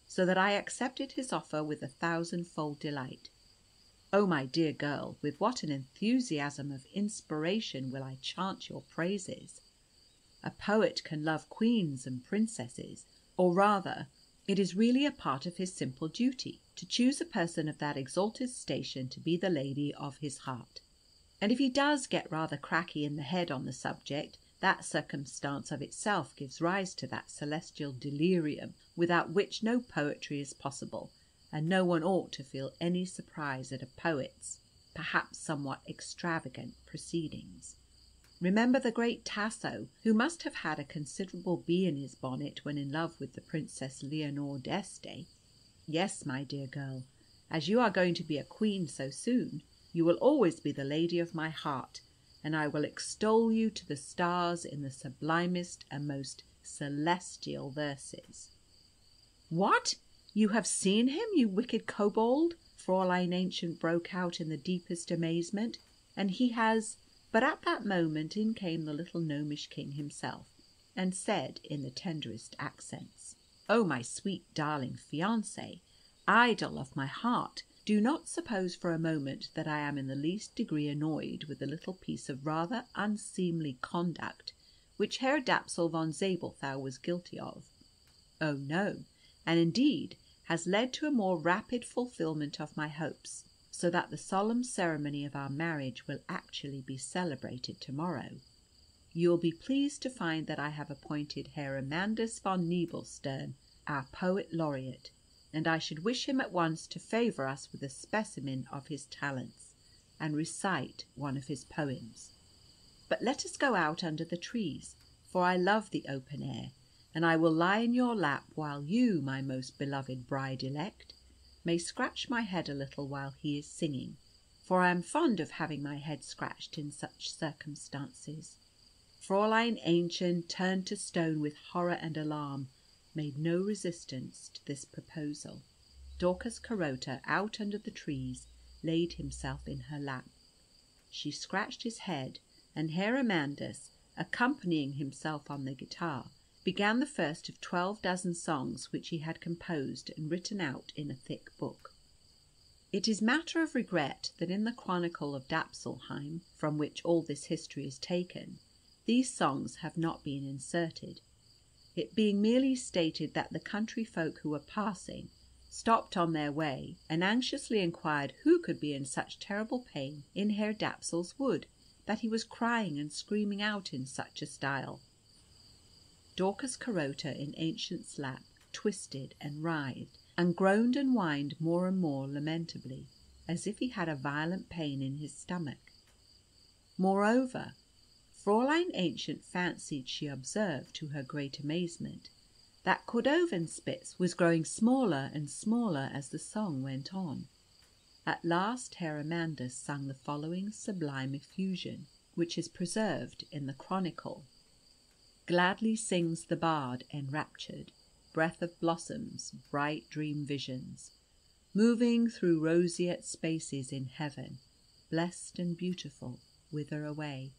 so that I accepted his offer with 1,000-fold delight. Oh, my dear girl, with what an enthusiasm of inspiration will I chant your praises! A poet can love queens and princesses, or rather, it is really a part of his simple duty to choose a person of that exalted station to be the lady of his heart. And if he does get rather cracky in the head on the subject, that circumstance of itself gives rise to that celestial delirium without which no poetry is possible, and no one ought to feel any surprise at a poet's, perhaps somewhat extravagant, proceedings. Remember the great Tasso, who must have had a considerable bee in his bonnet when in love with the Princess Leonore d'Este. Yes, my dear girl, as you are going to be a queen so soon, you will always be the lady of my heart, and I will extol you to the stars in the sublimest and most celestial verses." "What? You have seen him, you wicked kobold?" Fräulein Aennchen broke out in the deepest amazement. "And he has—" But at that moment in came the little gnomish king himself, and said in the tenderest accents, "Oh, my sweet darling fiancée, idol of my heart, do not suppose for a moment that I am in the least degree annoyed with the little piece of rather unseemly conduct which Herr Dapsul von Zabelthau was guilty of. Oh no, and indeed has led to a more rapid fulfilment of my hopes, so that the solemn ceremony of our marriage will actually be celebrated to-morrow. You will be pleased to find that I have appointed Herr Amandus von Nebelstern our poet laureate, and I should wish him at once to favour us with a specimen of his talents, and recite one of his poems. But let us go out under the trees, for I love the open air, and I will lie in your lap while you, my most beloved bride-elect, may scratch my head a little while he is singing, for I am fond of having my head scratched in such circumstances." Fräulein Aennchen, turned to stone with horror and alarm, made no resistance to this proposal. Daucus Carota, out under the trees, laid himself in her lap. She scratched his head, and Herr Amandus, accompanying himself on the guitar, began the first of 12 dozen songs which he had composed and written out in a thick book. It is matter of regret that in the Chronicle of Dapsulheim, from which all this history is taken, these songs have not been inserted, it being merely stated that the country folk who were passing stopped on their way and anxiously inquired who could be in such terrible pain in Herr Dapsul's wood, that he was crying and screaming out in such a style. Daucus Carota in Aennchen's lap twisted and writhed, and groaned and whined more and more lamentably, as if he had a violent pain in his stomach. Moreover, Fräulein Aennchen fancied she observed, to her great amazement, that Cordovanspitz was growing smaller and smaller as the song went on. At last Herr Amandus sang the following sublime effusion, which is preserved in the Chronicle. Gladly sings the bard, enraptured, breath of blossoms, bright dream visions, moving through roseate spaces in heaven, blessed and beautiful, whither away?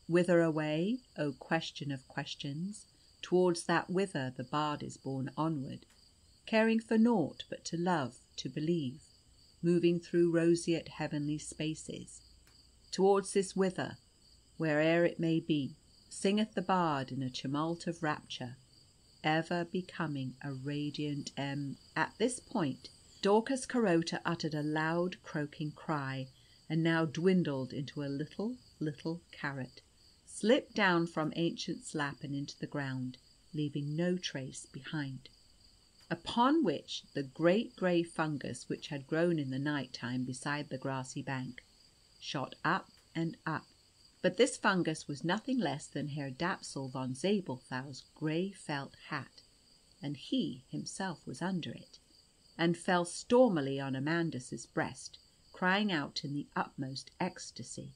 Whither away, O question of questions, towards that whither the bard is borne onward, caring for naught but to love, to believe, moving through roseate heavenly spaces. Towards this whither, where'er it may be, singeth the bard in a tumult of rapture, ever becoming a radiant At this point Daucus Carota uttered a loud croaking cry, and now dwindled into a little carrot, slipped down from Aennchen's lap and into the ground, leaving no trace behind. Upon which the great grey fungus which had grown in the night time beside the grassy bank shot up and up. But this fungus was nothing less than Herr Dapsul von Zabelthau's grey felt hat, and he himself was under it, and fell stormily on Amandus's breast, crying out in the utmost ecstasy,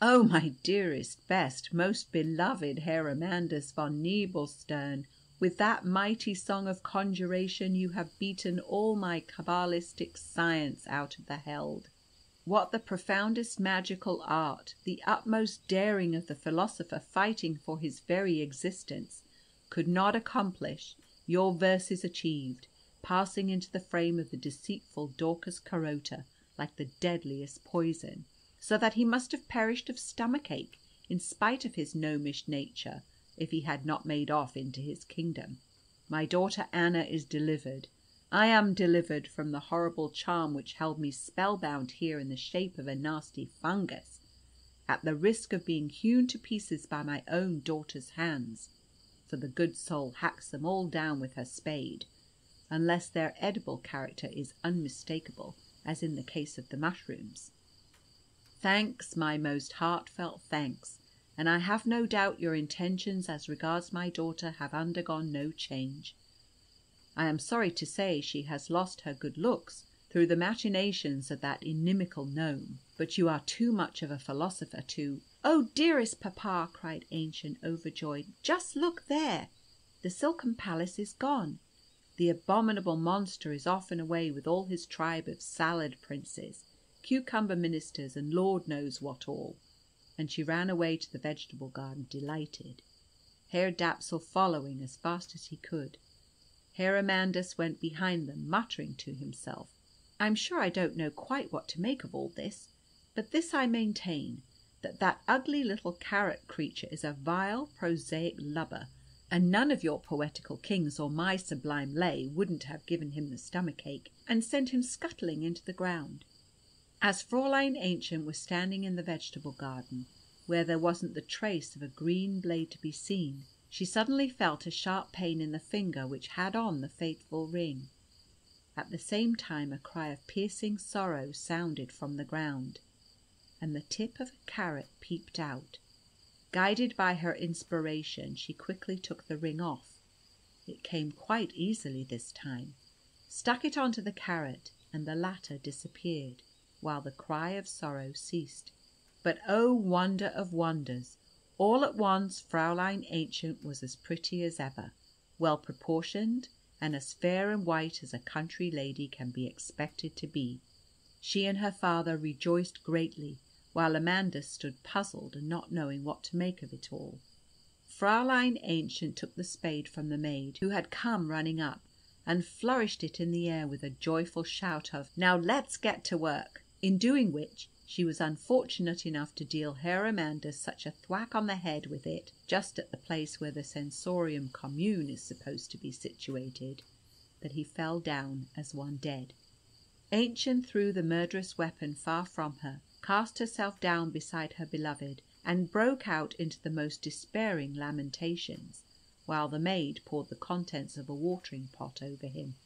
"Oh, my dearest, best, most beloved Herr Amandus von Nebelstern, with that mighty song of conjuration you have beaten all my cabalistic science out of the held. What the profoundest magical art, the utmost daring of the philosopher fighting for his very existence, could not accomplish, your verses achieved, passing into the frame of the deceitful Daucus Carota like the deadliest poison, so that he must have perished of stomach ache, in spite of his gnomish nature, if he had not made off into his kingdom. My daughter Anna is delivered. I am delivered from the horrible charm which held me spellbound here in the shape of a nasty fungus, at the risk of being hewn to pieces by my own daughter's hands, for the good soul hacks them all down with her spade, unless their edible character is unmistakable, as in the case of the mushrooms. Thanks, my most heartfelt thanks, and I have no doubt your intentions as regards my daughter have undergone no change. I am sorry to say she has lost her good looks through the machinations of that inimical gnome, but you are too much of a philosopher to—" "Oh, dearest papa!" cried Aennchen, overjoyed, "just look there! The silken palace is gone. The abominable monster is off and away with all his tribe of salad princes, cucumber ministers, and Lord knows what all." And she ran away to the vegetable garden delighted, Herr Dapsul following as fast as he could. Herr Amandus went behind them, muttering to himself, "I'm sure I don't know quite what to make of all this, but this I maintain, that that ugly little carrot creature is a vile prosaic lubber, and none of your poetical kings or my sublime lay wouldn't have given him the stomach ache, and sent him scuttling into the ground." As Fräulein Aennchen was standing in the vegetable garden, where there wasn't the trace of a green blade to be seen, she suddenly felt a sharp pain in the finger which had on the fateful ring. At the same time a cry of piercing sorrow sounded from the ground, and the tip of a carrot peeped out. Guided by her inspiration, she quickly took the ring off. It came quite easily this time, stuck it on to the carrot, and the latter disappeared, while the cry of sorrow ceased. But oh, wonder of wonders! All at once Fräulein Ancient was as pretty as ever, well proportioned, and as fair and white as a country lady can be expected to be. She and her father rejoiced greatly, while Amanda stood puzzled and not knowing what to make of it all. Fräulein Ancient took the spade from the maid, who had come running up, and flourished it in the air with a joyful shout of "Now let's get to work!" in doing which she was unfortunate enough to deal Herr Amandus such a thwack on the head with it, just at the place where the sensorium commune is supposed to be situated, that he fell down as one dead. Ancient threw the murderous weapon far from her, cast herself down beside her beloved, and broke out into the most despairing lamentations, while the maid poured the contents of a watering pot over him,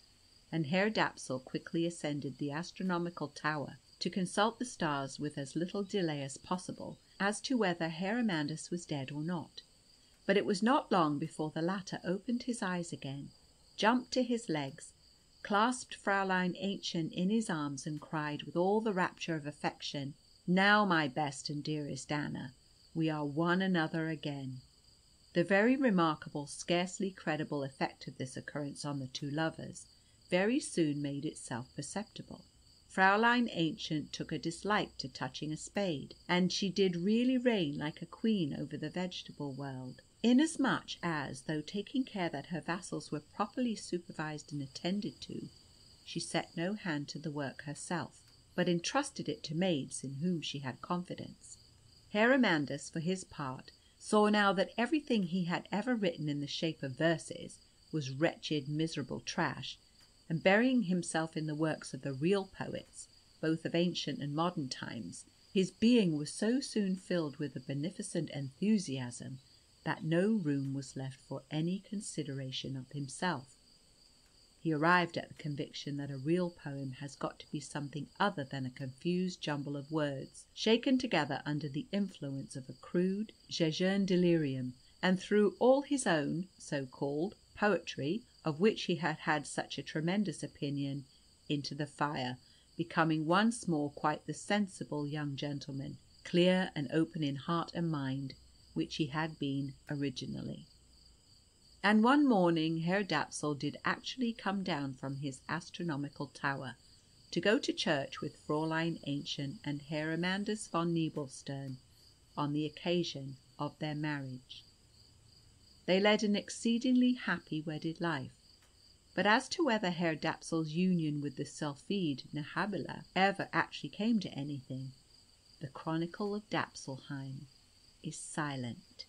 and Herr Dapsul quickly ascended the astronomical tower to consult the stars with as little delay as possible as to whether Herr Amandus was dead or not. But it was not long before the latter opened his eyes again, jumped to his legs, clasped Fräulein Ancient in his arms, and cried with all the rapture of affection, "Now, my best and dearest Anna, we are one another again." The very remarkable, scarcely credible effect of this occurrence on the two lovers very soon made itself perceptible. Fräulein Ancient took a dislike to touching a spade, and she did really reign like a queen over the vegetable world, inasmuch as, though taking care that her vassals were properly supervised and attended to, she set no hand to the work herself, but entrusted it to maids in whom she had confidence. Herr Amandus, for his part, saw now that everything he had ever written in the shape of verses was wretched, miserable trash, and burying himself in the works of the real poets, both of ancient and modern times, his being was so soon filled with a beneficent enthusiasm that no room was left for any consideration of himself. He arrived at the conviction that a real poem has got to be something other than a confused jumble of words, shaken together under the influence of a crude, jejune delirium, and threw all his own, so-called, poetry, of which he had had such a tremendous opinion, into the fire, becoming once more quite the sensible young gentleman, clear and open in heart and mind, which he had been originally. And one morning Herr Dapsul did actually come down from his astronomical tower to go to church with Fräulein Ancient and Herr Amandus von Nebelstern on the occasion of their marriage. They led an exceedingly happy wedded life, but as to whether Herr Dapsul's union with the Sylphide Nehabila ever actually came to anything, the Chronicle of Dapsulheim is silent.